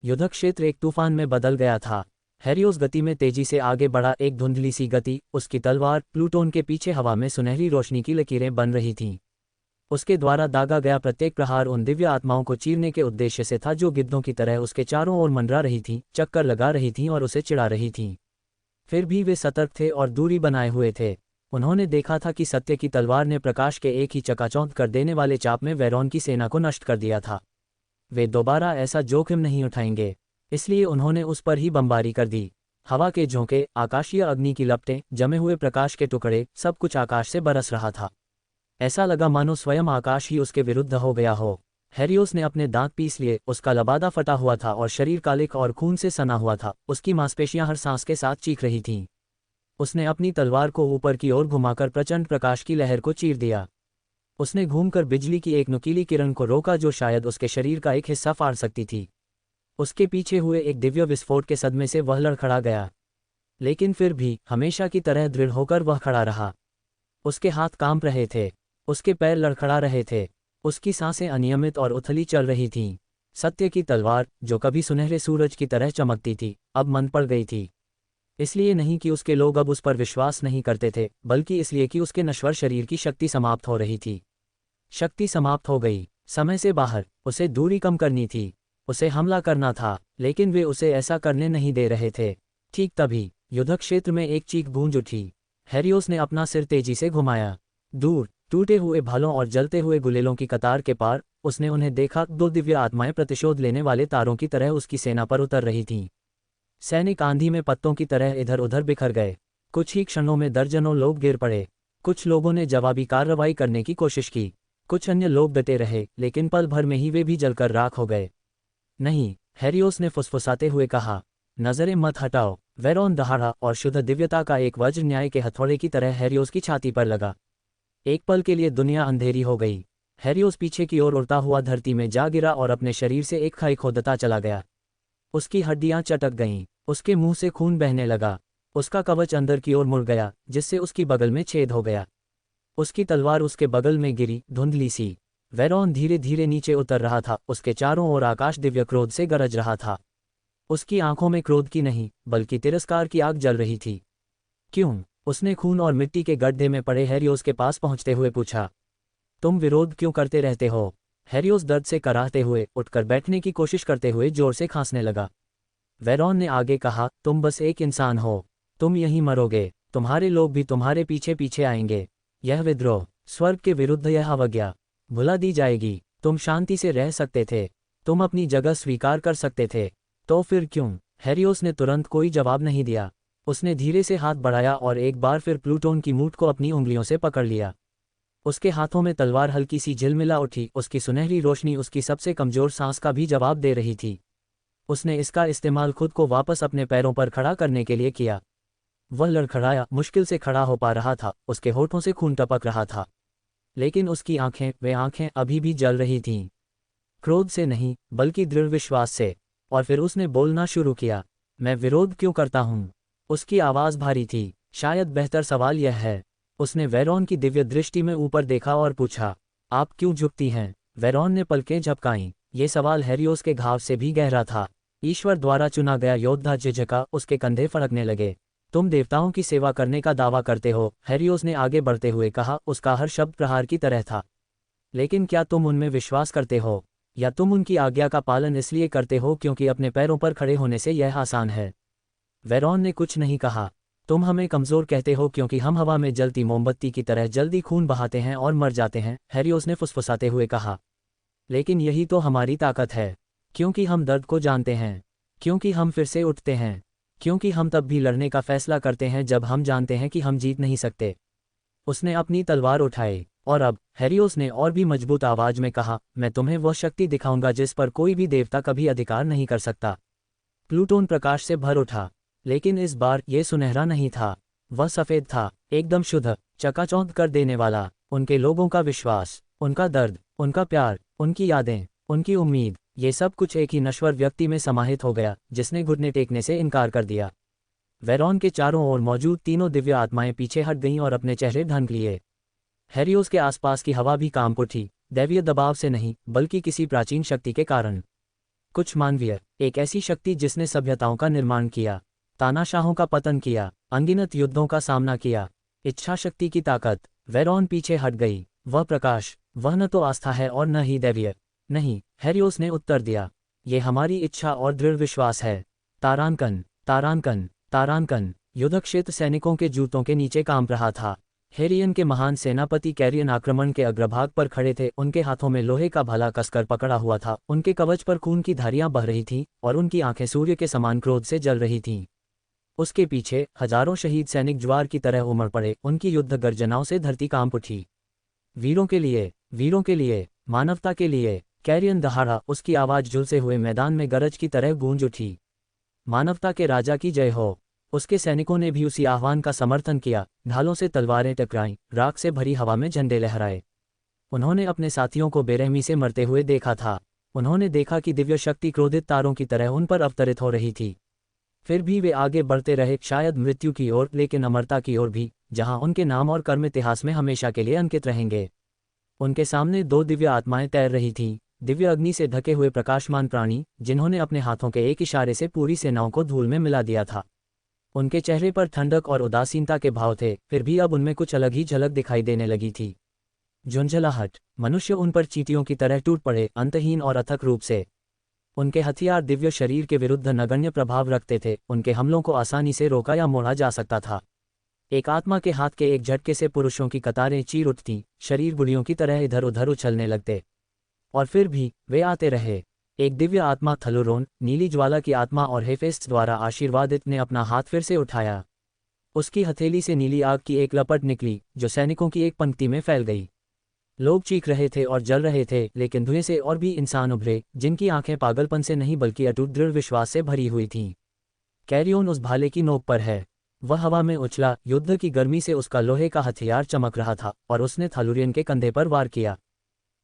युद्ध क्षेत्र एक तूफान में बदल गया था। हेरियोस गति में तेजी से आगे बढ़ा, एक धुंधली सी गति। उसकी तलवार प्लूटोन के पीछे हवा में सुनहरी रोशनी की लकीरें बन रही थीं। उसके द्वारा दागा गया प्रत्येक प्रहार उन दिव्य आत्माओं को चीरने के उद्देश्य से था जो गिद्धों की तरह उसके चारों ओर मंडरा रही थीं, चक्कर लगा रही थीं और उसे चिढ़ा रही थीं। फिर भी वे सतर्क थे और दूरी बनाए हुए थे। उन्होंने देखा था कि सत्य की तलवार ने प्रकाश के एक ही चकाचौंध कर देने वाले चाप में वेरॉन की सेना को नष्ट कर दिया था। वे दोबारा ऐसा जोखिम नहीं उठाएंगे, इसलिए उन्होंने उस पर ही बमबारी कर दी। हवा के झोंके, आकाशीय अग्नि की लपटें, जमे हुए प्रकाश के टुकड़े, सब कुछ आकाश से बरस रहा था। ऐसा लगा मानो स्वयं आकाश ही उसके विरुद्ध हो गया हो। हेरियोस ने अपने दांत पीस लिए, उसका लबादा फटा हुआ था और शरीर कालिक और खून से सना हुआ था। उसकी मांसपेशियां हर सांस के साथ चीख रही थीं। उसने अपनी तलवार को ऊपर की ओर घुमाकर प्रचंड प्रकाश की लहर को चीर दिया। उसने घूमकर बिजली की एक नुकीली किरण को रोका जो शायद उसके शरीर का एक हिस्सा फाड़ सकती थी। उसके पीछे हुए एक दिव्य विस्फोट के सदमे से वह लड़खड़ा गया, लेकिन फिर भी हमेशा की तरह दृढ़ होकर वह खड़ा रहा। उसके हाथ कांप रहे थे, उसके पैर लड़खड़ा रहे थे, उसकी सांसें अनियमित और उथली चल रही थीं। सत्य की तलवार, जो कभी सुनहरे सूरज की तरह चमकती थी, अब मंद पड़ गई थी। इसलिए नहीं कि उसके लोग अब उस पर विश्वास नहीं करते थे, बल्कि इसलिए कि उसके नश्वर शरीर की शक्ति समाप्त हो रही थी। शक्ति समाप्त हो गई, समय से बाहर। उसे दूरी कम करनी थी, उसे हमला करना था, लेकिन वे उसे ऐसा करने नहीं दे रहे थे। ठीक तभी युद्ध क्षेत्र में एक चीख गूंज उठी। हेरियोस ने अपना सिर तेजी से घुमाया। दूर, टूटे हुए भालों और जलते हुए गुलेलों की कतार के पार, उसने उन्हें देखा। दो दिव्य आत्माएं प्रतिशोध लेने वाले तारों की तरह उसकी सेना पर उतर रही थीं। सैनिक आंधी में पत्तों की तरह इधर उधर बिखर गए। कुछ ही क्षणों में दर्जनों लोग गिर पड़े। कुछ लोगों ने जवाबी कार्रवाई करने की कोशिश की, कुछ अन्य लोग डटे रहे, लेकिन पल भर में ही वे भी जलकर राख हो गए। नहीं, हेरियोस ने फुसफुसाते हुए कहा, नजरें मत हटाओ। वेरॉन दहाड़ा और शुद्ध दिव्यता का एक वज्र न्याय के हथौड़े की तरह हेरियोस की छाती पर लगा। एक पल के लिए दुनिया अंधेरी हो गई। हेरियोस पीछे की ओर उड़ता हुआ धरती में जा गिरा और अपने शरीर से एक खाई खोदता चला गया। उसकी हड्डियां चटक गईं, उसके मुंह से खून बहने लगा। उसका कवच अंदर की ओर मुड़ गया, जिससे उसकी बगल में छेद हो गया। उसकी तलवार उसके बगल में गिरी, धुंधली सी। वेरॉन धीरे धीरे नीचे उतर रहा था, उसके चारों ओर आकाश दिव्य क्रोध से गरज रहा था। उसकी आंखों में क्रोध की नहीं, बल्कि तिरस्कार की आग जल रही थी। क्यों? उसने खून और मिट्टी के गड्ढे में पड़े हेरियोस के पास पहुंचते हुए पूछा। तुम विरोध क्यों करते रहते हो? हेरियोस दर्द से कराहते हुए उठकर बैठने की कोशिश करते हुए जोर से खांसने लगा। वेरॉन ने आगे कहा, तुम बस एक इंसान हो, तुम यहीं मरोगे, तुम्हारे लोग भी तुम्हारे पीछे पीछे आएंगे। यह विद्रोह, स्वर्ग के विरुद्ध यह अवज्ञा, भुला दी जाएगी। तुम शांति से रह सकते थे, तुम अपनी जगह स्वीकार कर सकते थे, तो फिर क्यों? हेरियोस ने तुरंत कोई जवाब नहीं दिया। उसने धीरे से हाथ बढ़ाया और एक बार फिर प्लूटोन की मूठ को अपनी उंगलियों से पकड़ लिया। उसके हाथों में तलवार हल्की सी झिलमिला उठी, उसकी सुनहरी रोशनी उसकी सबसे कमजोर सांस का भी जवाब दे रही थी। उसने इसका इस्तेमाल खुद को वापस अपने पैरों पर खड़ा करने के लिए किया। वह लड़खड़ाया, मुश्किल से खड़ा हो पा रहा था, उसके होठों से खून टपक रहा था, लेकिन उसकी आंखें, वे आंखें अभी भी जल रही थीं। क्रोध से नहीं, बल्कि दृढ़ विश्वास से। और फिर उसने बोलना शुरू किया, मैं विरोध क्यों करता हूँ? उसकी आवाज़ भारी थी। शायद बेहतर सवाल यह है। उसने वेरॉन की दिव्य दृष्टि में ऊपर देखा और पूछा, आप क्यों झुकती हैं? वेरॉन ने पलकें झपकाईं। ये सवाल हेरियोस के घाव से भी गहरा था। ईश्वर द्वारा चुना गया योद्धा झिझका, उसके कंधे फड़कने लगे। तुम देवताओं की सेवा करने का दावा करते हो, हेरियोस ने आगे बढ़ते हुए कहा। उसका हर शब्द प्रहार की तरह था। लेकिन क्या तुम उनमें विश्वास करते हो, या तुम उनकी आज्ञा का पालन इसलिए करते हो क्योंकि अपने पैरों पर खड़े होने से यह आसान है? वेरॉन ने कुछ नहीं कहा। तुम हमें कमज़ोर कहते हो क्योंकि हम हवा में जलती मोमबत्ती की तरह जल्दी खून बहाते हैं और मर जाते हैं, हेरियोस ने फुसफुसाते हुए कहा। लेकिन यही तो हमारी ताकत है, क्योंकि हम दर्द को जानते हैं, क्योंकि हम फिर से उठते हैं, क्योंकि हम तब भी लड़ने का फैसला करते हैं जब हम जानते हैं कि हम जीत नहीं सकते। उसने अपनी तलवार उठाई, और अब, हेरियोस ने और भी मजबूत आवाज में कहा, मैं तुम्हें वह शक्ति दिखाऊंगा जिस पर कोई भी देवता कभी अधिकार नहीं कर सकता। प्लूटोन प्रकाश से भर उठा, लेकिन इस बार यह सुनहरा नहीं था, वह सफ़ेद था, एकदम शुद्ध, चकाचौंध कर देने वाला। उनके लोगों का विश्वास, उनका दर्द, उनका प्यार, उनकी यादें, उनकी उम्मीद, ये सब कुछ एक ही नश्वर व्यक्ति में समाहित हो गया, जिसने घुटने टेकने से इनकार कर दिया। वेरॉन के चारों ओर मौजूद तीनों दिव्य आत्माएं पीछे हट गईं और अपने चेहरे ढंक लिए। हेरियोस के आसपास की हवा भी कांप उठी, दैवीय दबाव से नहीं, बल्कि किसी प्राचीन शक्ति के कारण। कुछ मानवीय, एक ऐसी शक्ति जिसने सभ्यताओं का निर्माण किया, तानाशाहों का पतन किया, अनगिनत युद्धों का सामना किया। इच्छा शक्ति की ताकत। वेरॉन पीछे हट गई। वह प्रकाश, वह न तो आस्था है और न ही दैवीय। नहीं, हेरियोस ने उत्तर दिया, ये हमारी इच्छा और दृढ़ विश्वास है। तारांकन, तारांकन, तारांकन। युद्धक्षेत्र सैनिकों के जूतों के नीचे कांप रहा था। हेरियन के महान सेनापति कैरियन आक्रमण के अग्रभाग पर खड़े थे। उनके हाथों में लोहे का भाला कसकर पकड़ा हुआ था, उनके कवच पर खून की धारियां बह रही थीं और उनकी आंखें सूर्य के समान क्रोध से जल रही थीं। उसके पीछे हजारों शहीद सैनिक ज्वार की तरह उमड़ पड़े, उनकी युद्ध गर्जनाओं से धरती कांप उठी। वीरों के लिए, वीरों के लिए, मानवता के लिए। कैरियन दहाड़ा, उसकी आवाज झुलसे हुए मैदान में गरज की तरह गूंज उठी। मानवता के राजा की जय हो। उसके सैनिकों ने भी उसी आह्वान का समर्थन किया। ढालों से तलवारें टकराईं, राख से भरी हवा में झंडे लहराए। उन्होंने अपने साथियों को बेरहमी से मरते हुए देखा था। उन्होंने देखा कि दिव्य शक्ति क्रोधित तारों की तरह उन पर अवतरित हो रही थी। फिर भी वे आगे बढ़ते रहे, शायद मृत्यु की ओर, लेकिन अमरता की ओर भी, जहां उनके नाम और कर्म इतिहास में हमेशा के लिए अंकित रहेंगे। उनके सामने दो दिव्य आत्माएं तैर रही थीं, दिव्य अग्नि से ढके हुए प्रकाशमान प्राणी, जिन्होंने अपने हाथों के एक इशारे से पूरी सेनाओं को धूल में मिला दिया था। उनके चेहरे पर ठंडक और उदासीनता के भाव थे, फिर भी अब उनमें कुछ अलग ही झलक दिखाई देने लगी थी। झुंझलाहट। मनुष्य उन पर चींटियों की तरह टूट पड़े, अंतहीन और अथक रूप से। उनके हथियार दिव्य शरीर के विरुद्ध नगण्य प्रभाव रखते थे, उनके हमलों को आसानी से रोका या मोड़ा जा सकता था। एक आत्मा के हाथ के एक झटके से पुरुषों की कतारें चीर उठतीं, शरीर गुड़ियों की तरह इधर उधर उछलने लगते। और फिर भी वे आते रहे। एक दिव्य आत्मा थलुरोन, नीली ज्वाला की आत्मा और हेफेस्ट द्वारा आशीर्वादित, ने अपना हाथ फिर से उठाया। उसकी हथेली से नीली आग की एक लपट निकली, जो सैनिकों की एक पंक्ति में फैल गई। लोग चीख रहे थे और जल रहे थे, लेकिन धुएं से और भी इंसान उभरे, जिनकी आंखें पागलपन से नहीं बल्कि अटूट दृढ़ विश्वास से भरी हुई थीं। कैरियोन उस भाले की नोक पर है। वह हवा में उछला, युद्ध की गर्मी से उसका लोहे का हथियार चमक रहा था, और उसने थालुरियन के कंधे पर वार किया।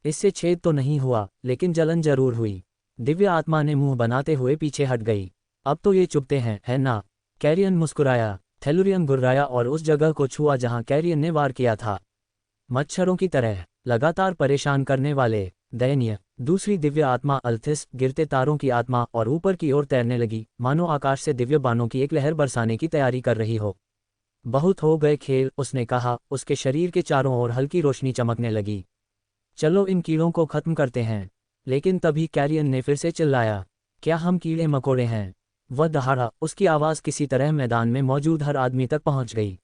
इससे छेद तो नहीं हुआ, लेकिन जलन जरूर हुई। दिव्य आत्मा ने मुंह बनाते हुए पीछे हट गई। अब तो ये चुपते हैं, है ना? कैरियन मुस्कुराया। थैलुरियन गुर्राया और उस जगह को छुआ जहां कैरियन ने वार किया था। मच्छरों की तरह, लगातार परेशान करने वाले, दयनीय। दूसरी दिव्य आत्मा अल्थिस, गिरते तारों की आत्मा, और ऊपर की ओर तैरने लगी, मानो आकाश से दिव्य बाणों की एक लहर बरसाने की तैयारी कर रही हो। बहुत हो गए खेल, उसने कहा। उसके शरीर के चारों ओर हल्की रोशनी चमकने लगी। चलो इन कीड़ों को खत्म करते हैं। लेकिन तभी कैरियन ने फिर से चिल्लाया, क्या हम कीड़े मकोड़े हैं? वह दहाड़ा, उसकी आवाज़ किसी तरह मैदान में मौजूद हर आदमी तक पहुंच गई।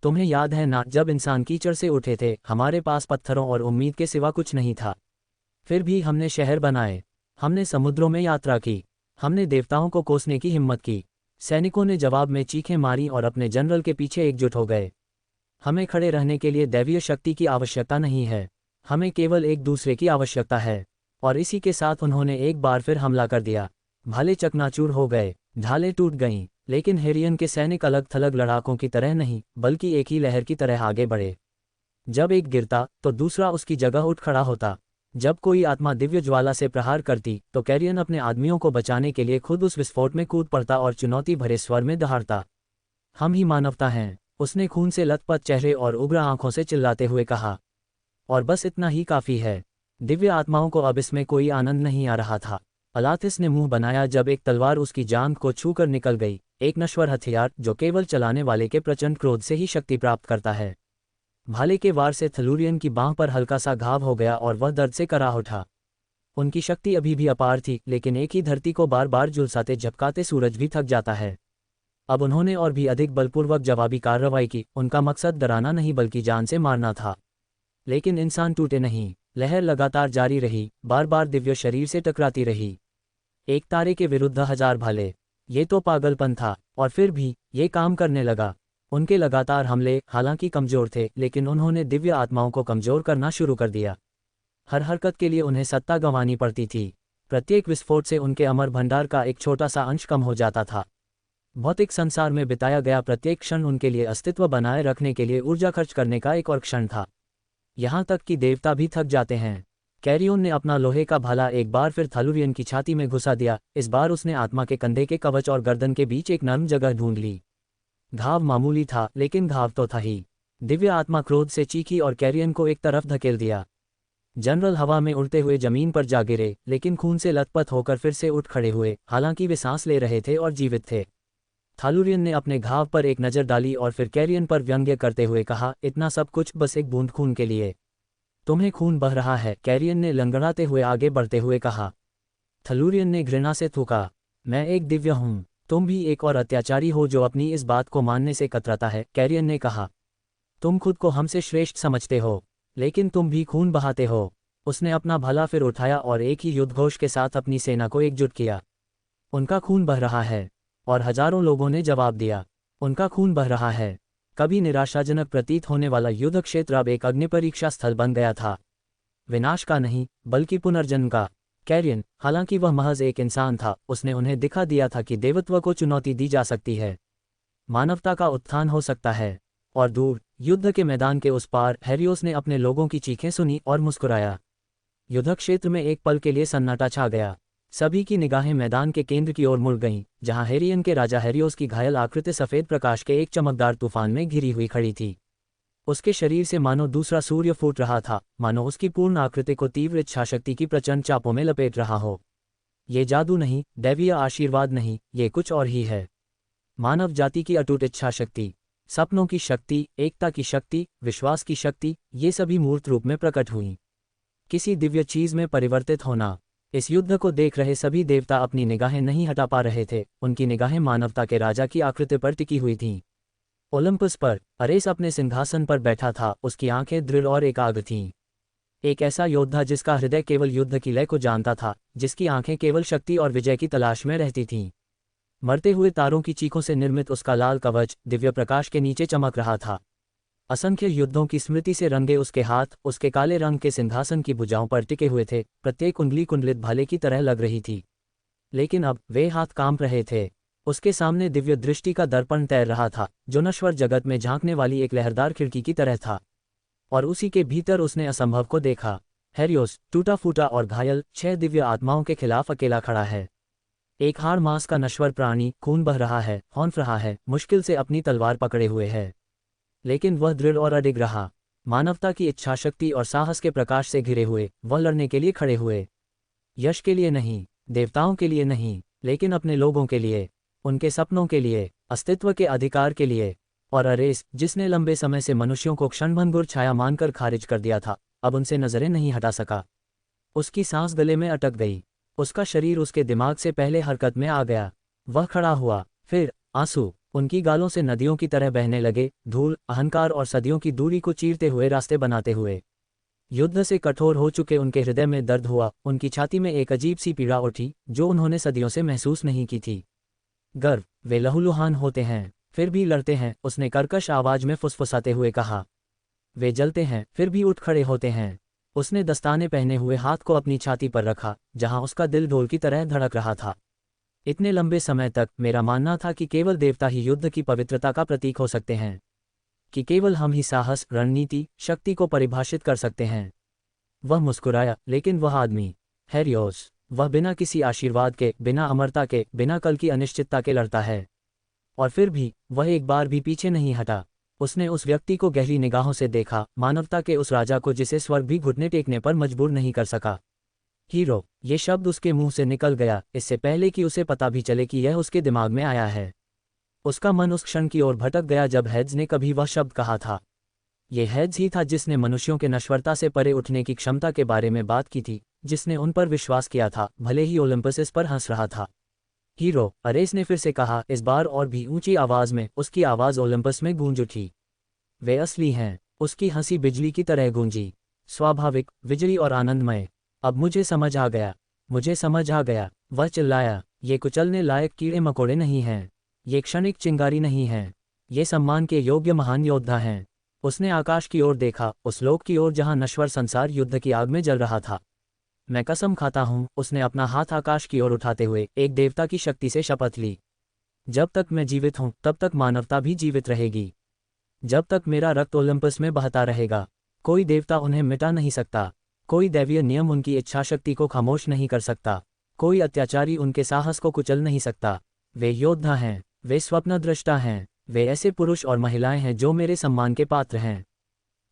तुम्हें याद है ना, जब इंसान कीचड़ से उठे थे, हमारे पास पत्थरों और उम्मीद के सिवा कुछ नहीं था। फिर भी हमने शहर बनाए, हमने समुद्रों में यात्रा की, हमने देवताओं को कोसने की हिम्मत की। सैनिकों ने जवाब में चीखें मारी और अपने जनरल के पीछे एकजुट हो गए। हमें खड़े रहने के लिए दैवीय शक्ति की आवश्यकता नहीं है, हमें केवल एक दूसरे की आवश्यकता है। और इसी के साथ उन्होंने एक बार फिर हमला कर दिया। भाले चकनाचूर हो गए, ढालें टूट गईं, लेकिन हेरियन के सैनिक अलग थलग लड़ाकों की तरह नहीं, बल्कि एक ही लहर की तरह आगे बढ़े। जब एक गिरता तो दूसरा उसकी जगह उठ खड़ा होता। जब कोई आत्मा दिव्य ज्वाला से प्रहार करती, तो कैरियन अपने आदमियों को बचाने के लिए खुद उस विस्फोट में कूद पड़ता और चुनौती भरे स्वर में दहाड़ता, हम ही मानवता हैं। उसने खून से लथपथ चेहरे और उग्र आंखों से चिल्लाते हुए कहा। और बस इतना ही काफ़ी है। दिव्य आत्माओं को अब इसमें कोई आनंद नहीं आ रहा था। अलाथिस ने मुंह बनाया जब एक तलवार उसकी जांघ को छूकर निकल गई, एक नश्वर हथियार जो केवल चलाने वाले के प्रचंड क्रोध से ही शक्ति प्राप्त करता है। भाले के वार से थलूरियन की बांह पर हल्का सा घाव हो गया और वह दर्द से कराह उठा। उनकी शक्ति अभी भी अपार थी, लेकिन एक ही धरती को बार बार झुलसाते झपकाते सूरज भी थक जाता है। अब उन्होंने और भी अधिक बलपूर्वक जवाबी कार्रवाई की। उनका मकसद डराना नहीं बल्कि जान से मारना था। लेकिन इंसान टूटे नहीं। लहर लगातार जारी रही, बार बार दिव्य शरीर से टकराती रही। एक तारे के विरुद्ध हजार भाले, ये तो पागलपन था। और फिर भी ये काम करने लगा। उनके लगातार हमले हालांकि कमजोर थे, लेकिन उन्होंने दिव्य आत्माओं को कमजोर करना शुरू कर दिया। हर हरकत के लिए उन्हें सत्ता गंवानी पड़ती थी। प्रत्येक विस्फोट से उनके अमर भंडार का एक छोटा सा अंश कम हो जाता था। भौतिक संसार में बिताया गया प्रत्येक क्षण उनके लिए अस्तित्व बनाए रखने के लिए ऊर्जा खर्च करने का एक और क्षण था। यहाँ तक कि देवता भी थक जाते हैं। कैरियन ने अपना लोहे का भाला एक बार फिर थलूरियन की छाती में घुसा दिया। इस बार उसने आत्मा के कंधे के कवच और गर्दन के बीच एक नर्म जगह ढूंढ ली। घाव मामूली था, लेकिन घाव तो था ही। दिव्य आत्मा क्रोध से चीखी और कैरियन को एक तरफ धकेल दिया। जनरल हवा में उड़ते हुए जमीन पर जा गिरे, लेकिन खून से लथपथ होकर फिर से उठ खड़े हुए, हालांकि वे सांस ले रहे थे और जीवित थे। थालुरियन ने अपने घाव पर एक नज़र डाली और फिर कैरियन पर व्यंग्य करते हुए कहा, इतना सब कुछ बस एक बूंद खून के लिए। तुम्हें खून बह रहा है, कैरियन ने लंगड़ाते हुए आगे बढ़ते हुए कहा। थालुरियन ने घृणा से थूका, मैं एक दिव्य हूँ, तुम भी एक और अत्याचारी हो जो अपनी इस बात को मानने से कतराता है, कैरियन ने कहा। तुम खुद को हमसे श्रेष्ठ समझते हो, लेकिन तुम भी खून बहाते हो। उसने अपना भला फिर उठाया और एक ही युद्धघोष के साथ अपनी सेना को एकजुट किया। उनका खून बह रहा है। और हजारों लोगों ने जवाब दिया, उनका खून बह रहा है। कभी निराशाजनक प्रतीत होने वाला युद्ध क्षेत्र अब एक अग्निपरीक्षा स्थल बन गया था। विनाश का नहीं, बल्कि पुनर्जन्म का। कैरियन, हालांकि वह महज एक इंसान था, उसने उन्हें दिखा दिया था कि देवत्व को चुनौती दी जा सकती है, मानवता का उत्थान हो सकता है। और दूर युद्ध के मैदान के उस पार हेरियोस ने अपने लोगों की चीखें सुनी और मुस्कुराया। युद्ध क्षेत्र में एक पल के लिए सन्नाटा छा गया। सभी की निगाहें मैदान के केंद्र की ओर मुड़ गईं, जहां हेरियन के राजा हेरियोस की घायल आकृति सफेद प्रकाश के एक चमकदार तूफान में घिरी हुई खड़ी थी। उसके शरीर से मानो दूसरा सूर्य फूट रहा था, मानो उसकी पूर्ण आकृति को तीव्र इच्छाशक्ति की प्रचंड चापों में लपेट रहा हो। ये जादू नहीं, दैवीय आशीर्वाद नहीं, ये कुछ और ही है। मानव जाति की अटूट इच्छाशक्ति, सपनों की शक्ति, एकता की शक्ति, विश्वास की शक्ति, ये सभी मूर्त रूप में प्रकट हुई। किसी दिव्य चीज में परिवर्तित होना। इस युद्ध को देख रहे सभी देवता अपनी निगाहें नहीं हटा पा रहे थे, उनकी निगाहें मानवता के राजा की आकृति पर टिकी हुई थीं। ओलंपस पर अरेस अपने सिंहासन पर बैठा था, उसकी आंखें दृढ़ और एकाग्र थीं। एक ऐसा योद्धा जिसका हृदय केवल युद्ध की लय को जानता था, जिसकी आंखें केवल शक्ति और विजय की तलाश में रहती थीं। मरते हुए तारों की चीखों से निर्मित उसका लाल कवच दिव्य प्रकाश के नीचे चमक रहा था। असंख्य युद्धों की स्मृति से रंगे उसके हाथ उसके काले रंग के सिंहासन की भुजाओं पर टिके हुए थे, प्रत्येक उंगली कुंडलित भाले की तरह लग रही थी। लेकिन अब वे हाथ कांप रहे थे। उसके सामने दिव्य दृष्टि का दर्पण तैर रहा था, जो नश्वर जगत में झांकने वाली एक लहरदार खिड़की की तरह था। और उसी के भीतर उसने असंभव को देखा। हेरियोस, टूटा फूटा और घायल, 6 दिव्य आत्माओं के खिलाफ अकेला खड़ा है। एक हाड़ मांस का नश्वर प्राणी, खून बह रहा है, हौंफ रहा है, मुश्किल से अपनी तलवार पकड़े हुए है। लेकिन वह दृढ़ और अडिग रहा। मानवता की इच्छाशक्ति और साहस के प्रकाश से घिरे हुए, वह लड़ने के लिए खड़े हुए। यश के लिए नहीं, देवताओं के लिए नहीं, लेकिन अपने लोगों के लिए, उनके सपनों के लिए, अस्तित्व के अधिकार के लिए। और अरेस, जिसने लंबे समय से मनुष्यों को क्षणभंगुर छाया मानकर खारिज कर दिया था, अब उनसे नजरें नहीं हटा सका। उसकी सांस गले में अटक गई। उसका शरीर उसके दिमाग से पहले हरकत में आ गया। वह खड़ा हुआ, फिर आंसू उनकी गालों से नदियों की तरह बहने लगे, धूल, अहंकार और सदियों की दूरी को चीरते हुए रास्ते बनाते हुए। युद्ध से कठोर हो चुके उनके हृदय में दर्द हुआ, उनकी छाती में एक अजीब सी पीड़ा उठी, जो उन्होंने सदियों से महसूस नहीं की थी। गर्व, वे लहूलुहान होते हैं, फिर भी लड़ते हैं, उसने कर्कश आवाज में फुसफुसाते हुए कहा। वे जलते हैं, फिर भी उठ खड़े होते हैं। उसने दस्ताने पहने हुए हाथ को अपनी छाती पर रखा, जहां उसका दिल ढोल की तरह धड़क रहा था। इतने लंबे समय तक मेरा मानना था कि केवल देवता ही युद्ध की पवित्रता का प्रतीक हो सकते हैं, कि केवल हम ही साहस, रणनीति, शक्ति को परिभाषित कर सकते हैं। वह मुस्कुराया, लेकिन वह आदमी, हेरियोस, वह बिना किसी आशीर्वाद के, बिना अमरता के, बिना कल की अनिश्चितता के लड़ता है। और फिर भी वह एक बार भी पीछे नहीं हटा। उसने उस व्यक्ति को गहरी निगाहों से देखा, मानवता के उस राजा को जिसे स्वर्ग भी घुटने टेकने पर मजबूर नहीं कर सका। हीरो, ये शब्द उसके मुंह से निकल गया, इससे पहले कि उसे पता भी चले कि यह उसके दिमाग में आया है। उसका मन उस क्षण की ओर भटक गया जब हेड्स ने कभी वह शब्द कहा था। ये हेड्स ही था जिसने मनुष्यों के नश्वरता से परे उठने की क्षमता के बारे में बात की थी, जिसने उन पर विश्वास किया था, भले ही ओलंपस इस पर हंस रहा था। हीरो, अरेस ने फिर से कहा, इस बार और भी ऊंची आवाज में। उसकी आवाज ओलंपस में गूंज उठी। वे असली हैं। उसकी हंसी बिजली की तरह गूंजी, स्वाभाविक, विजयी और आनंदमय। अब मुझे समझ आ गया, मुझे समझ आ गया, वह चिल्लाया। ये कुचलने लायक कीड़े मकोड़े नहीं हैं, ये क्षणिक चिंगारी नहीं हैं, ये सम्मान के योग्य महान योद्धा हैं। उसने आकाश की ओर देखा, उस लोक की ओर जहां नश्वर संसार युद्ध की आग में जल रहा था। मैं कसम खाता हूं, उसने अपना हाथ आकाश की ओर उठाते हुए एक देवता की शक्ति से शपथ ली। जब तक मैं जीवित हूं, तब तक मानवता भी जीवित रहेगी। जब तक मेरा रक्त ओलंपस में बहता रहेगा, कोई देवता उन्हें मिटा नहीं सकता, कोई दैवीय नियम उनकी इच्छाशक्ति को खामोश नहीं कर सकता, कोई अत्याचारी उनके साहस को कुचल नहीं सकता। वे योद्धा हैं, वे स्वप्नदृष्टा हैं, वे ऐसे पुरुष और महिलाएं हैं जो मेरे सम्मान के पात्र हैं।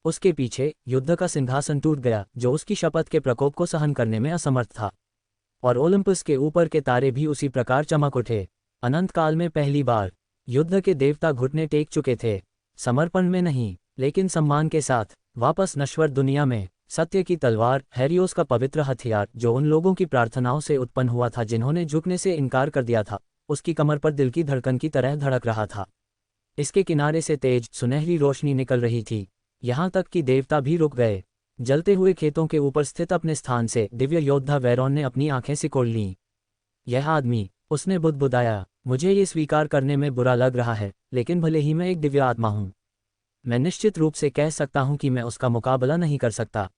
उसके पीछे युद्ध का सिंहासन टूट गया जो उसकी शपथ के प्रकोप को सहन करने में असमर्थ था, और ओलंपस के ऊपर के तारे भी उसी प्रकार चमक उठे। अनंत काल में पहली बार युद्ध के देवता घुटने टेक चुके थे, समर्पण में नहीं लेकिन सम्मान के साथ। वापस नश्वर दुनिया में सत्य की तलवार, हेरियोस का पवित्र हथियार जो उन लोगों की प्रार्थनाओं से उत्पन्न हुआ था जिन्होंने झुकने से इनकार कर दिया था, उसकी कमर पर दिल की धड़कन की तरह धड़क रहा था। इसके किनारे से तेज सुनहरी रोशनी निकल रही थी, यहाँ तक कि देवता भी रुक गए। जलते हुए खेतों के ऊपर स्थित अपने स्थान से दिव्य योद्धा वेरॉन ने अपनी आंखें सिकोड़ लीं। यह आदमी, उसने बुदबुदाया, मुझे ये स्वीकार करने में बुरा लग रहा है, लेकिन भले ही मैं एक दिव्य आत्मा हूँ, मैं निश्चित रूप से कह सकता हूँ कि मैं उसका मुकाबला नहीं कर सकता।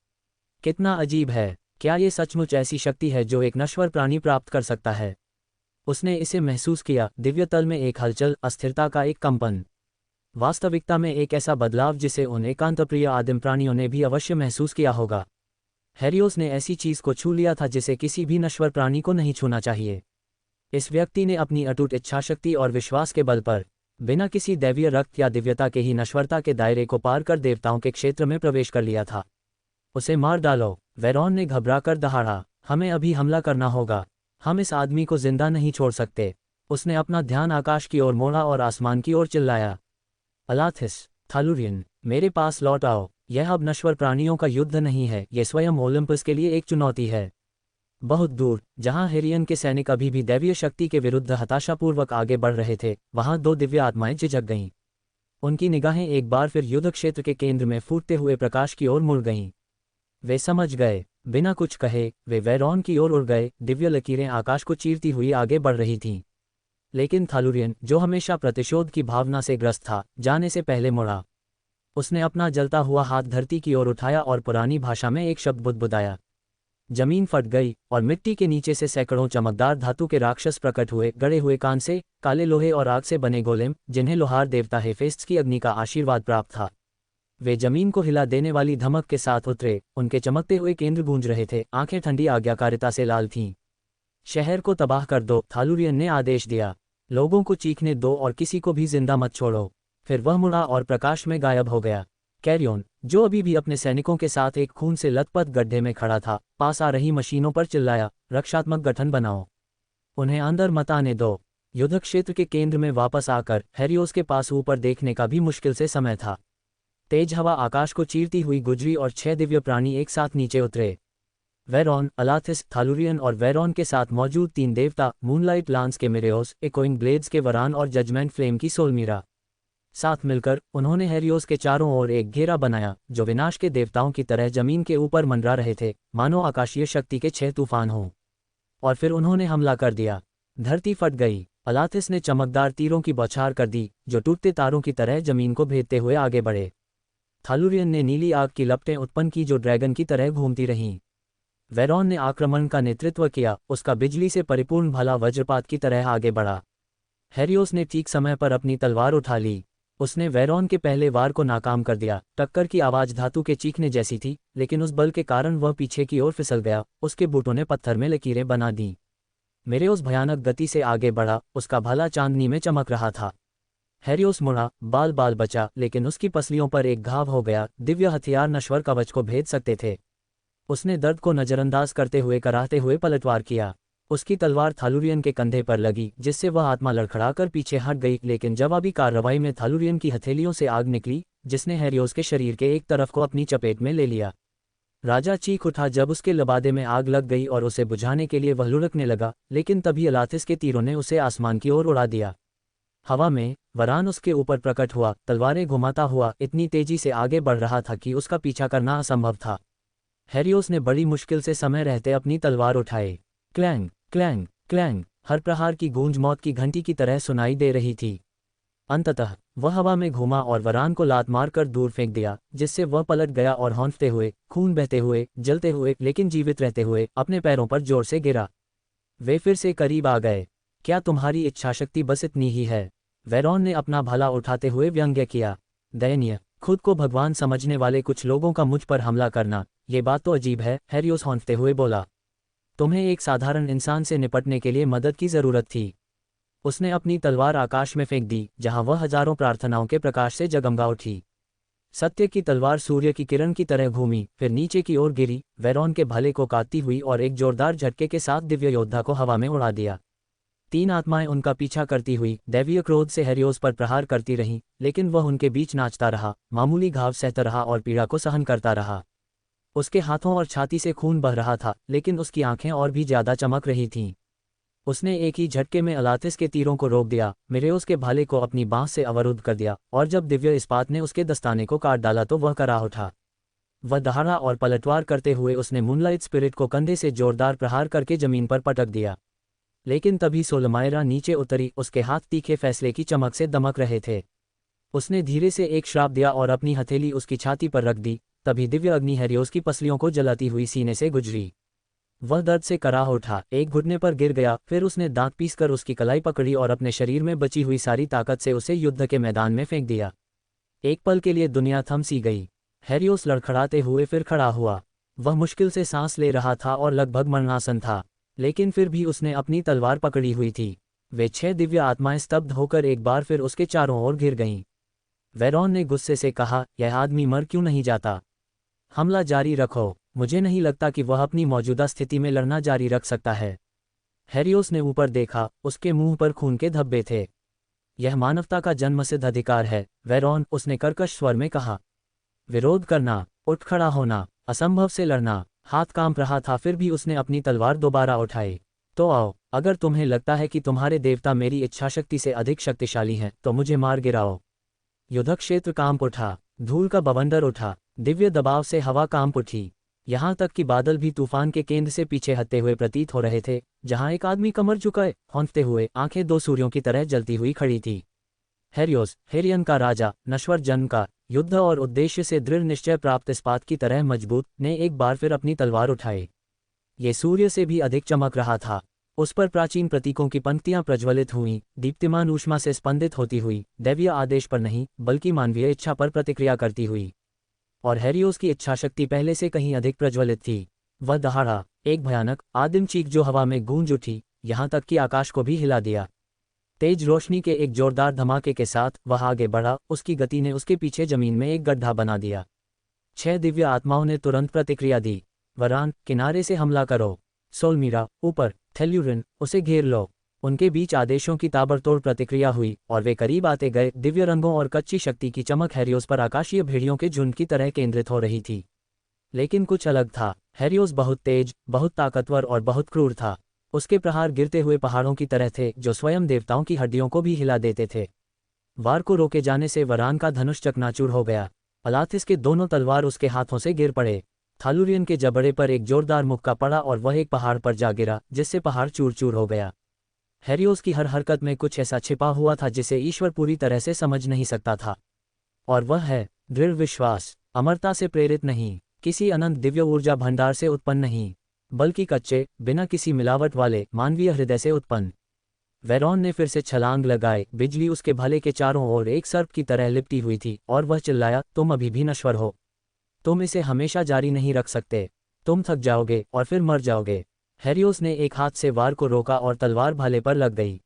कितना अजीब है, क्या ये सचमुच ऐसी शक्ति है जो एक नश्वर प्राणी प्राप्त कर सकता है? उसने इसे महसूस किया, दिव्य तल में एक हलचल, अस्थिरता का एक कंपन, वास्तविकता में एक ऐसा बदलाव जिसे उन एकांतप्रिय आदिम प्राणियों ने भी अवश्य महसूस किया होगा। हेरियोस ने ऐसी चीज को छू लिया था जिसे किसी भी नश्वर प्राणी को नहीं छूना चाहिए। इस व्यक्ति ने अपनी अटूट इच्छाशक्ति और विश्वास के बल पर, बिना किसी दैवीय रक्त या दिव्यता के ही नश्वरता के दायरे को पार कर देवताओं के क्षेत्र में प्रवेश कर लिया था। उसे मार डालो, वेरॉन ने घबराकर दहाड़ा, हमें अभी हमला करना होगा, हम इस आदमी को जिंदा नहीं छोड़ सकते। उसने अपना ध्यान आकाश की ओर मोड़ा और आसमान की ओर चिल्लाया, अलाथिस, थालुरियन, मेरे पास लौट आओ। यह अब नश्वर प्राणियों का युद्ध नहीं है, यह स्वयं ओलंपस के लिए एक चुनौती है। बहुत दूर, जहां हेरियन के सैनिक अभी भी दैवीय शक्ति के विरुद्ध हताशापूर्वक आगे बढ़ रहे थे, वहां दो दिव्य आत्माएं झिझक गईं। उनकी निगाहें एक बार फिर युद्ध क्षेत्र के केंद्र में फूटते हुए प्रकाश की ओर मुड़ गईं। वे समझ गए, बिना कुछ कहे वे वेरॉन की ओर उड़ गए। दिव्य लकीरें आकाश को चीरती हुई आगे बढ़ रही थीं। लेकिन थालुरियन, जो हमेशा प्रतिशोध की भावना से ग्रस्त था, जाने से पहले मुड़ा। उसने अपना जलता हुआ हाथ धरती की ओर उठाया और पुरानी भाषा में एक शब्द बुदबुदाया। जमीन फट गई और मिट्टी के नीचे से सैकड़ों चमकदार धातु के राक्षस प्रकट हुए, गड़े हुए कान से, काले लोहे और आग से बने गोलेम, जिन्हें लोहार देवता हेफेस्ट्स की अग्नि का आशीर्वाद प्राप्त था। वे जमीन को हिला देने वाली धमक के साथ उतरे, उनके चमकते हुए केंद्र गूंज रहे थे, आंखें ठंडी आज्ञाकारिता से लाल थीं। शहर को तबाह कर दो, थालुरियन ने आदेश दिया। लोगों को चीखने दो और किसी को भी जिंदा मत छोड़ो। फिर वह मुड़ा और प्रकाश में गायब हो गया। कैरियन, जो अभी भी अपने सैनिकों के साथ एक खून से लथपथ गड्ढे में खड़ा था, पास आ रही मशीनों पर चिल्लाया, रक्षात्मक गठन बनाओ, उन्हें अंदर मत आने दो। युद्ध क्षेत्र के केंद्र में वापस आकर हेरियोस के पास ऊपर देखने का भी मुश्किल से समय था। तेज हवा आकाश को चीरती हुई गुजरी और 6 दिव्य प्राणी एक साथ नीचे उतरे। वेरॉन, अलाथिस, थालुरियन और वेरॉन के साथ मौजूद 3 देवता, मूनलाइट लांस के मिरेओस, एकोइंग ब्लेड्स के वरान और जजमेंट फ्लेम की सोलमीरा। साथ मिलकर उन्होंने हेरियोस के चारों ओर एक घेरा बनाया, जो विनाश के देवताओं की तरह जमीन के ऊपर मंडरा रहे थे, मानो आकाशीय शक्ति के 6 तूफान हों। और फिर उन्होंने हमला कर दिया। धरती फट गई। अलाथिस ने चमकदार तीरों की बौछार कर दी, जो टूटते तारों की तरह जमीन को भेदते हुए आगे बढ़े। थालुरियन ने नीली आग की लपटें उत्पन्न की जो ड्रैगन की तरह घूमती रहीं। वेरॉन ने आक्रमण का नेतृत्व किया, उसका बिजली से परिपूर्ण भला वज्रपात की तरह आगे बढ़ा। हेरियोस ने ठीक समय पर अपनी तलवार उठा ली। उसने वेरॉन के पहले वार को नाकाम कर दिया। टक्कर की आवाज धातु के चीखने जैसी थी, लेकिन उस बल के कारण वह पीछे की ओर फिसल गया। उसके बूटों ने पत्थर में लकीरें बना दी। मिरेओस भयानक गति से आगे बढ़ा, उसका भाला चांदनी में चमक रहा था। हेरियोस मुड़ा, बाल बाल बचा, लेकिन उसकी पसलियों पर एक घाव हो गया। दिव्य हथियार नश्वर कवच को भेद सकते थे। उसने दर्द को नजरअंदाज करते हुए कराहते हुए पलटवार किया। उसकी तलवार थालुरियन के कंधे पर लगी, जिससे वह आत्मा लड़खड़ाकर पीछे हट गई, लेकिन जवाबी कार्रवाई में थालुरियन की हथेलियों से आग निकली, जिसने हेरियोस के शरीर के एक तरफ को अपनी चपेट में ले लिया। राजा चीख उठा जब उसके लबादे में आग लग गई और उसे बुझाने के लिए वह लुढ़कने लगा, लेकिन तभी अलाथिस के तीरों ने उसे आसमान की ओर उड़ा दिया। हवा में वरान उसके ऊपर प्रकट हुआ, तलवारें घुमाता हुआ इतनी तेजी से आगे बढ़ रहा था कि उसका पीछा करना असंभव था। हेरियोस ने बड़ी मुश्किल से समय रहते अपनी तलवार उठाए। क्लैंग क्लैंग क्लैंग, हर प्रहार की गूंज मौत की घंटी की तरह सुनाई दे रही थी। अंततः वह हवा में घूमा और वरान को लात मारकर दूर फेंक दिया, जिससे वह पलट गया और हौंफते हुए, खून बहते हुए, जलते हुए लेकिन जीवित रहते हुए अपने पैरों पर जोर से गिरा। वे फिर से करीब आ गए। क्या तुम्हारी इच्छाशक्ति बस इतनी ही है? वेरॉन ने अपना भाला उठाते हुए व्यंग्य किया। दयनीय, खुद को भगवान समझने वाले कुछ लोगों का मुझ पर हमला करना, ये बात तो अजीब है, हेरियोस हौंफते हुए बोला। तुम्हें एक साधारण इंसान से निपटने के लिए मदद की जरूरत थी। उसने अपनी तलवार आकाश में फेंक दी, जहां वह हजारों प्रार्थनाओं के प्रकाश से जगमगा उठी। सत्य की तलवार सूर्य की किरण की तरह घूमी, फिर नीचे की ओर गिरी, वेरॉन के भाले को काटती हुई और एक जोरदार झटके के साथ दिव्य योद्धा को हवा में उड़ा दिया। तीन आत्माएं उनका पीछा करती हुई दैवीय क्रोध से हेरियोस पर प्रहार करती रहीं, लेकिन वह उनके बीच नाचता रहा, मामूली घाव सहता रहा और पीड़ा को सहन करता रहा। उसके हाथों और छाती से खून बह रहा था, लेकिन उसकी आंखें और भी ज्यादा चमक रही थीं। उसने एक ही झटके में अलाथिस के तीरों को रोक दिया, मिरेउस के भाले को अपनी बांह से अवरुद्ध कर दिया, और जब दिव्य इस्पात ने उसके दस्ताने को काट डाला तो वह कराह उठा। वह दहाड़ा और पलटवार करते हुए उसने मूनलाइट स्पिरिट को कंधे से जोरदार प्रहार करके जमीन पर पटक दिया। लेकिन तभी सोलमायरा नीचे उतरी, उसके हाथ तीखे फैसले की चमक से दमक रहे थे। उसने धीरे से एक श्राप दिया और अपनी हथेली उसकी छाती पर रख दी। तभी दिव्य अग्नि हेरियोस की पसलियों को जलाती हुई सीने से गुजरी। वह दर्द से कराह उठा, एक घुटने पर गिर गया, फिर उसने दांत पीसकर उसकी कलाई पकड़ी और अपने शरीर में बची हुई सारी ताकत से उसे युद्ध के मैदान में फेंक दिया। एक पल के लिए दुनिया थम सी गई। हेरियोस लड़खड़ाते हुए फिर खड़ा हुआ। वह मुश्किल से सांस ले रहा था और लगभग मरणासन था, लेकिन फिर भी उसने अपनी तलवार पकड़ी हुई थी। वे 6 दिव्य आत्माएं स्तब्ध होकर एक बार फिर उसके चारों ओर घिर गईं। वेरॉन ने गुस्से से कहा, यह आदमी मर क्यों नहीं जाता? हमला जारी रखो। मुझे नहीं लगता कि वह अपनी मौजूदा स्थिति में लड़ना जारी रख सकता है। हेरियोस ने ऊपर देखा, उसके मुंह पर खून के धब्बे थे। यह मानवता का जन्मसिद्ध अधिकार है, वेरॉन, उसने कर्कश स्वर में कहा। विरोध करना, उठ खड़ा होना, असंभव से लड़ना। हाथ कांप रहा था, फिर भी उसने अपनी तलवार दोबारा उठाई। तो आओ, अगर तुम्हें लगता है कि तुम्हारे देवता मेरी इच्छाशक्ति से अधिक शक्तिशाली हैं, तो मुझे मार गिराओ। युद्ध क्षेत्र कांप उठा, धूल का बवंडर उठा, दिव्य दबाव से हवा कांप उठी। यहाँ तक कि बादल भी तूफान के केंद्र से पीछे हटते हुए प्रतीत हो रहे थे, जहाँ एक आदमी कमर झुकाए, हौंकते हुए, आंखें 2 सूर्यों की तरह जलती हुई खड़ी थी। हेरियोस, हेरियन का राजा, नश्वर जन्म का, युद्ध और उद्देश्य से दृढ़ निश्चय प्राप्त इस्पात की तरह मजबूत, ने एक बार फिर अपनी तलवार उठाई। ये सूर्य से भी अधिक चमक रहा था। उस पर प्राचीन प्रतीकों की पंक्तियां प्रज्वलित हुईं, दीप्तिमान ऊष्मा से स्पंदित होती हुई, दैवीय आदेश पर नहीं बल्कि मानवीय इच्छा पर प्रतिक्रिया करती हुई। और हेरियोस की इच्छाशक्ति पहले से कहीं अधिक प्रज्वलित थी। वह दहाड़ा, एक भयानक आदिम चीख जो हवा में गूंज उठी, यहाँ तक कि आकाश को भी हिला दिया। तेज रोशनी के एक जोरदार धमाके के साथ वह आगे बढ़ा, उसकी गति ने उसके पीछे जमीन में एक गड्ढा बना दिया। 6 दिव्य आत्माओं ने तुरंत प्रतिक्रिया दी। वरान, किनारे से हमला करो। सोलमीरा, ऊपर। थेल्यूरिन, उसे घेर लो। उनके बीच आदेशों की ताबड़तोड़ प्रतिक्रिया हुई और वे करीब आते गए। दिव्य रंगों और कच्ची शक्ति की चमक हेरियोस पर आकाशीय भेड़ियों के झुंड की तरह केंद्रित हो रही थी। लेकिन कुछ अलग था। हेरियोस बहुत तेज, बहुत ताकतवर और बहुत क्रूर था। उसके प्रहार गिरते हुए पहाड़ों की तरह थे, जो स्वयं देवताओं की हड्डियों को भी हिला देते थे। वार को रोके जाने से वरान का धनुष चकनाचूर हो गया। अलाथिस के दोनों तलवार उसके हाथों से गिर पड़े। थालुरियन के जबड़े पर एक जोरदार मुक्का पड़ा और वह एक पहाड़ पर जा गिरा, जिससे पहाड़ चूर चूर हो गया। हेरियोस की हर हरकत में कुछ ऐसा छिपा हुआ था जिसे ईश्वर पूरी तरह से समझ नहीं सकता था। और वह है दृढ़ विश्वास, अमरता से प्रेरित नहीं, किसी अनंत दिव्य ऊर्जा भंडार से उत्पन्न नहीं, बल्कि कच्चे, बिना किसी मिलावट वाले मानवीय हृदय से उत्पन्न। वेरॉन ने फिर से छलांग लगाई। बिजली उसके भाले के चारों ओर एक सर्प की तरह लिपटी हुई थी और वह चिल्लाया, तुम अभी भी नश्वर हो। तुम इसे हमेशा जारी नहीं रख सकते। तुम थक जाओगे और फिर मर जाओगे। हेरियोस ने एक हाथ से वार को रोका और तलवार भाले पर लग गई।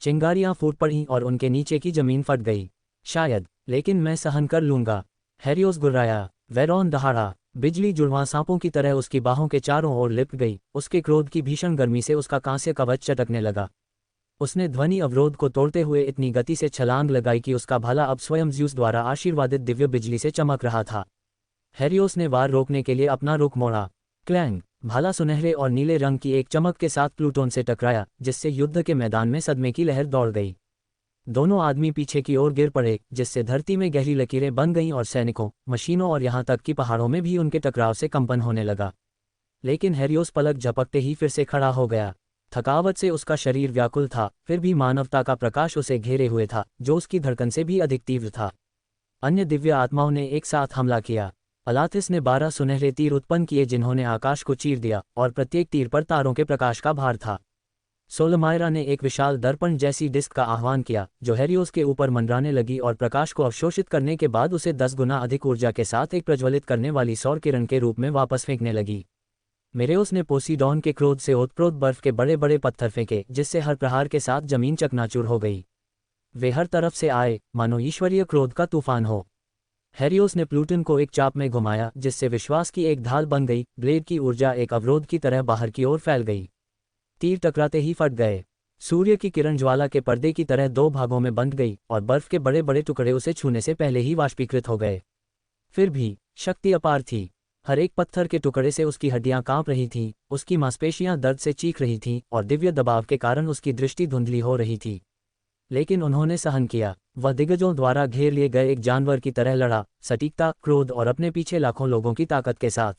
चिंगारियां फूट पड़ीं और उनके नीचे की जमीन फट गई। शायद, लेकिन मैं सहन कर लूंगा। हेरियोस गुर्राया। वेरॉन दहाड़ा। बिजली जुड़वां सांपों की तरह उसकी बाहों के चारों ओर लिपट गई। उसके क्रोध की भीषण गर्मी से उसका कांस्य कवच चटकने लगा। उसने ध्वनि अवरोध को तोड़ते हुए इतनी गति से छलांग लगाई कि उसका भाला अब स्वयं ज्यूस द्वारा आशीर्वादित दिव्य बिजली से चमक रहा था। हेरियोस ने वार रोकने के लिए अपना रुख मोड़ा। क्लैंग, भाला सुनहरे और नीले रंग की एक चमक के साथ प्लूटोन से टकराया, जिससे युद्ध के मैदान में सदमे की लहर दौड़ गई। दोनों आदमी पीछे की ओर गिर पड़े, जिससे धरती में गहरी लकीरें बन गईं और सैनिकों, मशीनों और यहाँ तक कि पहाड़ों में भी उनके टकराव से कंपन होने लगा। लेकिन हेरियोस पलक झपकते ही फिर से खड़ा हो गया। थकावट से उसका शरीर व्याकुल था, फिर भी मानवता का प्रकाश उसे घेरे हुए था, जो उसकी धड़कन से भी अधिक तीव्र था। अन्य दिव्य आत्माओं ने एक साथ हमला किया। अलाथिस ने 12 सुनहरे तीर उत्पन्न किए जिन्होंने आकाश को चीर दिया, और प्रत्येक तीर पर तारों के प्रकाश का भार था। सोलमायरा ने एक विशाल दर्पण जैसी डिस्क का आह्वान किया, जो हेरियोस के ऊपर मंडराने लगी और प्रकाश को अवशोषित करने के बाद उसे 10 गुना अधिक ऊर्जा के साथ एक प्रज्वलित करने वाली सौर किरण के रूप में वापस फेंकने लगी। मिरेउस ने पोसीडॉन के क्रोध से ओतप्रोत बर्फ के बड़े बड़े पत्थर फेंके, जिससे हर प्रहार के साथ जमीन चकनाचूर हो गई। वे हर तरफ से आए, मानो ईश्वरीय क्रोध का तूफान हो। हेरियोस ने प्लूटन को एक चाप में घुमाया जिससे विश्वास की एक ढाल बन गई। ब्लेड की ऊर्जा एक अवरोध की तरह बाहर की ओर फैल गई। तीर टकराते ही फट गए। सूर्य की किरण ज्वाला के पर्दे की तरह दो भागों में बंट गई और बर्फ के बड़े बड़े टुकड़े उसे छूने से पहले ही वाष्पीकृत हो गए। फिर भी शक्ति अपार थी। हर एक पत्थर के टुकड़े से उसकी हड्डियां कांप रही थीं, उसकी मांसपेशियां दर्द से चीख रही थीं और दिव्य दबाव के कारण उसकी दृष्टि धुंधली हो रही थी। लेकिन उन्होंने सहन किया। वह दिग्गजों द्वारा घेर लिए गए एक जानवर की तरह लड़ा, सटीकता, क्रोध और अपने पीछे लाखों लोगों की ताकत के साथ।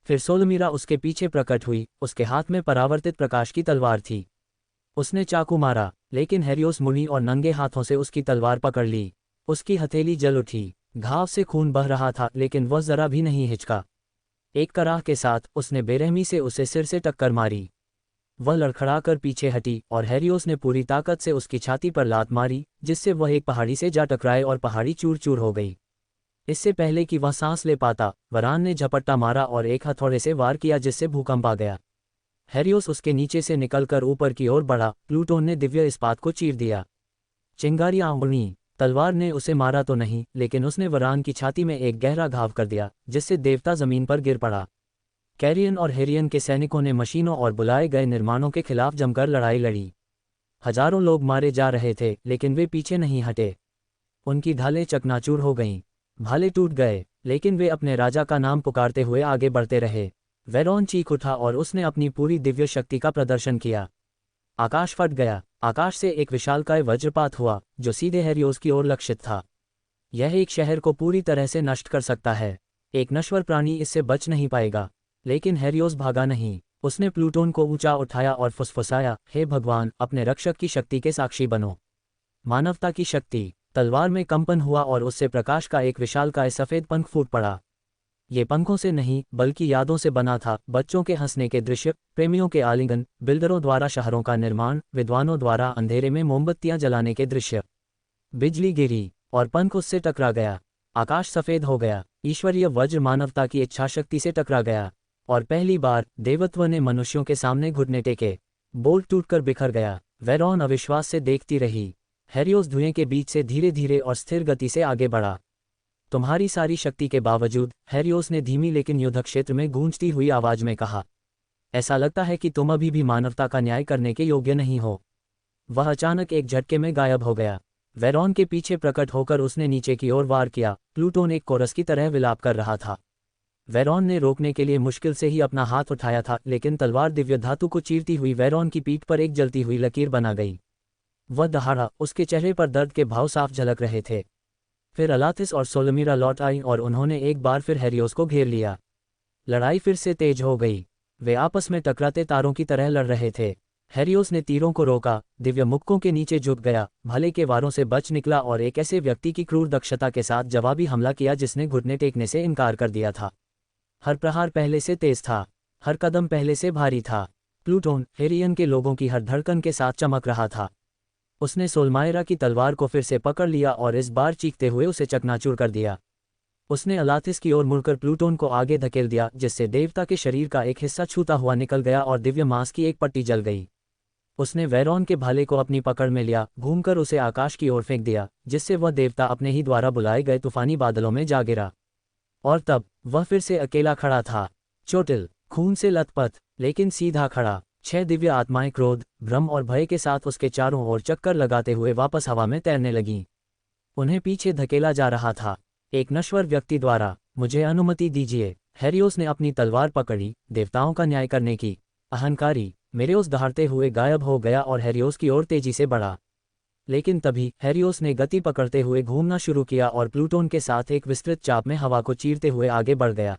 फिर सोलमीरा उसके पीछे प्रकट हुई। उसके हाथ में परावर्तित प्रकाश की तलवार थी। उसने चाकू मारा, लेकिन हेरियोस मुड़ी और नंगे हाथों से उसकी तलवार पकड़ ली। उसकी हथेली जल उठी। घाव से खून बह रहा था, लेकिन वह जरा भी नहीं हिचका। एक कराह के साथ उसने बेरहमी से उसे सिर से टक्कर मारी। वह लड़खड़ाकर पीछे हटी और हेरियोस ने पूरी ताकत से उसकी छाती पर लात मारी, जिससे वह एक पहाड़ी से जा टकराए और पहाड़ी चूर चूर हो गई। इससे पहले कि वह सांस ले पाता, वरान ने झपट्टा मारा और एक हथौड़े से वार किया जिससे भूकंप आ गया। हेरियोस उसके नीचे से निकलकर ऊपर की ओर बढ़ा। प्लूटोन ने दिव्य इस्पात को चीर दिया। चिंगारियां उड़ीं। तलवार ने उसे मारा तो नहीं, लेकिन उसने वरान की छाती में एक गहरा घाव कर दिया, जिससे देवता जमीन पर गिर पड़ा। कैरियन और हेरियन के सैनिकों ने मशीनों और बुलाए गए निर्माणों के खिलाफ जमकर लड़ाई लड़ी। हजारों लोग मारे जा रहे थे, लेकिन वे पीछे नहीं हटे। उनकी ढालें चकनाचूर हो गईं। भाले टूट गए, लेकिन वे अपने राजा का नाम पुकारते हुए आगे बढ़ते रहे। वेरॉन चीख उठा और उसने अपनी पूरी दिव्य शक्ति का प्रदर्शन किया। आकाश फट गया। आकाश से एक विशालकाय वज्रपात हुआ, जो सीधे हेरियोस की ओर लक्षित था। यह एक शहर को पूरी तरह से नष्ट कर सकता है। एक नश्वर प्राणी इससे बच नहीं पाएगा। लेकिन हेरियोस भागा नहीं। उसने प्लूटोन को ऊंचा उठाया और फुसफुसाया, हे भगवान, अपने रक्षक की शक्ति के साक्षी बनो। मानवता की शक्ति। तलवार में कंपन हुआ और उससे प्रकाश का एक विशालकाय सफेद पंख फूट पड़ा। ये पंखों से नहीं, बल्कि यादों से बना था। बच्चों के हंसने के दृश्य, प्रेमियों के आलिंगन, बिल्डरों द्वारा शहरों का निर्माण, विद्वानों द्वारा अंधेरे में मोमबत्तियां जलाने के दृश्य। बिजली गिरी और पंख उससे टकरा गया। आकाश सफेद हो गया। ईश्वरीय वज्र मानवता की इच्छाशक्ति से टकरा गया और पहली बार देवत्व ने मनुष्यों के सामने घुटने टेके। बोल्ट टूटकर बिखर गया। वेरॉन अविश्वास से देखती रही। हेरियोस धुएं के बीच से धीरे धीरे और स्थिर गति से आगे बढ़ा। तुम्हारी सारी शक्ति के बावजूद, हेरियोस ने धीमी लेकिन युद्धक्षेत्र में गूंजती हुई आवाज में कहा, ऐसा लगता है कि तुम अभी भी मानवता का न्याय करने के योग्य नहीं हो। वह अचानक एक झटके में गायब हो गया। वेरॉन के पीछे प्रकट होकर उसने नीचे की ओर वार किया। प्लूटोन एक कोरस की तरह विलाप कर रहा था। वेरॉन ने रोकने के लिए मुश्किल से ही अपना हाथ उठाया था, लेकिन तलवार दिव्य धातु को चीरती हुई वेरॉन की पीठ पर एक जलती हुई लकीर बना गई। वह दहाड़ा। उसके चेहरे पर दर्द के भाव साफ झलक रहे थे। फिर अलाथिस और सोलमीरा लौट आई और उन्होंने एक बार फिर हेरियोस को घेर लिया। लड़ाई फिर से तेज हो गई। वे आपस में टकराते तारों की तरह लड़ रहे थे। हेरियोस ने तीरों को रोका, दिव्य मुक्कों के नीचे झुक गया, भले के वारों से बच निकला और एक ऐसे व्यक्ति की क्रूर दक्षता के साथ जवाबी हमला किया जिसने घुटने टेकने से इनकार कर दिया था। हर प्रहार पहले से तेज था। हर कदम पहले से भारी था। प्लूटोन हेरियन के लोगों की हर धड़कन के साथ चमक रहा था। उसने सोलमायरा की तलवार को फिर से पकड़ लिया और इस बार चीखते हुए उसे चकनाचूर कर दिया। उसने अलाथिस की ओर मुड़कर प्लूटोन को आगे धकेल दिया, जिससे देवता के शरीर का एक हिस्सा छूता हुआ निकल गया और दिव्य मांस की एक पट्टी जल गई। उसने वेरॉन के भाले को अपनी पकड़ में लिया, घूमकर उसे आकाश की ओर फेंक दिया, जिससे वह देवता अपने ही द्वारा बुलाए गए तूफानी बादलों में जा गिरा। और तब वह फिर से अकेला खड़ा था, चोटिल, खून से लथपथ, लेकिन सीधा खड़ा। 6 दिव्य आत्माएं क्रोध, भ्रम और भय के साथ उसके चारों ओर चक्कर लगाते हुए वापस हवा में तैरने लगीं। उन्हें पीछे धकेला जा रहा था, एक नश्वर व्यक्ति द्वारा। मुझे अनुमति दीजिए। हेरियोस ने अपनी तलवार पकड़ी, देवताओं का न्याय करने की। अहंकारी मेरेओस दहाड़ते हुए गायब हो गया और हेरियोस की ओर तेजी से बढ़ा। लेकिन तभी हेरियोस ने गति पकड़ते हुए घूमना शुरू किया और प्लूटोन के साथ एक विस्तृत चाप में हवा को चीरते हुए आगे बढ़ गया।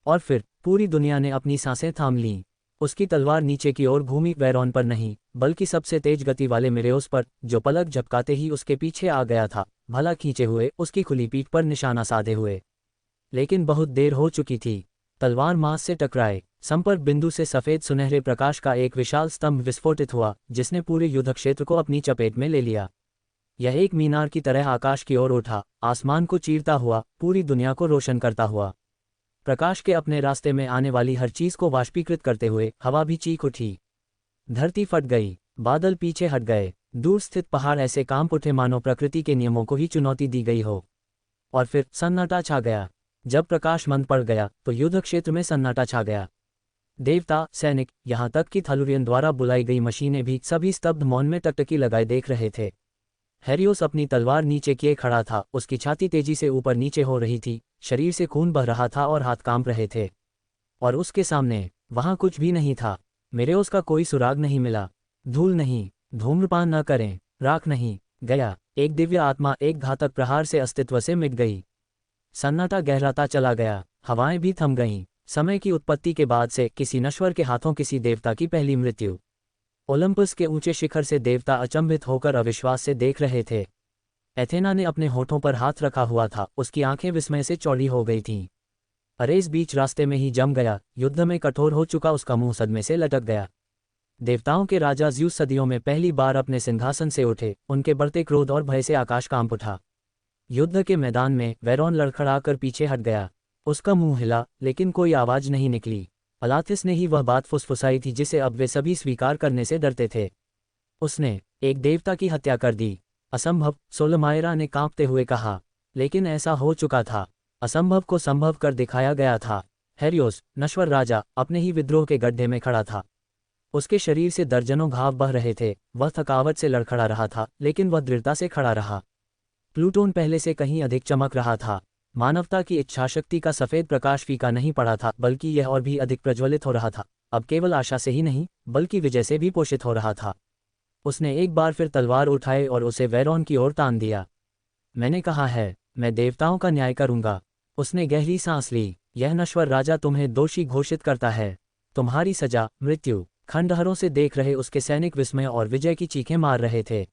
और फिर पूरी दुनिया ने अपनी सांसें थाम लीं। उसकी तलवार नीचे की ओर घूमी, वेरॉन पर नहीं, बल्कि सबसे तेज गति वाले मेरेओस पर, जो पलक झपकाते ही उसके पीछे आ गया था, भला खींचे हुए, उसकी खुली पीठ पर निशाना साधे हुए। लेकिन बहुत देर हो चुकी थी। तलवार मांस से टकराए, संपर्क बिंदु से सफेद सुनहरे प्रकाश का एक विशाल स्तंभ विस्फोटित हुआ, जिसने पूरे युद्ध क्षेत्र को अपनी चपेट में ले लिया। यह एक मीनार की तरह आकाश की ओर उठा, आसमान को चीरता हुआ, पूरी दुनिया को रोशन करता हुआ। प्रकाश के अपने रास्ते में आने वाली हर चीज को वाष्पीकृत करते हुए हवा भी चीख उठी। धरती फट गई, बादल पीछे हट गए, दूर स्थित पहाड़ ऐसे कांप उठे मानो प्रकृति के नियमों को ही चुनौती दी गई हो। और फिर सन्नाटा छा गया। जब प्रकाश मंद पड़ गया तो युद्ध क्षेत्र में सन्नाटा छा गया। देवता, सैनिक, यहाँ तक कि थालुरियन द्वारा बुलाई गई मशीनें भी सभी स्तब्ध मौन में टकटकी लगाए देख रहे थे। हेरियोस अपनी तलवार नीचे किए खड़ा था, उसकी छाती तेजी से ऊपर नीचे हो रही थी, शरीर से खून बह रहा था और हाथ कांप रहे थे। और उसके सामने वहां कुछ भी नहीं था। मेरेओस का कोई सुराग नहीं मिला। धूल नहीं, धूम्रपान न करें, राख नहीं, गया। एक दिव्य आत्मा एक घातक प्रहार से अस्तित्व से मिट गई। सन्नाटा गहराता चला गया, हवाएं भी थम गईं। समय की उत्पत्ति के बाद से किसी नश्वर के हाथों किसी देवता की पहली मृत्यु। ओलंपस के ऊंचे शिखर से देवता अचंभित होकर अविश्वास से देख रहे थे। एथेना ने अपने होठों पर हाथ रखा हुआ था, उसकी आंखें विस्मय से चौड़ी हो गई थीं। अरेस बीच रास्ते में ही जम गया, युद्ध में कठोर हो चुका उसका मुंह सदमे से लटक गया। देवताओं के राजा ज़्यूस सदियों में पहली बार अपने सिंहासन से उठे, उनके बढ़ते क्रोध और भय से आकाश कांप उठा। युद्ध के मैदान में वेरॉन लड़खड़ाकर पीछे हट गया। उसका मुंह हिला, लेकिन कोई आवाज नहीं निकली। अलाथिस ने ही वह बात फुसफुसाई थी जिसे अब वे सभी स्वीकार करने से डरते थे। उसने एक देवता की हत्या कर दी। असंभव, सोलमायरा ने कांपते हुए कहा। लेकिन ऐसा हो चुका था। असंभव को संभव कर दिखाया गया था। हेरियोस, नश्वर राजा, अपने ही विद्रोह के गड्ढे में खड़ा था। उसके शरीर से दर्जनों घाव बह रहे थे। वह थकावट से लड़खड़ा रहा था, लेकिन वह दृढ़ता से खड़ा रहा। प्लूटोन पहले से कहीं अधिक चमक रहा था। मानवता की इच्छाशक्ति का सफ़ेद प्रकाश फीका नहीं पड़ा था, बल्कि यह और भी अधिक प्रज्वलित हो रहा था। अब केवल आशा से ही नहीं, बल्कि विजय से भी पोषित हो रहा था। उसने एक बार फिर तलवार उठाई और उसे वेरॉन की ओर तान दिया। मैंने कहा है, मैं देवताओं का न्याय करूंगा। उसने गहरी सांस ली। यह नश्वर राजा तुम्हें दोषी घोषित करता है। तुम्हारी सजा मृत्यु। खंडहरों से देख रहे उसके सैनिक विस्मय और विजय की चीखें मार रहे थे।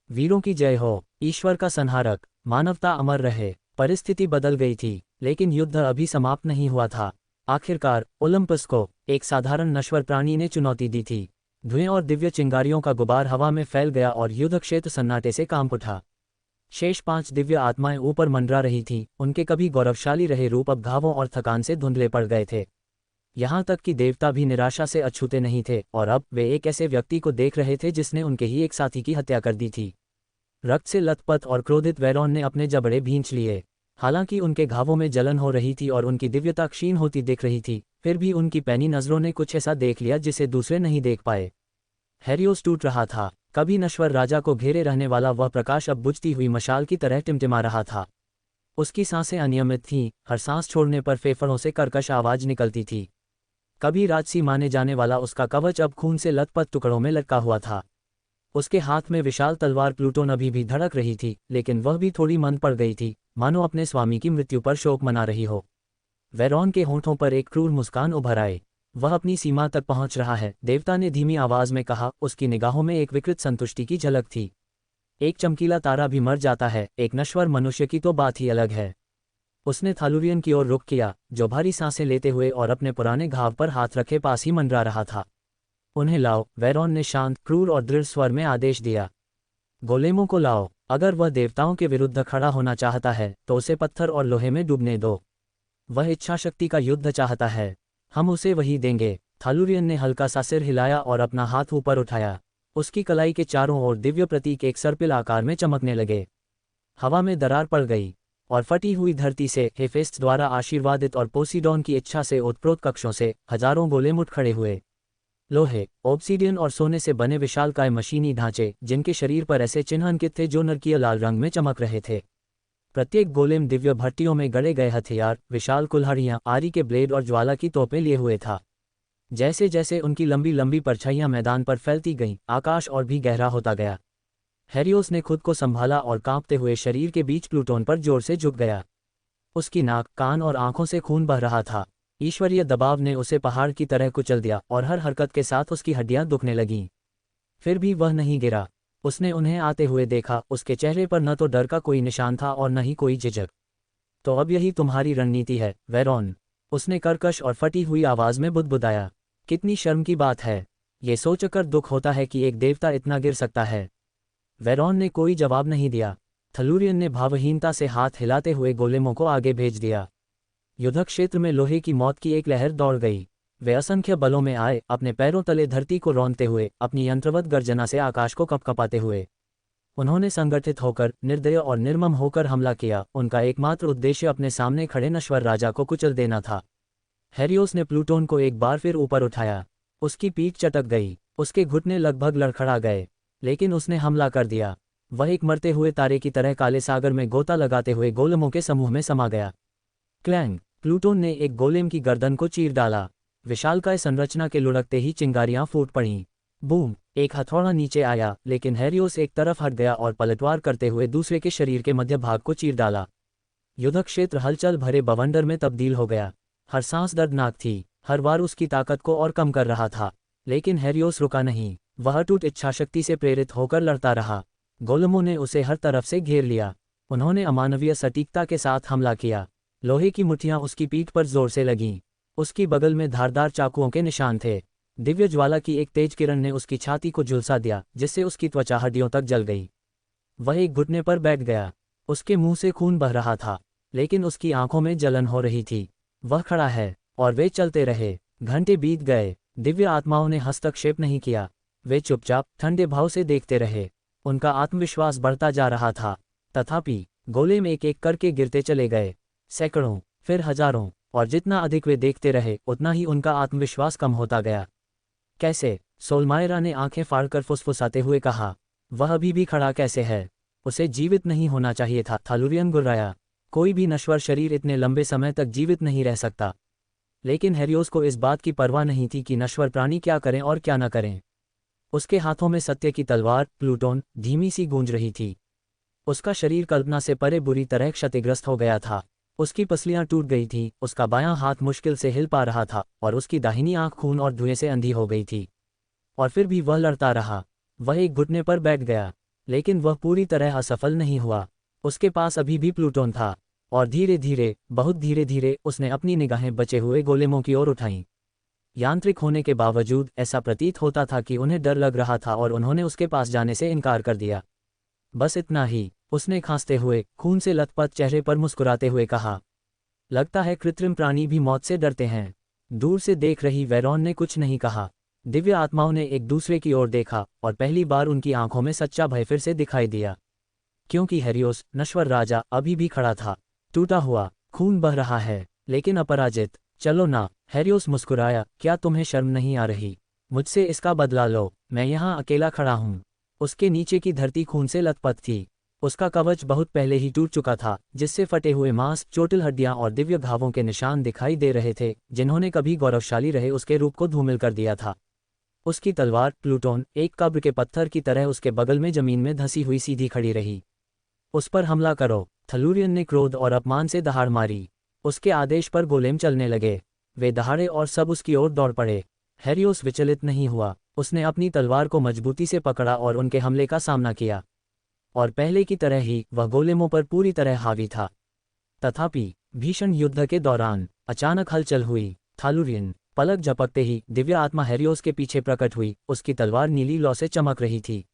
वीरों की जय हो, ईश्वर का संहारक, मानवता अमर रहे। परिस्थिति बदल गई थी, लेकिन युद्ध अभी समाप्त नहीं हुआ था। आखिरकार ओलंपस को एक साधारण नश्वर प्राणी ने चुनौती दी थी। धुएं और दिव्य चिंगारियों का गुबार हवा में फैल गया और युद्ध क्षेत्र सन्नाटे से कांप उठा। शेष 5 दिव्य आत्माएं ऊपर मंडरा रही थीं, उनके कभी गौरवशाली रहे रूप अब घावों और थकान से धुंधले पड़ गए थे। यहाँ तक कि देवता भी निराशा से अछूते नहीं थे, और अब वे एक ऐसे व्यक्ति को देख रहे थे जिसने उनके ही एक साथी की हत्या कर दी थी। रक्त से लथपथ और क्रोधित वेरॉन ने अपने जबड़े भींच लिए। हालांकि उनके घावों में जलन हो रही थी और उनकी दिव्यता क्षीण होती दिख रही थी, फिर भी उनकी पैनी नजरों ने कुछ ऐसा देख लिया जिसे दूसरे नहीं देख पाए। हेरियोस टूट रहा था। कभी नश्वर राजा को घेरे रहने वाला वह प्रकाश अब बुझती हुई मशाल की तरह टिमटिमा रहा था। उसकी सांसें अनियमित थीं, हर सांस छोड़ने पर फेफड़ों से कर्कश आवाज निकलती थी। कभी राजसी माने जाने वाला उसका कवच अब खून से लथपथ टुकड़ों में लटका हुआ था। उसके हाथ में विशाल तलवार प्लूटोन अभी भी धड़क रही थी, लेकिन वह भी थोड़ी मंद पड़ गई थी, मानो अपने स्वामी की मृत्यु पर शोक मना रही हो। वेरॉन के होंठों पर एक क्रूर मुस्कान उभर आए। वह अपनी सीमा तक पहुंच रहा है, देवता ने धीमी आवाज में कहा। उसकी निगाहों में एक विकृत संतुष्टि की झलक थी। एक चमकीला तारा भी मर जाता है, एक नश्वर मनुष्य की तो बात ही अलग है। उसने थालुरियन की ओर रुख किया, जो भारी सांसें लेते हुए और अपने पुराने घाव पर हाथ रखे पास ही मंडरा रहा था। उन्हें लाओ, वेरॉन ने शांत, क्रूर और दृढ़ स्वर में आदेश दिया। गोलेमों को लाओ। अगर वह देवताओं के विरुद्ध खड़ा होना चाहता है तो उसे पत्थर और लोहे में डूबने दो। वह इच्छाशक्ति का युद्ध चाहता है, हम उसे वही देंगे। थालुरियन ने हल्का सा सिर हिलाया और अपना हाथ ऊपर उठाया। उसकी कलाई के चारों ओर दिव्य प्रतीक एक सर्पिल आकार में चमकने लगे। हवा में दरार पड़ गई और फटी हुई धरती से हेफेस्ट द्वारा आशीर्वादित और पोसीडॉन की इच्छा से ओतप्रोत कक्षों से हजारों गोलेम उठ खड़े हुए। लोहे, ऑब्सीडियन और सोने से बने विशालकाय मशीनी ढांचे, जिनके शरीर पर ऐसे चिन्ह अंकित थे जो नरकीय लाल रंग में चमक रहे थे। प्रत्येक गोलेम दिव्य भट्टियों में गड़े गए हथियार, विशाल कुल्हाड़ियां, आरी के ब्लेड और ज्वाला की तोपें लिए हुए था। जैसे जैसे उनकी लंबी लंबी परछाइयां मैदान पर फैलती गईं, आकाश और भी गहरा होता गया। हेरियोस ने खुद को संभाला और कांपते हुए शरीर के बीच प्लूटोन पर जोर से झुक गया। उसकी नाक, कान और आंखों से खून बह रहा था। ईश्वरीय दबाव ने उसे पहाड़ की तरह कुचल दिया और हर हरकत के साथ उसकी हड्डियां दुखने लगीं। फिर भी वह नहीं गिरा। उसने उन्हें आते हुए देखा। उसके चेहरे पर न तो डर का कोई निशान था और न ही कोई झिझक। तो अब यही तुम्हारी रणनीति है, वेरॉन? उसने कर्कश और फटी हुई आवाज में बुदबुदाया। कितनी शर्म की बात है। ये सोचकर दुख होता है कि एक देवता इतना गिर सकता है। वेरॉन ने कोई जवाब नहीं दिया। थलूरियन ने भावहीनता से हाथ हिलाते हुए गोलेमों को आगे भेज दिया। युद्ध क्षेत्र में लोहे की मौत की एक लहर दौड़ गई। वे असंख्य बलों में आए, अपने पैरों तले धरती को रौंदते हुए, अपनी यंत्रवत गर्जना से आकाश को कपकपाते हुए। उन्होंने संगठित होकर, निर्दय और निर्मम होकर हमला किया। उनका एकमात्र उद्देश्य अपने सामने खड़े नश्वर राजा को कुचल देना था। हेरियोस ने प्लूटोन को एक बार फिर ऊपर उठाया। उसकी पीठ चटक गई, उसके घुटने लगभग लड़खड़ा गए, लेकिन उसने हमला कर दिया। वह एक मरते हुए तारे की तरह काले सागर में गोता लगाते हुए गोलेमों के समूह में समा गया। क्लैंग! प्लूटोन ने एक गोलेम की गर्दन को चीर डाला। विशालकाय संरचना के लुढ़कते ही चिंगारियां फूट पड़ीं। बूम! एक हथौड़ा नीचे आया, लेकिन हेरियोस एक तरफ हट गया और पलटवार करते हुए दूसरे के शरीर के मध्य भाग को चीर डाला। युद्ध क्षेत्र हलचल भरे बवंडर में तब्दील हो गया। हर सांस दर्दनाक थी, हर वार उसकी ताकत को और कम कर रहा था। लेकिन हेरियोस रुका नहीं। वह अटूट इच्छाशक्ति से प्रेरित होकर लड़ता रहा। गोलेमों ने उसे हर तरफ से घेर लिया। उन्होंने अमानवीय सटीकता के साथ हमला किया। लोहे की मुट्ठियां उसकी पीठ पर जोर से लगीं। उसकी बगल में धारदार चाकुओं के निशान थे। दिव्य ज्वाला की एक तेज किरण ने उसकी छाती को झुलसा दिया, जिससे उसकी त्वचा हड्डियों तक जल गई। वह एक घुटने पर बैठ गया। उसके मुंह से खून बह रहा था, लेकिन उसकी आंखों में जलन हो रही थी। वह खड़ा है, और वे चलते रहे। घंटे बीत गए। दिव्य आत्माओं ने हस्तक्षेप नहीं किया। वे चुपचाप, ठंडे भाव से देखते रहे। उनका आत्मविश्वास बढ़ता जा रहा था। तथापि गोलेम एक एक करके गिरते चले गए। सैकड़ों, फिर हजारों, और जितना अधिक वे देखते रहे, उतना ही उनका आत्मविश्वास कम होता गया। कैसे? सोलमायरा ने आंखें फाड़कर फुसफुसाते हुए कहा। वह अभी भी खड़ा कैसे है? उसे जीवित नहीं होना चाहिए था। थालुरियन गुर्राया। कोई भी नश्वर शरीर इतने लंबे समय तक जीवित नहीं रह सकता। लेकिन हेरियोस को इस बात की परवाह नहीं थी कि नश्वर प्राणी क्या करें और क्या न करें। उसके हाथों में सत्य की तलवार, प्लूटोन, धीमी सी गूंज रही थी। उसका शरीर कल्पना से परे बुरी तरह क्षतिग्रस्त हो गया था। उसकी पसलियां टूट गई थीं, उसका बायां हाथ मुश्किल से हिल पा रहा था, और उसकी दाहिनी आंख खून और धुएं से अंधी हो गई थी। और फिर भी वह लड़ता रहा। वह एक घुटने पर बैठ गया, लेकिन वह पूरी तरह असफल नहीं हुआ। उसके पास अभी भी प्लूटोन था, और धीरे धीरे, बहुत धीरे धीरे उसने अपनी निगाहें बचे हुए गोलेमों की ओर उठाईं। यांत्रिक होने के बावजूद ऐसा प्रतीत होता था कि उन्हें डर लग रहा था, और उन्होंने उसके पास जाने से इनकार कर दिया। बस इतना ही, उसने खांसते हुए, खून से लथपथ चेहरे पर मुस्कुराते हुए कहा। लगता है कृत्रिम प्राणी भी मौत से डरते हैं। दूर से देख रही वेरॉन ने कुछ नहीं कहा। दिव्य आत्माओं ने एक दूसरे की ओर देखा, और पहली बार उनकी आंखों में सच्चा भय फिर से दिखाई दिया। क्योंकि हेरियोस, नश्वर राजा, अभी भी खड़ा था, टूटा हुआ, खून बह रहा है, लेकिन अपराजित। चलो ना, हेरियोस मुस्कुराया। क्या तुम्हें शर्म नहीं आ रही? मुझसे इसका बदला लो। मैं यहाँ अकेला खड़ा हूँ। उसके नीचे की धरती खून से लथपथ थी। उसका कवच बहुत पहले ही टूट चुका था, जिससे फटे हुए मांस, चोटिल हड्डियां और दिव्य घावों के निशान दिखाई दे रहे थे, जिन्होंने कभी गौरवशाली रहे उसके रूप को धूमिल कर दिया था। उसकी तलवार, प्लूटोन, एक कब्र के पत्थर की तरह उसके बगल में जमीन में धंसी हुई सीधी खड़ी रही। उस पर हमला करो। थलूरियन ने क्रोध और अपमान से दहाड़ मारी। उसके आदेश पर गोलेम चलने लगे। वे दहाड़े और सब उसकी ओर दौड़ पड़े। हेरियोस विचलित नहीं हुआ। उसने अपनी तलवार को मजबूती से पकड़ा और उनके हमले का सामना किया। और पहले की तरह ही वह गोलेमों पर पूरी तरह हावी था। तथापि भीषण युद्ध के दौरान अचानक हलचल हुई। थालुरियन! पलक झपकते ही दिव्य आत्मा हेरियोस के पीछे प्रकट हुई। उसकी तलवार नीली लौ से चमक रही थी।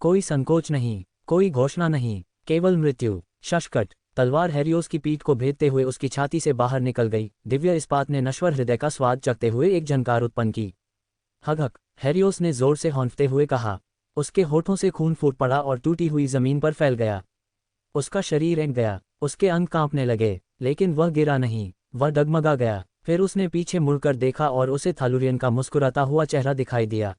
कोई संकोच नहीं, कोई घोषणा नहीं, केवल मृत्यु। शशकट! तलवार हेरियोस की पीठ को भेदते हुए उसकी छाती से बाहर निकल गई। दिव्य इस्पात ने नश्वर हृदय का स्वाद चखते हुए एक झनकार उत्पन्न की। हक! हेरियोस ने जोर से हौंफते हुए कहा। उसके होठों से खून फूट पड़ा और टूटी हुई जमीन पर फैल गया। उसका शरीर ऐंठ गया। उसके अंग कांपने लगे, लेकिन वह गिरा नहीं। वह डगमगा गया। फिर उसने पीछे मुड़कर देखा और उसे थालुरियन का मुस्कुराता हुआ चेहरा दिखाई दिया।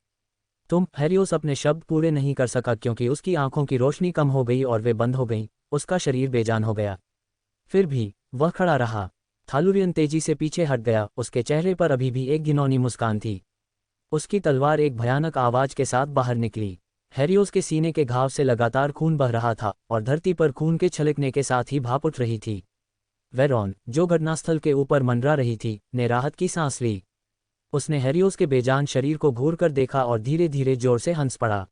तुम? हेरियोस अपने शब्द पूरे नहीं कर सका, क्योंकि उसकी आंखों की रोशनी कम हो गई और वे बंद हो गईं। उसका शरीर बेजान हो गया। फिर भी वह खड़ा रहा। थालुरियन तेजी से पीछे हट गया। उसके चेहरे पर अभी भी एक घिनौनी मुस्कान थी। उसकी तलवार एक भयानक आवाज के साथ बाहर निकली। हेरियोस के सीने के घाव से लगातार खून बह रहा था, और धरती पर खून के छलकने के साथ ही भाप उठ रही थी। वेरॉन, जो घटनास्थल के ऊपर मंडरा रही थी, ने राहत की सांस ली। उसने हेरियोस के बेजान शरीर को घूर कर देखा और धीरे धीरे जोर से हंस पड़ा।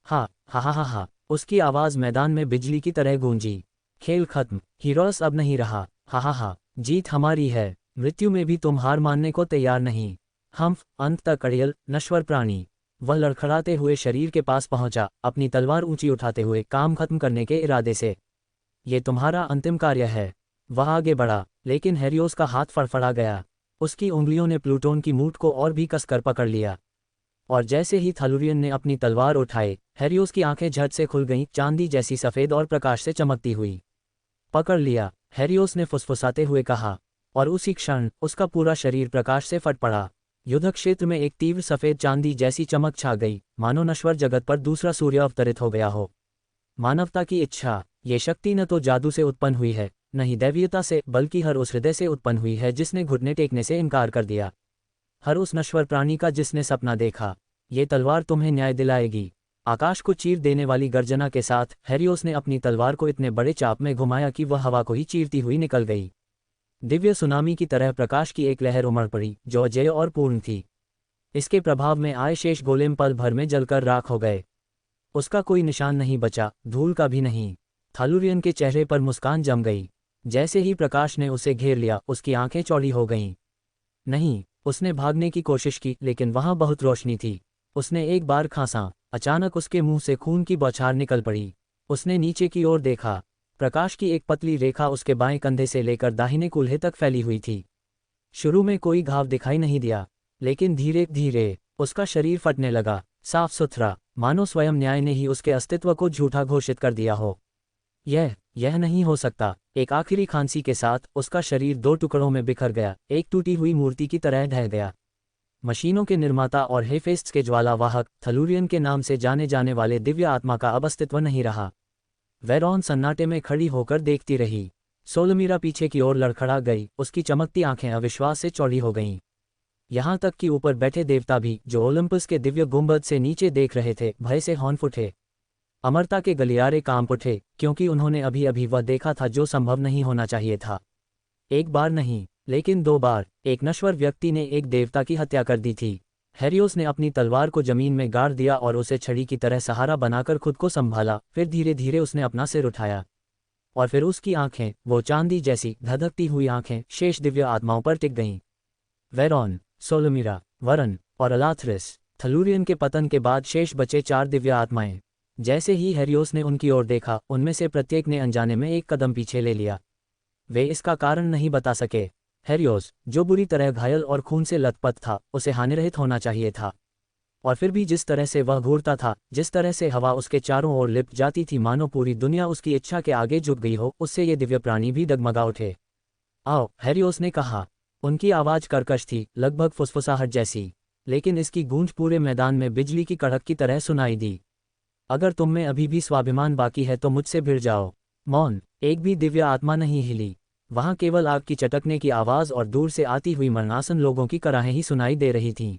हा हा हा हा हा! उसकी आवाज मैदान में बिजली की तरह गूंजी। खेल खत्म। हीरोस अब नहीं रहा। हा हा हा! जीत हमारी है। मृत्यु में भी तुम हार मानने को तैयार नहीं। हम्फ! अंत तक अड़ियल, नश्वर प्राणी। वह लड़खड़ाते हुए शरीर के पास पहुंचा, अपनी तलवार ऊंची उठाते हुए काम खत्म करने के इरादे से। ये तुम्हारा अंतिम कार्य है। वह आगे बढ़ा, लेकिन हेरियोस का हाथ फड़फड़ा गया। उसकी उंगलियों ने प्लूटोन की मूठ को और भी कसकर पकड़ लिया। और जैसे ही थलुरियन ने अपनी तलवार उठाई, हेरियोस की आंखें झट से खुल गईं, चांदी जैसी सफ़ेद और प्रकाश से चमकती हुई। पकड़ लिया, हेरियोस ने फुसफुसाते हुए कहा, और उसी क्षण उसका पूरा शरीर प्रकाश से फट पड़ा। युद्ध क्षेत्र में एक तीव्र सफ़ेद चांदी जैसी चमक छा गई, मानो नश्वर जगत पर दूसरा सूर्य अवतरित हो गया हो। मानवता की इच्छा, ये शक्ति न तो जादू से उत्पन्न हुई है, न ही दैवीयता से, बल्कि हर उस हृदय से उत्पन्न हुई है जिसने घुटने टेकने से इनकार कर दिया। हर उस नश्वर प्राणी का जिसने सपना देखा, ये तलवार तुम्हें न्याय दिलाएगी। आकाश को चीर देने वाली गर्जना के साथ हेरियोस ने अपनी तलवार को इतने बड़े चाप में घुमाया कि वह हवा को ही चीरती हुई निकल गई। दिव्य सुनामी की तरह प्रकाश की एक लहर उमड़ पड़ी जो अजेय और पूर्ण थी। इसके प्रभाव में आए शेष गोलेम पल भर में जलकर राख हो गए। उसका कोई निशान नहीं बचा, धूल का भी नहीं। थलुरियन के चेहरे पर मुस्कान जम गई। जैसे ही प्रकाश ने उसे घेर लिया, उसकी आंखें चौड़ी हो गईं। नहीं, उसने भागने की कोशिश की, लेकिन वहां बहुत रोशनी थी। उसने एक बार खांसा, अचानक उसके मुंह से खून की बौछार निकल पड़ी। उसने नीचे की ओर देखा, प्रकाश की एक पतली रेखा उसके बाएं कंधे से लेकर दाहिने कूल्हे तक फैली हुई थी। शुरू में कोई घाव दिखाई नहीं दिया, लेकिन धीरे धीरे उसका शरीर फटने लगा, साफ सुथरा, मानो स्वयं न्याय ने ही उसके अस्तित्व को झूठा घोषित कर दिया हो। यह नहीं हो सकता। एक आखिरी खांसी के साथ उसका शरीर दो टुकड़ों में बिखर गया, एक टूटी हुई मूर्ति की तरह ढह गया। मशीनों के निर्माता और हेफेस्ट्स के ज्वालावाहक, थलुरियन के नाम से जाने जाने वाले दिव्य आत्मा का अब अस्तित्व नहीं रहा। वेरॉन सन्नाटे में खड़ी होकर देखती रही। सोलमीरा पीछे की ओर लड़खड़ा गई, उसकी चमकती आंखें अविश्वास से चौड़ी हो गईं। यहाँ तक कि ऊपर बैठे देवता भी, जो ओलंपस के दिव्य गुंबद से नीचे देख रहे थे, भय से हौंफ उठे। अमरता के गलियारे कांप उठे, क्योंकि उन्होंने अभी अभी वह देखा था जो संभव नहीं होना चाहिए था। एक बार नहीं, लेकिन दो बार एक नश्वर व्यक्ति ने एक देवता की हत्या कर दी थी। हेरियोस ने अपनी तलवार को जमीन में गाड़ दिया और उसे छड़ी की तरह सहारा बनाकर खुद को संभाला। फिर धीरे धीरे उसने अपना सिर उठाया, और फिर उसकी आंखें, वो चांदी जैसी धधकती हुई आंखें, शेष दिव्य आत्माओं पर टिक गईं। वेरॉन, सोलोमीरा, वरन और अलाथ्रिस, थलुरियन के पतन के बाद शेष बचे 4 दिव्य आत्माएं। जैसे ही हेरियोस ने उनकी ओर देखा, उनमें से प्रत्येक ने अनजाने में एक कदम पीछे ले लिया। वे इसका कारण नहीं बता सके। हेरियोस, जो बुरी तरह घायल और खून से लथपथ था, उसे हानिरहित होना चाहिए था। और फिर भी जिस तरह से वह घूरता था, जिस तरह से हवा उसके चारों ओर लिपट जाती थी, मानो पूरी दुनिया उसकी इच्छा के आगे झुक गई हो, उससे ये दिव्य प्राणी भी डगमगा उठे। आओ, हेरियोस ने कहा। उनकी आवाज़ कर्कश थी, लगभग फुसफुसाहट जैसी, लेकिन इसकी गूंज पूरे मैदान में बिजली की कड़क की तरह सुनाई दी। अगर तुम में अभी भी स्वाभिमान बाकी है तो मुझसे भिड़ जाओ। मौन, एक भी दिव्य आत्मा नहीं हिली। वहां केवल आग की चटकने की आवाज़ और दूर से आती हुई मरणासन लोगों की कराहें ही सुनाई दे रही थीं।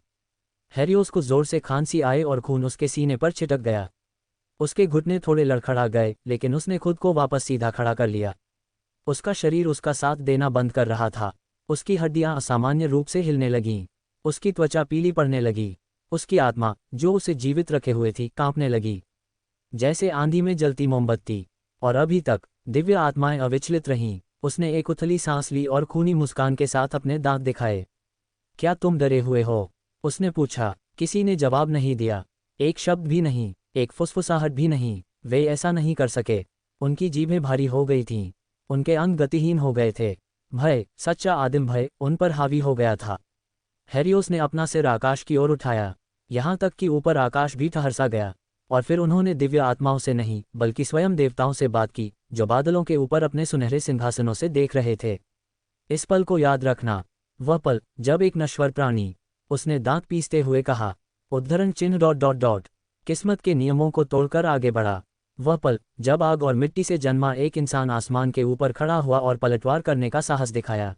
हेरियोस को जोर से खांसी आए और खून उसके सीने पर छिटक गया। उसके घुटने थोड़े लड़खड़ा गए, लेकिन उसने खुद को वापस सीधा खड़ा कर लिया। उसका शरीर उसका साथ देना बंद कर रहा था। उसकी हड्डियां असामान्य रूप से हिलने लगीं। उसकी त्वचा पीली पड़ने लगी। उसकी आत्मा, जो उसे जीवित रखे हुए थी, कांपने लगी, जैसे आंधी में जलती मोमबत्ती। और अभी तक दिव्य आत्माएं अविचलित रहीं। उसने एक उथली सांस ली और खूनी मुस्कान के साथ अपने दांत दिखाए। क्या तुम डरे हुए हो? उसने पूछा। किसी ने जवाब नहीं दिया। एक शब्द भी नहीं, एक फुसफुसाहट भी नहीं। वे ऐसा नहीं कर सके। उनकी जीभें भारी हो गई थीं। उनके अंग गतिहीन हो गए थे। भय, सच्चा आदिम भय, उन पर हावी हो गया था। हेरियोस ने अपना सिर आकाश की ओर उठाया, यहाँ तक कि ऊपर आकाश भी ठहरसा गया। और फिर उन्होंने दिव्य आत्माओं से नहीं, बल्कि स्वयं देवताओं से बात की, जो बादलों के ऊपर अपने सुनहरे सिंहासनों से देख रहे थे। इस पल को याद रखना, वह पल जब एक नश्वर प्राणी, उसने दांत पीसते हुए कहा, उद्धरण चिन्ह ... किस्मत के नियमों को तोड़कर आगे बढ़ा। वह पल जब आग और मिट्टी से जन्मा एक इंसान आसमान के ऊपर खड़ा हुआ और पलटवार करने का साहस दिखाया।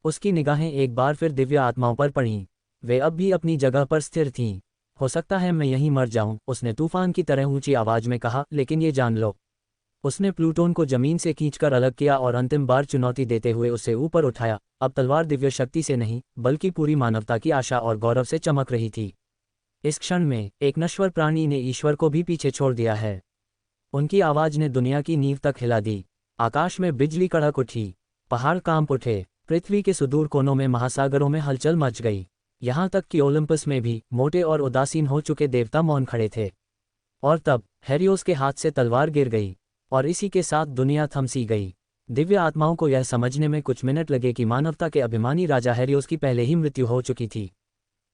उसकी निगाहें एक बार फिर दिव्य आत्माओं पर पड़ीं। वे अब भी अपनी जगह पर स्थिर थीं। हो सकता है मैं यहीं मर जाऊं, उसने तूफान की तरह ऊंची आवाज में कहा, लेकिन ये जान लो। उसने प्लूटोन को जमीन से खींचकर अलग किया और अंतिम बार चुनौती देते हुए उसे ऊपर उठाया। अब तलवार दिव्य शक्ति से नहीं, बल्कि पूरी मानवता की आशा और गौरव से चमक रही थी। इस क्षण में एक नश्वर प्राणी ने ईश्वर को भी पीछे छोड़ दिया है। उनकी आवाज ने दुनिया की नींव तक हिला दी। आकाश में बिजली कड़क उठी, पहाड़ कांप उठे, पृथ्वी के सुदूर कोनों में महासागरों में हलचल मच गई। यहाँ तक कि ओलंपस में भी मोटे और उदासीन हो चुके देवता मौन खड़े थे। और तब हेरियोस के हाथ से तलवार गिर गई, और इसी के साथ दुनिया थम सी गई। दिव्य आत्माओं को यह समझने में कुछ मिनट लगे कि मानवता के अभिमानी राजा हेरियोस की पहले ही मृत्यु हो चुकी थी।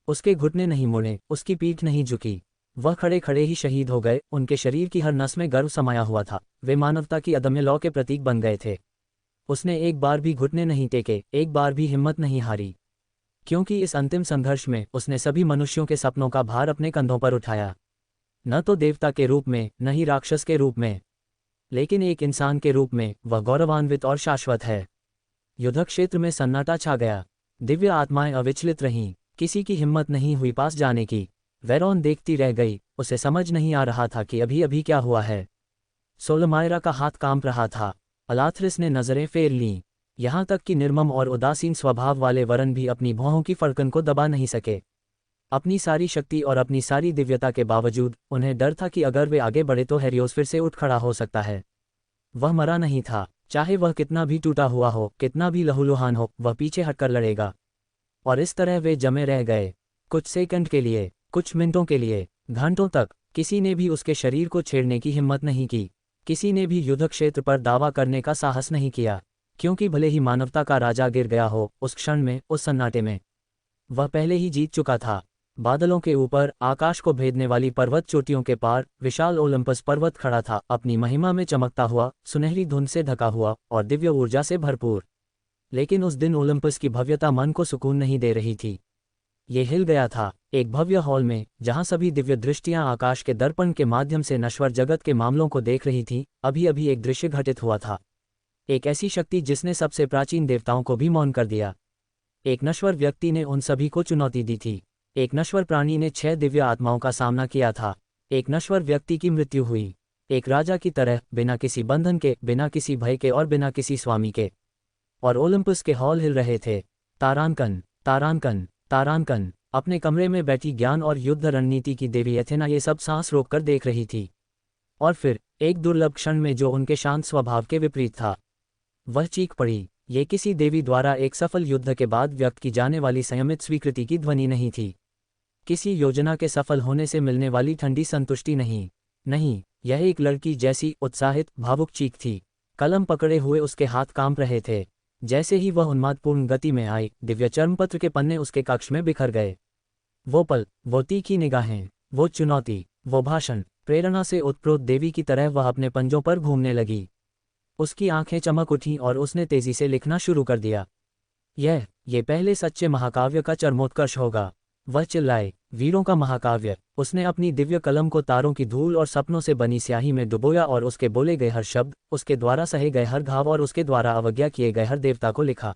उसके घुटने नहीं मुड़े, उसकी पीठ नहीं झुकी। वह खड़े खड़े ही शहीद हो गए। उनके शरीर की हर नस में गर्व समाया हुआ था। वे मानवता की अदम्य लौ के प्रतीक बन गए थे। उसने एक बार भी घुटने नहीं टेके, एक बार भी हिम्मत नहीं हारी, क्योंकि इस अंतिम संघर्ष में उसने सभी मनुष्यों के सपनों का भार अपने कंधों पर उठाया। न तो देवता के रूप में, न ही राक्षस के रूप में, लेकिन एक इंसान के रूप में वह गौरवान्वित और शाश्वत है। युद्ध क्षेत्र में सन्नाटा छा गया। दिव्य आत्माएं अविचलित रहीं। किसी की हिम्मत नहीं हुई पास जाने की। वेरोन देखती रह गई। उसे समझ नहीं आ रहा था कि अभी अभी क्या हुआ है। सोलमायरा का हाथ कांप रहा था। अलाथ्रिस ने नजरें फेर लीं। यहाँ तक कि निर्मम और उदासीन स्वभाव वाले वरन भी अपनी भौहों की फड़कन को दबा नहीं सके। अपनी सारी शक्ति और अपनी सारी दिव्यता के बावजूद उन्हें डर था कि अगर वे आगे बढ़े तो हेरियोस फिर से उठ खड़ा हो सकता है। वह मरा नहीं था। चाहे वह कितना भी टूटा हुआ हो, कितना भी लहूलुहान हो, वह पीछे हटकर लड़ेगा। और इस तरह वे जमे रह गए। कुछ सेकंड के लिए, कुछ मिनटों के लिए, घंटों तक किसी ने भी उसके शरीर को छेड़ने की हिम्मत नहीं की। किसी ने भी युद्ध क्षेत्र पर दावा करने का साहस नहीं किया, क्योंकि भले ही मानवता का राजा गिर गया हो, उस क्षण में, उस सन्नाटे में वह पहले ही जीत चुका था। बादलों के ऊपर, आकाश को भेदने वाली पर्वत चोटियों के पार, विशाल ओलंपस पर्वत खड़ा था, अपनी महिमा में चमकता हुआ, सुनहरी धुंध से ढका हुआ और दिव्य ऊर्जा से भरपूर। लेकिन उस दिन ओलंपस की भव्यता मन को सुकून नहीं दे रही थी। ये हिल गया था। एक भव्य हॉल में, जहां सभी दिव्य दृष्टियां आकाश के दर्पण के माध्यम से नश्वर जगत के मामलों को देख रही थीं, अभी अभी एक दृश्य घटित हुआ था। एक ऐसी शक्ति जिसने सबसे प्राचीन देवताओं को भी मौन कर दिया। एक नश्वर व्यक्ति ने उन सभी को चुनौती दी थी। एक नश्वर प्राणी ने 6 दिव्य आत्माओं का सामना किया था। एक नश्वर व्यक्ति की मृत्यु हुई, एक राजा की तरह, बिना किसी बंधन के, बिना किसी भय के और बिना किसी स्वामी के। और ओलंपस के हॉल हिल रहे थे। तारांकन, तारांकन, तारांकन। अपने कमरे में बैठी ज्ञान और युद्ध रणनीति की देवी एथेना ये सब सांस रोककर देख रही थी। और फिर एक दुर्लभ क्षण में, जो उनके शांत स्वभाव के विपरीत था, वह चीख पड़ी। ये किसी देवी द्वारा एक सफल युद्ध के बाद व्यक्त की जाने वाली संयमित स्वीकृति की ध्वनि नहीं थी। किसी योजना के सफल होने से मिलने वाली ठंडी संतुष्टि नहीं। नहीं, यह एक लड़की जैसी उत्साहित, भावुक चीख थी। कलम पकड़े हुए उसके हाथ कांप रहे थे। जैसे ही वह उन्मादपूर्ण गति में आई, दिव्य चर्मपत्र के पन्ने उसके कक्ष में बिखर गए। वो पल, वो तीखी निगाहें, वो चुनौती, वो भाषण, प्रेरणा से उत्प्रोत देवी की तरह वह अपने पंजों पर घूमने लगी। उसकी आंखें चमक उठीं और उसने तेजी से लिखना शुरू कर दिया। ये पहले सच्चे महाकाव्य का चरमोत्कर्ष होगा। वह चिल्लाए, वीरों का महाकाव्य। उसने अपनी दिव्य कलम को तारों की धूल और सपनों से बनी स्याही में डुबोया और उसके बोले गए हर शब्द, उसके द्वारा सहे गए हर घाव और उसके द्वारा अवज्ञा किए गए हर देवता को लिखा।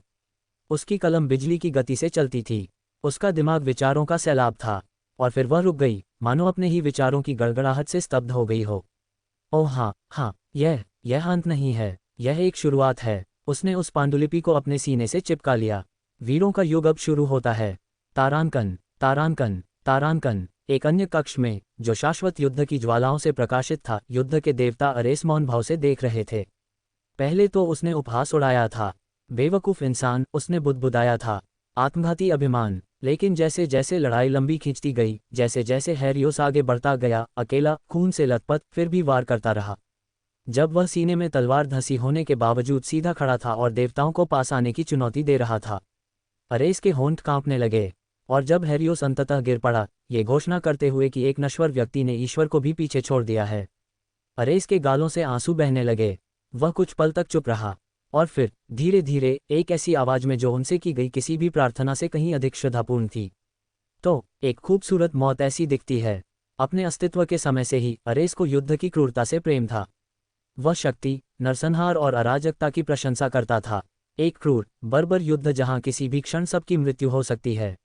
उसकी कलम बिजली की गति से चलती थी। उसका दिमाग विचारों का सैलाब था। और फिर वह रुक गई, मानो अपने ही विचारों की गड़गड़ाहट से स्तब्ध हो गई हो। ओह हाँ, यह अंत नहीं है, यह एक शुरुआत है। उसने उस पांडुलिपि को अपने सीने से चिपका लिया। वीरों का युग अब शुरू होता है। तारांकन, तारांकन, तारांकन। एक अन्य कक्ष में, जो शाश्वत युद्ध की ज्वालाओं से प्रकाशित था, युद्ध के देवता अरेस मौन भाव से देख रहे थे। पहले तो उसने उपहास उड़ाया था। बेवकूफ इंसान, उसने बुदबुदाया था। आत्मघाती अभिमान। लेकिन जैसे जैसे लड़ाई लंबी खींचती गई, जैसे जैसे हेरियोस आगे बढ़ता गया, अकेला, खून से लथपथ, फिर भी वार करता रहा। जब वह सीने में तलवार धंसी होने के बावजूद सीधा खड़ा था और देवताओं को पास आने की चुनौती दे रहा था, अरेस के होंठ कांपने लगे। और जब हेरियोस अंततः गिर पड़ा, ये घोषणा करते हुए कि एक नश्वर व्यक्ति ने ईश्वर को भी पीछे छोड़ दिया है, अरेस के गालों से आंसू बहने लगे। वह कुछ पल तक चुप रहा, और फिर धीरे धीरे एक ऐसी आवाज में जो उनसे की गई किसी भी प्रार्थना से कहीं अधिक श्रद्धापूर्ण थी, तो एक खूबसूरत मौत ऐसी दिखती है। अपने अस्तित्व के समय से ही अरेस को युद्ध की क्रूरता से प्रेम था। वह शक्ति, नरसंहार और अराजकता की प्रशंसा करता था। एक क्रूर, बर्बर युद्ध जहां किसी भी क्षण सबकी मृत्यु हो सकती है।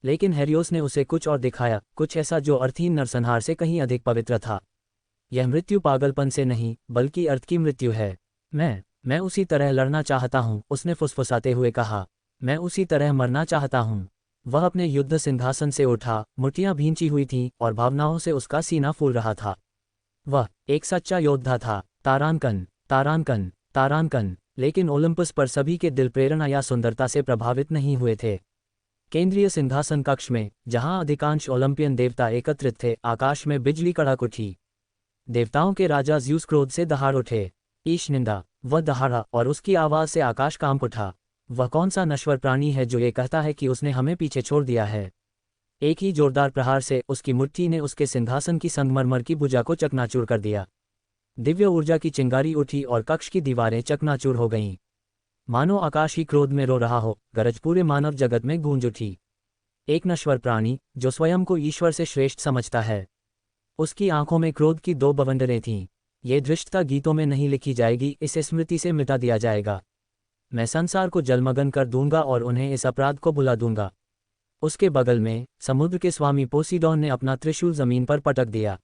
लेकिन हेरियोस ने उसे कुछ और दिखाया, कुछ ऐसा जो अर्थहीन नरसंहार से कहीं अधिक पवित्र था। यह मृत्यु पागलपन से नहीं, बल्कि अर्थ की मृत्यु है। मैं उसी तरह लड़ना चाहता हूं, उसने फुसफुसाते हुए कहा। मैं उसी तरह मरना चाहता हूं। वह अपने युद्ध सिंहासन से उठा, मुट्ठियां भींची हुई थीं और भावनाओं से उसका सीना फूल रहा था। वह एक सच्चा योद्धा था। तारांकन, तारांकन, तारांकन। लेकिन ओलंपस पर सभी के दिल प्रेरणा या सुंदरता से प्रभावित नहीं हुए थे। केंद्रीय सिंहासन कक्ष में, जहां अधिकांश ओलंपियन देवता एकत्रित थे, आकाश में बिजली कड़क उठी। देवताओं के राजा ज़्यूस क्रोध से दहाड़ उठे। ईश निंदा। वह दहाड़ा और उसकी आवाज से आकाश कांप उठा। वह कौन सा नश्वर प्राणी है जो ये कहता है कि उसने हमें पीछे छोड़ दिया है? एक ही जोरदार प्रहार से उसकी मुट्ठी ने उसके सिंहासन की संगमरमर की भुजा को चकनाचूर कर दिया। दिव्य ऊर्जा की चिंगारी उठी और कक्ष की दीवारें चकनाचूर हो गईं। मानो आकाश ही क्रोध में रो रहा हो, गरज पूरे मानव जगत में गूंज उठी। एक नश्वर प्राणी जो स्वयं को ईश्वर से श्रेष्ठ समझता है, उसकी आंखों में क्रोध की दो बवंडरें थीं। ये धृष्टता गीतों में नहीं लिखी जाएगी, इसे स्मृति से मिटा दिया जाएगा। मैं संसार को जलमग्न कर दूंगा और उन्हें इस अपराध को भुला दूंगा। उसके बगल में समुद्र के स्वामी पोसीडॉन ने अपना त्रिशूल जमीन पर पटक दिया।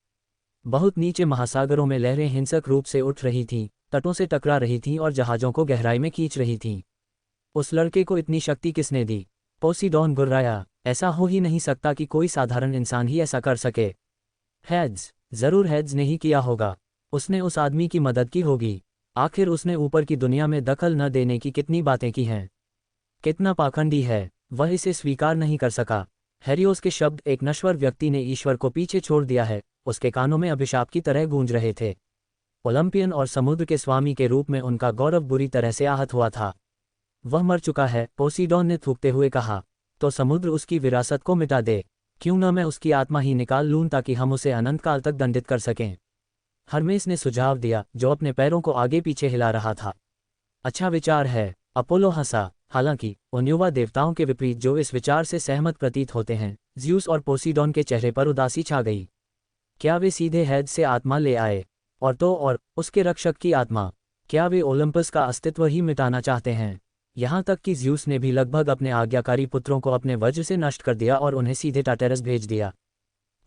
बहुत नीचे महासागरों में लहरें हिंसक रूप से उठ रही थीं, तटों से टकरा रही थीं और जहाज़ों को गहराई में खींच रही थीं। उस लड़के को इतनी शक्ति किसने दी? पोसीडॉन गुर्राया। ऐसा हो ही नहीं सकता कि कोई साधारण इंसान ही ऐसा कर सके। हेड्स, जरूर हेड्स ने ही किया होगा। उसने उस आदमी की मदद की होगी। आखिर उसने ऊपर की दुनिया में दखल न देने की कितनी बातें की हैं। कितना पाखंडी है, वह इसे स्वीकार नहीं कर सका। हेरियोस के शब्द एक नश्वर व्यक्ति ने ईश्वर को पीछे छोड़ दिया है, उसके कानों में अभिशाप की तरह गूंज रहे थे। ओलंपियन और समुद्र के स्वामी के रूप में उनका गौरव बुरी तरह से आहत हुआ था। वह मर चुका है, पोसीडॉन ने थूकते हुए कहा। तो समुद्र उसकी विरासत को मिटा दे। क्यों न मैं उसकी आत्मा ही निकाल लूं ताकि हम उसे अनंत काल तक दंडित कर सकें। हर्मेस ने सुझाव दिया, जो अपने पैरों को आगे पीछे हिला रहा था। अच्छा विचार है, अपोलो हंसा। हालांकि उन युवा देवताओं के विपरीत जो इस विचार से सहमत प्रतीत होते हैं, ज़्यूस और पोसीडॉन के चेहरे पर उदासी छा गई। क्या वे सीधे हेड्स से आत्मा ले आए? और उसके रक्षक की आत्मा? क्या वे ओलंपस का अस्तित्व ही मिटाना चाहते हैं? यहाँ तक कि ज़्यूस ने भी लगभग अपने आज्ञाकारी पुत्रों को अपने वज्र से नष्ट कर दिया और उन्हें सीधे टाटेरस भेज दिया।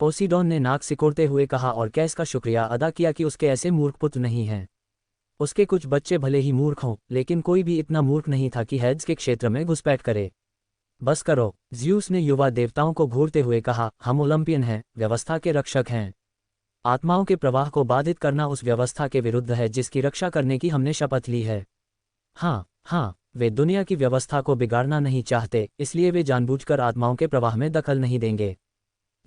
पोसीडॉन ने नाक सिकोड़ते हुए कहा और कैस का शुक्रिया अदा किया कि उसके ऐसे मूर्ख पुत्र नहीं हैं। उसके कुछ बच्चे भले ही मूर्ख हों, लेकिन कोई भी इतना मूर्ख नहीं था कि हेड्स के क्षेत्र में घुसपैठ करे। बस करो, ज़्यूस ने युवा देवताओं को घूरते हुए कहा, हम ओलंपियन हैं, व्यवस्था के रक्षक हैं। आत्माओं के प्रवाह को बाधित करना उस व्यवस्था के विरुद्ध है जिसकी रक्षा करने की हमने शपथ ली है। हाँ, वे दुनिया की व्यवस्था को बिगाड़ना नहीं चाहते, इसलिए वे जानबूझकर आत्माओं के प्रवाह में दखल नहीं देंगे।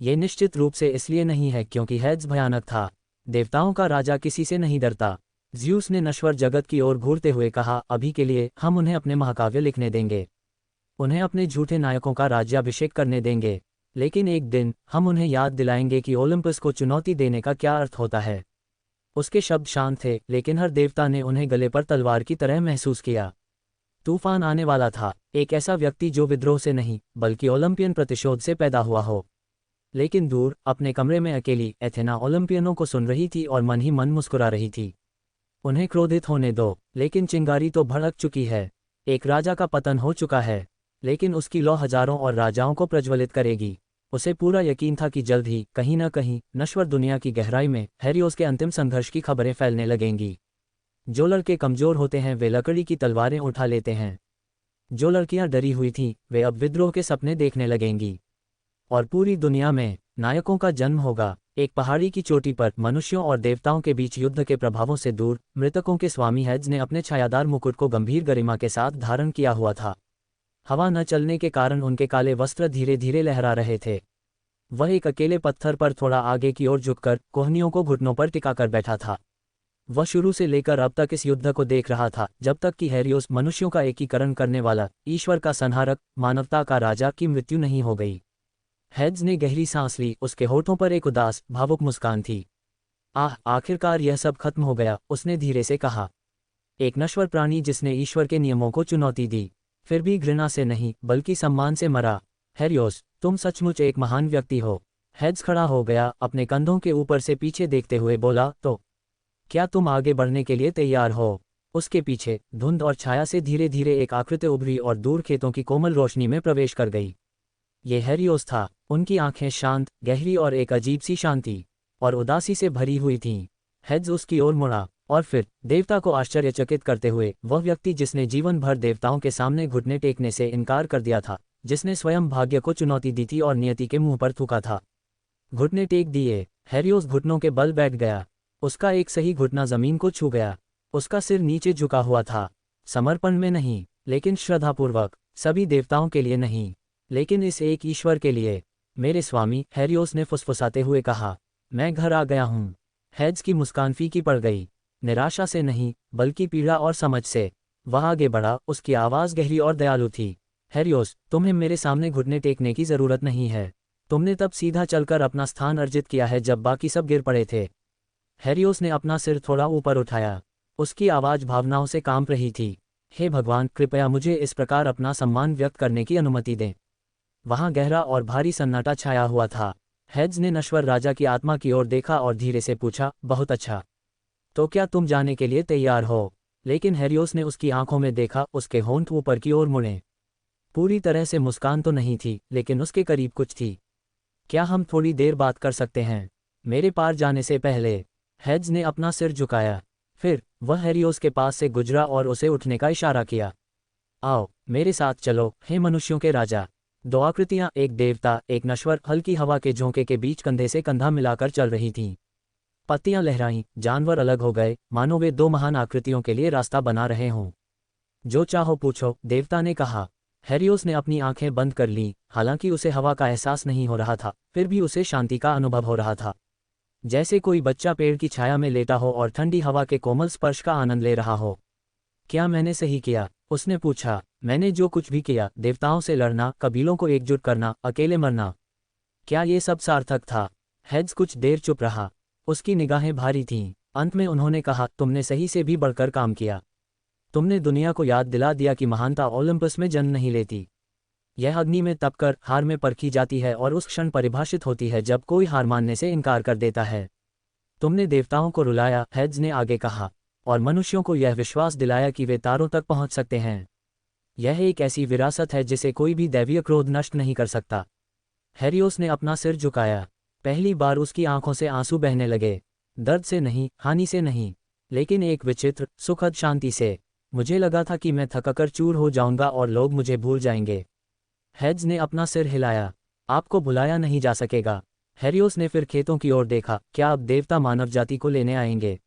ये निश्चित रूप से इसलिए नहीं है क्योंकि हेड्स भयानक था। देवताओं का राजा किसी से नहीं डरता। ज़्यूस ने नश्वर जगत की ओर घूरते हुए कहा, अभी के लिए हम उन्हें अपने महाकाव्य लिखने देंगे, उन्हें अपने झूठे नायकों का राज्याभिषेक करने देंगे, लेकिन एक दिन हम उन्हें याद दिलाएंगे कि ओलंपस को चुनौती देने का क्या अर्थ होता है। उसके शब्द शांत थे, लेकिन हर देवता ने उन्हें गले पर तलवार की तरह महसूस किया। तूफान आने वाला था, एक ऐसा व्यक्ति जो विद्रोह से नहीं बल्कि ओलंपियन प्रतिशोध से पैदा हुआ हो। लेकिन दूर अपने कमरे में अकेली एथेना ओलंपियनों को सुन रही थी और मन ही मन मुस्कुरा रही थी। उन्हें क्रोधित होने दो, लेकिन चिंगारी तो भड़क चुकी है। एक राजा का पतन हो चुका है, लेकिन उसकी लौ हजारों और राजाओं को प्रज्वलित करेगी। उसे पूरा यकीन था कि जल्द ही कहीं न कहीं नश्वर दुनिया की गहराई में हेरियोस के अंतिम संघर्ष की खबरें फैलने लगेंगी। जो लड़के कमजोर होते हैं वे लकड़ी की तलवारें उठा लेते हैं। जो लड़कियां डरी हुई थीं वे अब विद्रोह के सपने देखने लगेंगी। और पूरी दुनिया में नायकों का जन्म होगा। एक पहाड़ी की चोटी पर मनुष्यों और देवताओं के बीच युद्ध के प्रभावों से दूर मृतकों के स्वामी हेड्स ने अपने छायादार मुकुट को गंभीर गरिमा के साथ धारण किया हुआ था। हवा न चलने के कारण उनके काले वस्त्र धीरे धीरे लहरा रहे थे। वह एक अकेले पत्थर पर थोड़ा आगे की ओर झुककर कोहनियों को घुटनों पर टिकाकर बैठा था। वह शुरू से लेकर अब तक इस युद्ध को देख रहा था, जब तक कि हेरियोस मनुष्यों का एकीकरण करने वाला, ईश्वर का संहारक, मानवता का राजा की मृत्यु नहीं हो गई। हेड्स ने गहरी सांस ली, उसके होठों पर एक उदास भावुक मुस्कान थी। आखिरकार यह सब खत्म हो गया, उसने धीरे से कहा। एक नश्वर प्राणी जिसने ईश्वर के नियमों को चुनौती दी, फिर भी घृणा से नहीं बल्कि सम्मान से मरा। हेरियोस, तुम सचमुच एक महान व्यक्ति हो। हेड्स खड़ा हो गया, अपने कंधों के ऊपर से पीछे देखते हुए बोला, तो क्या तुम आगे बढ़ने के लिए तैयार हो? उसके पीछे धुंध और छाया से धीरे धीरे एक आकृति उभरी और दूर खेतों की कोमल रोशनी में प्रवेश कर गई। ये हेरियोस था। उनकी आंखें शांत, गहरी और एक अजीब सी शांति और उदासी से भरी हुई थीं। हेड्स उसकी ओर मुड़ा और फिर देवता को आश्चर्यचकित करते हुए, वह व्यक्ति जिसने जीवन भर देवताओं के सामने घुटने टेकने से इनकार कर दिया था, जिसने स्वयं भाग्य को चुनौती दी थी और नियति के मुंह पर थूका था, घुटने टेक दिए। हेरियोस घुटनों के बल बैठ गया। उसका एक सही घुटना जमीन को छू गया। उसका सिर नीचे झुका हुआ था, समर्पण में नहीं लेकिन श्रद्धापूर्वक। सभी देवताओं के लिए नहीं, लेकिन इस एक ईश्वर के लिए। मेरे स्वामी, हेरियोस ने फुसफुसाते हुए कहा, मैं घर आ गया हूँ। हेड्स की मुस्कान फीकी पड़ गई, निराशा से नहीं बल्कि पीड़ा और समझ से। वह आगे बढ़ा, उसकी आवाज़ गहरी और दयालु थी। हेरियोस, तुम्हें मेरे सामने घुटने टेकने की ज़रूरत नहीं है। तुमने तब सीधा चलकर अपना स्थान अर्जित किया है जब बाकी सब गिर पड़े थे। हेरियोस ने अपना सिर थोड़ा ऊपर उठाया। उसकी आवाज़ भावनाओं से कांप रही थी। हे भगवान, कृपया मुझे इस प्रकार अपना सम्मान व्यक्त करने की अनुमति दें। वहाँ गहरा और भारी सन्नाटा छाया हुआ था। हेड्स ने नश्वर राजा की आत्मा की ओर देखा और धीरे से पूछा, बहुत अच्छा। तो क्या तुम जाने के लिए तैयार हो? लेकिन हेरियोस ने उसकी आंखों में देखा, उसके होंठ ऊपर की ओर मुड़े। पूरी तरह से मुस्कान तो नहीं थी, लेकिन उसके करीब कुछ थी। क्या हम थोड़ी देर बात कर सकते हैं, मेरे पार जाने से पहले? हेड्स ने अपना सिर झुकाया। फिर वह हेरियोस के पास से गुजरा और उसे उठने का इशारा किया। आओ मेरे साथ चलो, हे मनुष्यों के राजा। दो आकृतियां, एक देवता, एक नश्वर, हल्की हवा के झोंके के बीच कंधे से कंधा मिलाकर चल रही थीं। पत्तियां लहराईं, जानवर अलग हो गए, मानो वे दो महान आकृतियों के लिए रास्ता बना रहे हों। जो चाहो पूछो, देवता ने कहा। हेरियोस ने अपनी आंखें बंद कर लीं, हालांकि उसे हवा का एहसास नहीं हो रहा था, फिर भी उसे शांति का अनुभव हो रहा था। जैसे कोई बच्चा पेड़ की छाया में लेटा हो और ठंडी हवा के कोमल स्पर्श का आनंद ले रहा हो। क्या मैंने सही किया? उसने पूछा। मैंने जो कुछ भी किया, देवताओं से लड़ना, कबीलों को एकजुट करना, अकेले मरना, क्या ये सब सार्थक था? हेड्स कुछ देर चुप रहा। उसकी निगाहें भारी थीं। अंत में उन्होंने कहा, तुमने सही से भी बढ़कर काम किया। तुमने दुनिया को याद दिला दिया कि महानता ओलंपस में जन्म नहीं लेती। यह अग्नि में तपकर हार में परखी जाती है और उस क्षण परिभाषित होती है जब कोई हार मानने से इनकार कर देता है। तुमने देवताओं को रुलाया, हेड्स ने आगे कहा, और मनुष्यों को यह विश्वास दिलाया कि वे तारों तक पहुंच सकते हैं। यह एक ऐसी विरासत है जिसे कोई भी दैवीय क्रोध नष्ट नहीं कर सकता। हेरियोस ने अपना सिर झुकाया। पहली बार उसकी आंखों से आंसू बहने लगे। दर्द से नहीं, हानि से नहीं, लेकिन एक विचित्र, सुखद शांति से। मुझे लगा था कि मैं थककर चूर हो जाऊंगा और लोग मुझे भूल जाएंगे। हेड्स ने अपना सिर हिलाया। आपको भुलाया नहीं जा सकेगा। हेरियोस ने फिर खेतों की ओर देखा। क्या अब देवता मानव जाति को लेने आएंगे?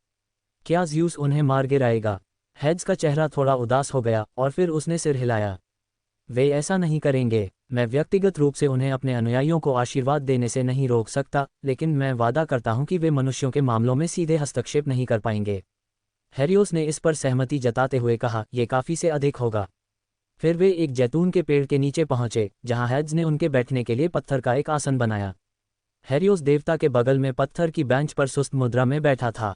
क्या ज़्यूस उन्हें मार गिराएगा? हेड्स का चेहरा थोड़ा उदास हो गया और फिर उसने सिर हिलाया। वे ऐसा नहीं करेंगे। मैं व्यक्तिगत रूप से उन्हें अपने अनुयायियों को आशीर्वाद देने से नहीं रोक सकता, लेकिन मैं वादा करता हूं कि वे मनुष्यों के मामलों में सीधे हस्तक्षेप नहीं कर पाएंगे। हेरियोस ने इस पर सहमति जताते हुए कहा, यह काफ़ी से अधिक होगा। फिर वे एक जैतून के पेड़ के नीचे पहुंचे, जहां हेड्स ने उनके बैठने के लिए पत्थर का एक आसन बनाया। हेरियोस देवता के बगल में पत्थर की बेंच पर सुस्त मुद्रा में बैठा था।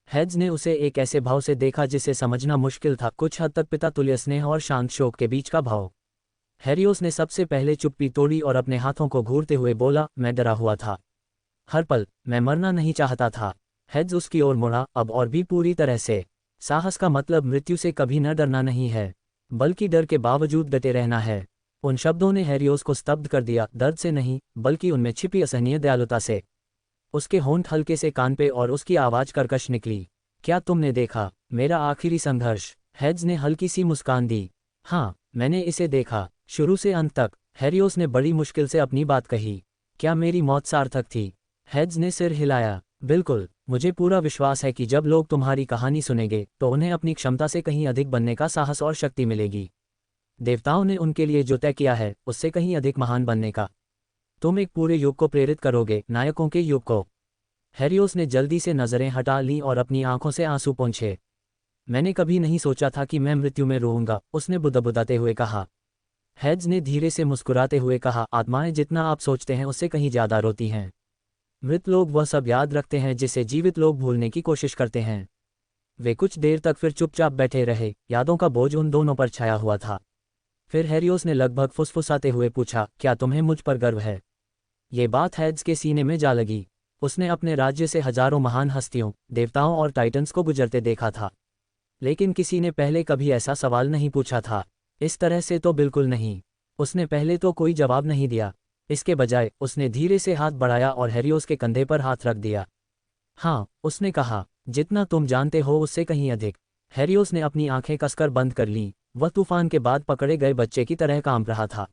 हेड्स ने उसे एक ऐसे भाव से देखा जिसे समझना मुश्किल था, कुछ हद तक पिता तुल्य स्नेह और शांत शोक के बीच का भाव। हेरियोस ने सबसे पहले चुप्पी तोड़ी और अपने हाथों को घूरते हुए बोला, मैं डरा हुआ था। हर पल मैं मरना नहीं चाहता था। हेड्स उसकी ओर मुड़ा, अब और भी पूरी तरह से। साहस का मतलब मृत्यु से कभी न डरना नहीं है, बल्कि डर के बावजूद डटे रहना है। उन शब्दों ने हेरियोस को स्तब्ध कर दिया, दर्द से नहीं, बल्कि उनमें छिपी असहनीय दयालुता से। उसके होंठ हल्के से कान पे और उसकी आवाज़ कर्कश निकली। क्या तुमने देखा मेरा आखिरी संघर्ष? हेड्स ने हल्की सी मुस्कान दी। हाँ, मैंने इसे देखा, शुरू से अंत तक। हेरियोस ने बड़ी मुश्किल से अपनी बात कही। क्या मेरी मौत सार्थक थी? हेड्स ने सिर हिलाया। बिल्कुल, मुझे पूरा विश्वास है कि जब लोग तुम्हारी कहानी सुनेंगे तो उन्हें अपनी क्षमता से कहीं अधिक बनने का साहस और शक्ति मिलेगी। देवताओं ने उनके लिए जो तय किया है उससे कहीं अधिक महान बनने का। तुम एक पूरे युग को प्रेरित करोगे, नायकों के युग को। हेरियोस ने जल्दी से नज़रें हटा लीं और अपनी आंखों से आंसू पोंछे। मैंने कभी नहीं सोचा था कि मैं मृत्यु में रोऊंगा, उसने बुदबुदाते हुए कहा। हेड्स ने धीरे से मुस्कुराते हुए कहा, आत्माएं जितना आप सोचते हैं उससे कहीं ज़्यादा रोती हैं। मृत लोग वह सब याद रखते हैं जिसे जीवित लोग भूलने की कोशिश करते हैं। वे कुछ देर तक फिर चुपचाप बैठे रहे, यादों का बोझ उन दोनों पर छाया हुआ था। फिर हेरियोस ने लगभग फुसफुसाते हुए पूछा, क्या तुम्हें मुझ पर गर्व है? ये बात हेड्स के सीने में जा लगी। उसने अपने राज्य से हजारों महान हस्तियों, देवताओं और टाइटन्स को गुजरते देखा था, लेकिन किसी ने पहले कभी ऐसा सवाल नहीं पूछा था। इस तरह से तो बिल्कुल नहीं। उसने पहले तो कोई जवाब नहीं दिया। इसके बजाय उसने धीरे से हाथ बढ़ाया और हेरियोस के कंधे पर हाथ रख दिया। हाँ, उसने कहा, जितना तुम जानते हो उससे कहीं अधिक। हेरियोस ने अपनी आंखें कसकर बंद कर लीं। वह तूफान के बाद पकड़े गए बच्चे की तरह कांप रहा था।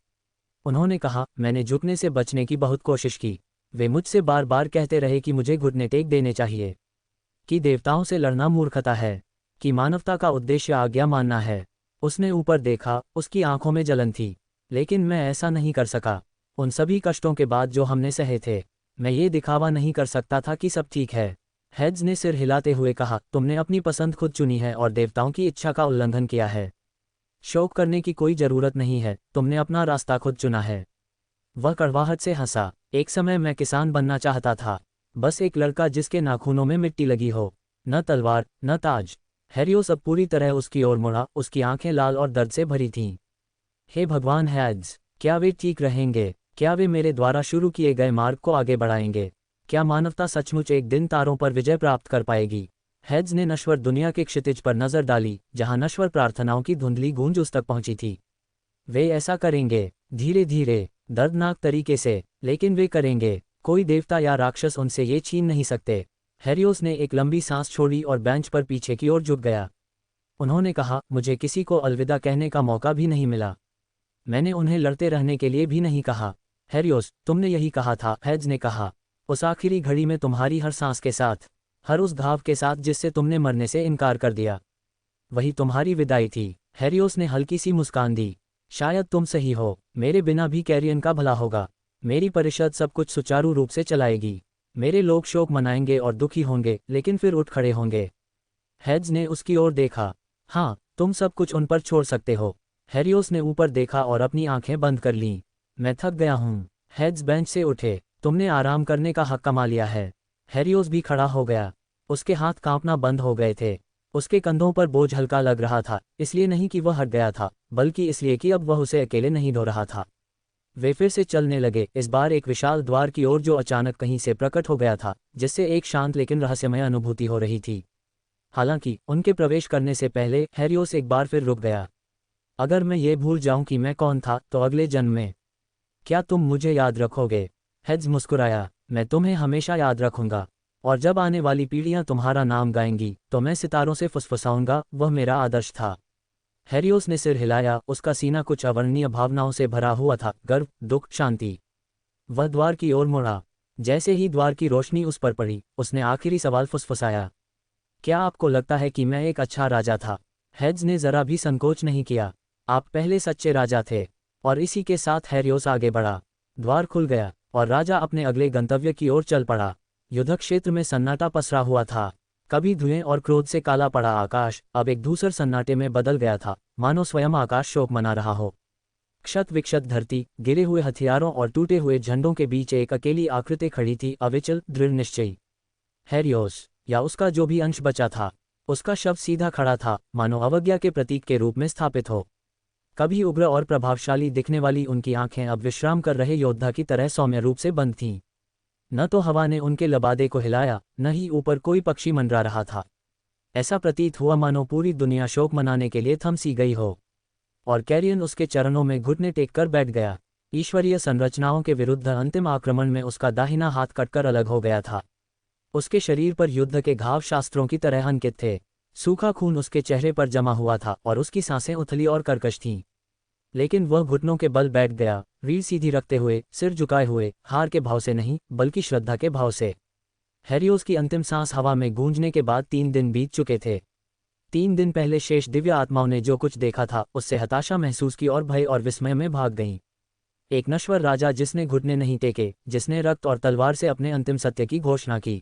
उन्होंने कहा, मैंने झुकने से बचने की बहुत कोशिश की। वे मुझसे बार बार कहते रहे कि मुझे घुटने टेक देने चाहिए, कि देवताओं से लड़ना मूर्खता है, कि मानवता का उद्देश्य आज्ञा मानना है। उसने ऊपर देखा, उसकी आंखों में जलन थी। लेकिन मैं ऐसा नहीं कर सका। उन सभी कष्टों के बाद जो हमने सहे थे, मैं ये दिखावा नहीं कर सकता था कि सब ठीक है। हेड्स ने सिर हिलाते हुए कहा, तुमने अपनी पसंद खुद चुनी है और देवताओं की इच्छा का उल्लंघन किया है। शोक करने की कोई जरूरत नहीं है, तुमने अपना रास्ता खुद चुना है। वह कड़वाहट से हंसा। एक समय मैं किसान बनना चाहता था, बस एक लड़का जिसके नाखूनों में मिट्टी लगी हो, न तलवार न ताज। हैरियोस अब पूरी तरह उसकी ओर मुड़ा, उसकी आंखें लाल और दर्द से भरी थीं। हे भगवान हैड्स, क्या वे ठीक रहेंगे? क्या वे मेरे द्वारा शुरू किए गए मार्ग को आगे बढ़ाएंगे? क्या मानवता सचमुच एक दिन तारों पर विजय प्राप्त कर पाएगी? हैड्स ने नश्वर दुनिया के क्षितिज पर नजर डाली, जहां नश्वर प्रार्थनाओं की धुंधली गूंज उस तक पहुंची थी। वे ऐसा करेंगे, धीरे धीरे, दर्दनाक तरीके से, लेकिन वे करेंगे। कोई देवता या राक्षस उनसे ये छीन नहीं सकते। हैरियोस ने एक लंबी सांस छोड़ी और बेंच पर पीछे की ओर झुक गया। उन्होंने कहा, मुझे किसी को अलविदा कहने का मौका भी नहीं मिला। मैंने उन्हें लड़ते रहने के लिए भी नहीं कहा। हैरियोस, तुमने यही कहा था, हैड्स ने कहा। उस आखिरी घड़ी में तुम्हारी हर सांस के साथ, हर उस घाव के साथ जिससे तुमने मरने से इनकार कर दिया, वही तुम्हारी विदाई थी। हैरियोस ने हल्की सी मुस्कान दी। शायद तुम सही हो, मेरे बिना भी कैरियन का भला होगा। मेरी परिषद सब कुछ सुचारू रूप से चलाएगी। मेरे लोग शोक मनाएंगे और दुखी होंगे, लेकिन फिर उठ खड़े होंगे। हैड्स ने उसकी ओर देखा। हाँ, तुम सब कुछ उन पर छोड़ सकते हो। हैरियोस ने ऊपर देखा और अपनी आंखें बंद कर लीं। मैं थक गया हूँ। हैड्स बेंच से उठे। तुमने आराम करने का हक कमा लिया है। हैरियोस भी खड़ा हो गया। उसके हाथ कांपना बंद हो गए थे। उसके कंधों पर बोझ हल्का लग रहा था, इसलिए नहीं कि वह हट गया था, बल्कि इसलिए कि अब वह उसे अकेले नहीं ढो रहा था। वे फिर से चलने लगे, इस बार एक विशाल द्वार की ओर जो अचानक कहीं से प्रकट हो गया था, जिससे एक शांत लेकिन रहस्यमय अनुभूति हो रही थी। हालांकि उनके प्रवेश करने से पहले हैरियोस एक बार फिर रुक गया। अगर मैं ये भूल जाऊं कि मैं कौन था, तो अगले जन्म में क्या तुम मुझे याद रखोगे? हैड्स मुस्कुराया। मैं तुम्हें हमेशा याद रखूंगा, और जब आने वाली पीढ़ियां तुम्हारा नाम गाएंगी, तो मैं सितारों से फुसफुसाऊंगा, वह मेरा आदर्श था। हैरियोस ने सिर हिलाया, उसका सीना कुछ अवर्णनीय भावनाओं से भरा हुआ था, गर्व, दुख, शांति। वह द्वार की ओर मुड़ा। जैसे ही द्वार की रोशनी उस पर पड़ी, उसने आखिरी सवाल फुसफुसाया, क्या आपको लगता है कि मैं एक अच्छा राजा था? हैड्स ने जरा भी संकोच नहीं किया। आप पहले सच्चे राजा थे। और इसी के साथ हैरियोस आगे बढ़ा। द्वार खुल गया और राजा अपने अगले गंतव्य की ओर चल पड़ा। युद्ध क्षेत्र में सन्नाटा पसरा हुआ था। कभी धुएं और क्रोध से काला पड़ा आकाश अब एक दूसरे सन्नाटे में बदल गया था, मानो स्वयं आकाश शोक मना रहा हो। क्षत विक्षत धरती, गिरे हुए हथियारों और टूटे हुए झंडों के बीच एक अकेली आकृति खड़ी थी, अविचल, दृढ़ निश्चयी। हैरियोस, या उसका जो भी अंश बचा था। उसका शव सीधा खड़ा था, मानो अवज्ञा के प्रतीक के रूप में स्थापित हो। कभी उग्र और प्रभावशाली दिखने वाली उनकी आंखें अब विश्राम कर रहे योद्धा की तरह सौम्य रूप से बंद थीं। न तो हवा ने उनके लबादे को हिलाया, न ही ऊपर कोई पक्षी मंडरा रहा था। ऐसा प्रतीत हुआ मानो पूरी दुनिया शोक मनाने के लिए थम सी गई हो। और कैरियन उसके चरणों में घुटने टेक कर बैठ गया। ईश्वरीय संरचनाओं के विरुद्ध अंतिम आक्रमण में उसका दाहिना हाथ कटकर अलग हो गया था। उसके शरीर पर युद्ध के घाव शास्त्रों की तरह अंकित थे। सूखा खून उसके चेहरे पर जमा हुआ था और उसकी सांसें उथली और कर्कश थीं। लेकिन वह घुटनों के बल बैठ गया, रीढ़ सीधी रखते हुए, सिर झुकाए हुए, हार के भाव से नहीं, बल्कि श्रद्धा के भाव से। हैरियोस की अंतिम सांस हवा में गूंजने के बाद 3 दिन बीत चुके थे। 3 दिन पहले शेष दिव्य आत्माओं ने जो कुछ देखा था, उससे हताशा महसूस की और भय और विस्मय में भाग गईं। एक नश्वर राजा जिसने घुटने नहीं टेके, जिसने रक्त और तलवार से अपने अंतिम सत्य की घोषणा की।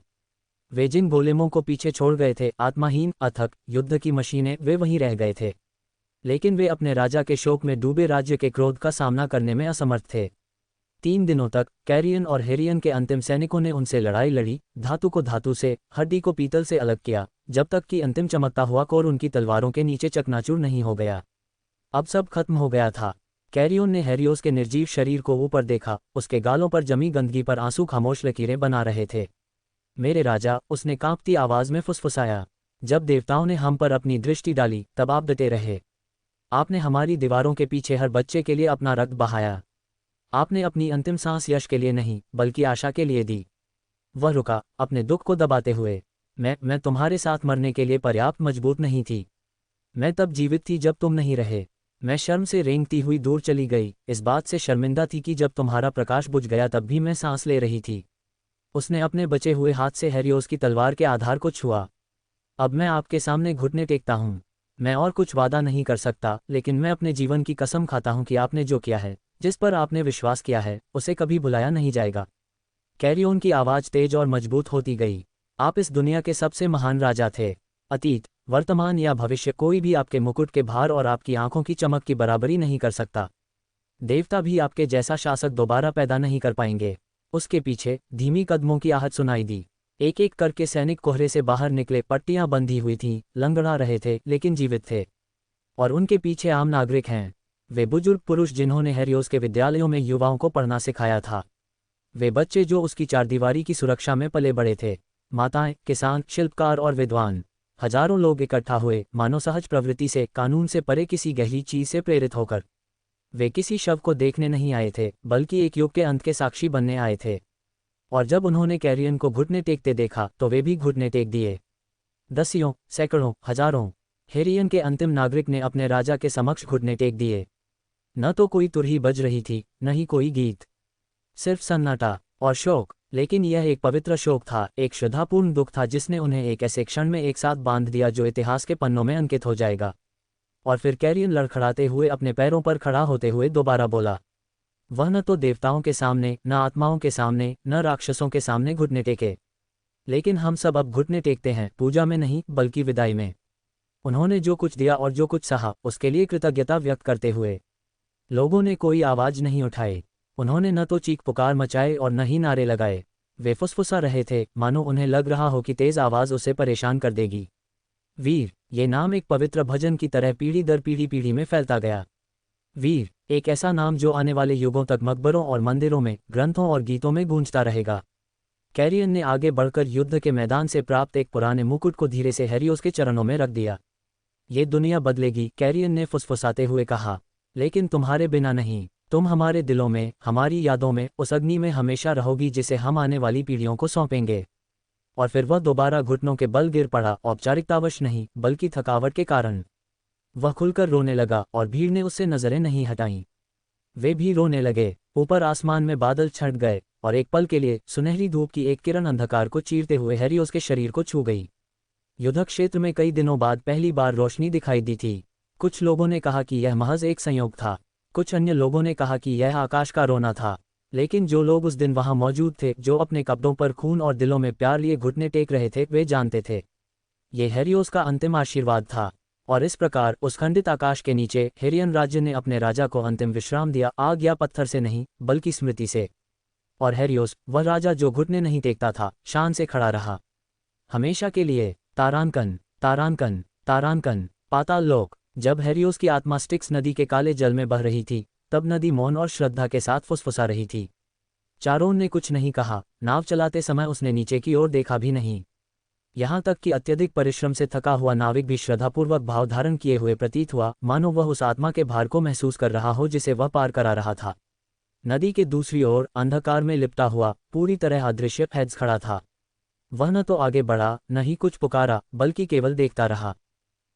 वे जिन गोलेमों को पीछे छोड़ गए थे, आत्माहीन, अथक, युद्ध की मशीनें, वे वहीं रह गए थे। लेकिन वे अपने राजा के शोक में डूबे राज्य के क्रोध का सामना करने में असमर्थ थे। 3 दिनों तक कैरियन और हेरियन के अंतिम सैनिकों ने उनसे लड़ाई लड़ी, धातु को धातु से, हड्डी को पीतल से अलग किया, जब तक कि अंतिम चमकता हुआ कोर उनकी तलवारों के नीचे चकनाचूर नहीं हो गया। अब सब खत्म हो गया था। कैरियन ने हैरियोस के निर्जीव शरीर को ऊपर देखा, उसके गालों पर जमी गंदगी पर आंसू खामोश लकीरें बना रहे थे। मेरे राजा, उसने कांपती आवाज में फुसफुसाया, जब देवताओं ने हम पर अपनी दृष्टि डाली, तब आप डटे रहे। आपने हमारी दीवारों के पीछे हर बच्चे के लिए अपना रक्त बहाया। आपने अपनी अंतिम सांस यश के लिए नहीं, बल्कि आशा के लिए दी। वह रुका, अपने दुख को दबाते हुए। मैं तुम्हारे साथ मरने के लिए पर्याप्त मजबूत नहीं थी। मैं तब जीवित थी जब तुम नहीं रहे। मैं शर्म से रेंगती हुई दूर चली गई, इस बात से शर्मिंदा थी कि जब तुम्हारा प्रकाश बुझ गया तब भी मैं सांस ले रही थी। उसने अपने बचे हुए हाथ से हैरियोस की तलवार के आधार को छुआ। अब मैं आपके सामने घुटने टेकता हूँ। मैं और कुछ वादा नहीं कर सकता, लेकिन मैं अपने जीवन की कसम खाता हूँ कि आपने जो किया है, जिस पर आपने विश्वास किया है, उसे कभी भुलाया नहीं जाएगा। कैरियन की आवाज़ तेज और मजबूत होती गई। आप इस दुनिया के सबसे महान राजा थे। अतीत, वर्तमान या भविष्य, कोई भी आपके मुकुट के भार और आपकी आंखों की चमक की बराबरी नहीं कर सकता। देवता भी आपके जैसा शासक दोबारा पैदा नहीं कर पाएंगे। उसके पीछे धीमी कदमों की आहट सुनाई दी। एक एक करके सैनिक कोहरे से बाहर निकले, पट्टियां बंधी हुई थीं, लंगड़ा रहे थे लेकिन जीवित थे। और उनके पीछे आम नागरिक हैं, वे बुजुर्ग पुरुष जिन्होंने हेरियोस के विद्यालयों में युवाओं को पढ़ना सिखाया था। वे बच्चे जो उसकी चारदीवारी की सुरक्षा में पले बड़े थे। माताएं, किसान, शिल्पकार और विद्वान। हजारों लोग इकट्ठा हुए, मानो सहज प्रवृत्ति से, कानून से परे किसी गहरी चीज से प्रेरित होकर। वे किसी शव को देखने नहीं आए थे, बल्कि एक युग के अंत के साक्षी बनने आए थे। और जब उन्होंने कैरियन को घुटने टेकते देखा तो वे भी घुटने टेक दिए। दसियों, सैकड़ों, हजारों हेरियन के अंतिम नागरिक ने अपने राजा के समक्ष घुटने टेक दिए। न तो कोई तुरही बज रही थी, न ही कोई गीत, सिर्फ सन्नाटा और शोक। लेकिन यह एक पवित्र शोक था, एक श्रद्धापूर्ण दुख था जिसने उन्हें एक ऐसे क्षण में एक साथ बांध दिया जो इतिहास के पन्नों में अंकित हो जाएगा। और फिर कैरियन लड़खड़ाते हुए अपने पैरों पर खड़ा होते हुए दोबारा बोला। वह न तो देवताओं के सामने, न आत्माओं के सामने, न राक्षसों के सामने घुटने टेके, लेकिन हम सब अब घुटने टेकते हैं, पूजा में नहीं बल्कि विदाई में। उन्होंने जो कुछ दिया और जो कुछ सहा, उसके लिए कृतज्ञता व्यक्त करते हुए लोगों ने कोई आवाज नहीं उठाई। उन्होंने न तो चीख पुकार मचाए और न ही नारे लगाए। वे फुसफुसा रहे थे, मानो उन्हें लग रहा हो कि तेज आवाज उसे परेशान कर देगी। वीर, ये नाम एक पवित्र भजन की तरह पीढ़ी दर पीढ़ी में फैलता गया। वीर, एक ऐसा नाम जो आने वाले युगों तक मकबरों और मंदिरों में, ग्रंथों और गीतों में गूंजता रहेगा। कैरियन ने आगे बढ़कर युद्ध के मैदान से प्राप्त एक पुराने मुकुट को धीरे से हेरियोस के चरणों में रख दिया। ये दुनिया बदलेगी, कैरियन ने फुसफुसाते हुए कहा, लेकिन तुम्हारे बिना नहीं। तुम हमारे दिलों में, हमारी यादों में, उस अग्नि में हमेशा रहोगी जिसे हम आने वाली पीढ़ियों को सौंपेंगे। और फिर वह दोबारा घुटनों के बल गिर पड़ा, औपचारिकतावश नहीं बल्कि थकावट के कारण। वह खुलकर रोने लगा और भीड़ ने उससे नजरें नहीं हटाईं। वे भी रोने लगे। ऊपर आसमान में बादल छंट गए और एक पल के लिए सुनहरी धूप की एक किरण अंधकार को चीरते हुए हेरियोस के शरीर को छू गई। युद्ध क्षेत्र में कई दिनों बाद पहली बार रोशनी दिखाई दी थी। कुछ लोगों ने कहा कि यह महज एक संयोग था, कुछ अन्य लोगों ने कहा कि यह आकाश का रोना था। लेकिन जो लोग उस दिन वहां मौजूद थे, जो अपने कपड़ों पर खून और दिलों में प्यार लिए घुटने टेक रहे थे, वे जानते थे ये हेरियोस का अंतिम आशीर्वाद था। और इस प्रकार उस खंडित आकाश के नीचे हेरियन राज्य ने अपने राजा को अंतिम विश्राम दिया, आग या पत्थर से नहीं बल्कि स्मृति से। और हेरियोस, वह राजा जो घुटने नहीं टेकता था, शान से खड़ा रहा हमेशा के लिए। तारांकन, तारांकन, तारांकन, पाताल लोक। जब हेरियोस की आत्मा स्टिक्स नदी के काले जल में बह रही थी, तब नदी मौन और श्रद्धा के साथ फुसफुसा रही थी। चारों ने कुछ नहीं कहा। नाव चलाते समय उसने नीचे की ओर देखा भी नहीं। यहाँ तक कि अत्यधिक परिश्रम से थका हुआ नाविक भी श्रद्धापूर्वक भाव धारण किए हुए प्रतीत हुआ, मानो वह उस आत्मा के भार को महसूस कर रहा हो जिसे वह पार करा रहा था। नदी के दूसरी ओर अंधकार में लिपटा हुआ, पूरी तरह अदृश्य हेड्स खड़ा था। वह न तो आगे बढ़ा, न ही कुछ पुकारा, बल्कि केवल देखता रहा।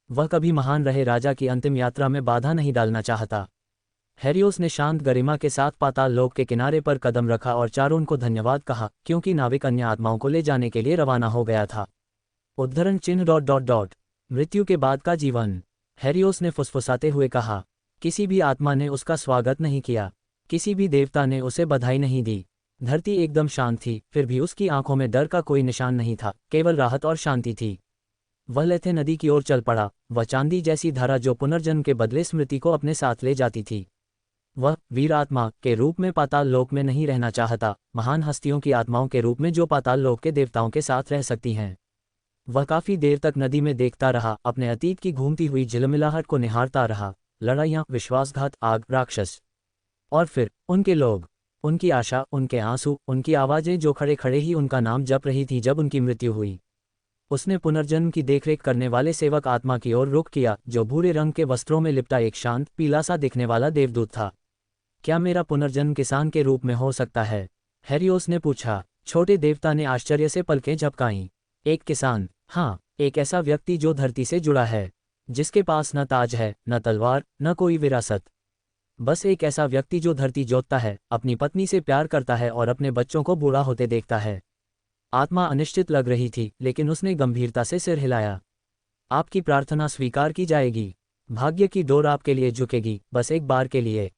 वह कभी महान रहे राजा की अंतिम यात्रा में बाधा नहीं डालना चाहता। हेरियोस ने शांत गरिमा के साथ पाताल लोक के किनारे पर कदम रखा और चारों को धन्यवाद कहा, क्योंकि नाविक अन्य आत्माओं को ले जाने के लिए रवाना हो गया था। उद्धरण चिन्ह ... मृत्यु के बाद का जीवन। हेरियोस ने फुसफुसाते हुए कहा, किसी भी आत्मा ने उसका स्वागत नहीं किया, किसी भी देवता ने उसे बधाई नहीं दी। धरती एकदम शांत थी, फिर भी उसकी आंखों में डर का कोई निशान नहीं था, केवल राहत और शांति थी। वह लेथे नदी की ओर चल पड़ा, वह चांदी जैसी धारा जो पुनर्जन्म के बदले स्मृति को अपने साथ ले जाती थी। वह वीर आत्मा के रूप में पाताल लोक में नहीं रहना चाहता, महान हस्तियों की आत्माओं के रूप में जो पाताल लोक के देवताओं के साथ रह सकती हैं। वह काफी देर तक नदी में देखता रहा, अपने अतीत की घूमती हुई झिलमिलाहट को निहारता रहा। लड़ाइयाँ, विश्वासघात, आग, राक्षस, और फिर उनके लोग, उनकी आशा, उनके आंसू, उनकी आवाजें जो खड़े खड़े ही उनका नाम जप रही थी जब उनकी मृत्यु हुई। उसने पुनर्जन्म की देखरेख करने वाले सेवक आत्मा की ओर रुख किया, जो भूरे रंग के वस्त्रों में लिपटा एक शांत, पीला सा दिखने वाला देवदूत था। क्या मेरा पुनर्जन्म किसान के रूप में हो सकता है? हेरियोस ने पूछा। छोटे देवता ने आश्चर्य से पलकें झपकाईं। एक किसान? हाँ, एक ऐसा व्यक्ति जो धरती से जुड़ा है, जिसके पास न ताज है, न तलवार, न कोई विरासत। बस एक ऐसा व्यक्ति जो धरती जोतता है, अपनी पत्नी से प्यार करता है और अपने बच्चों को बूढ़ा होते देखता है। आत्मा अनिश्चित लग रही थी, लेकिन उसने गंभीरता से सिर हिलाया। आपकी प्रार्थना स्वीकार की जाएगी। भाग्य की डोर आपके लिए झुकेगी, बस एक बार के लिए।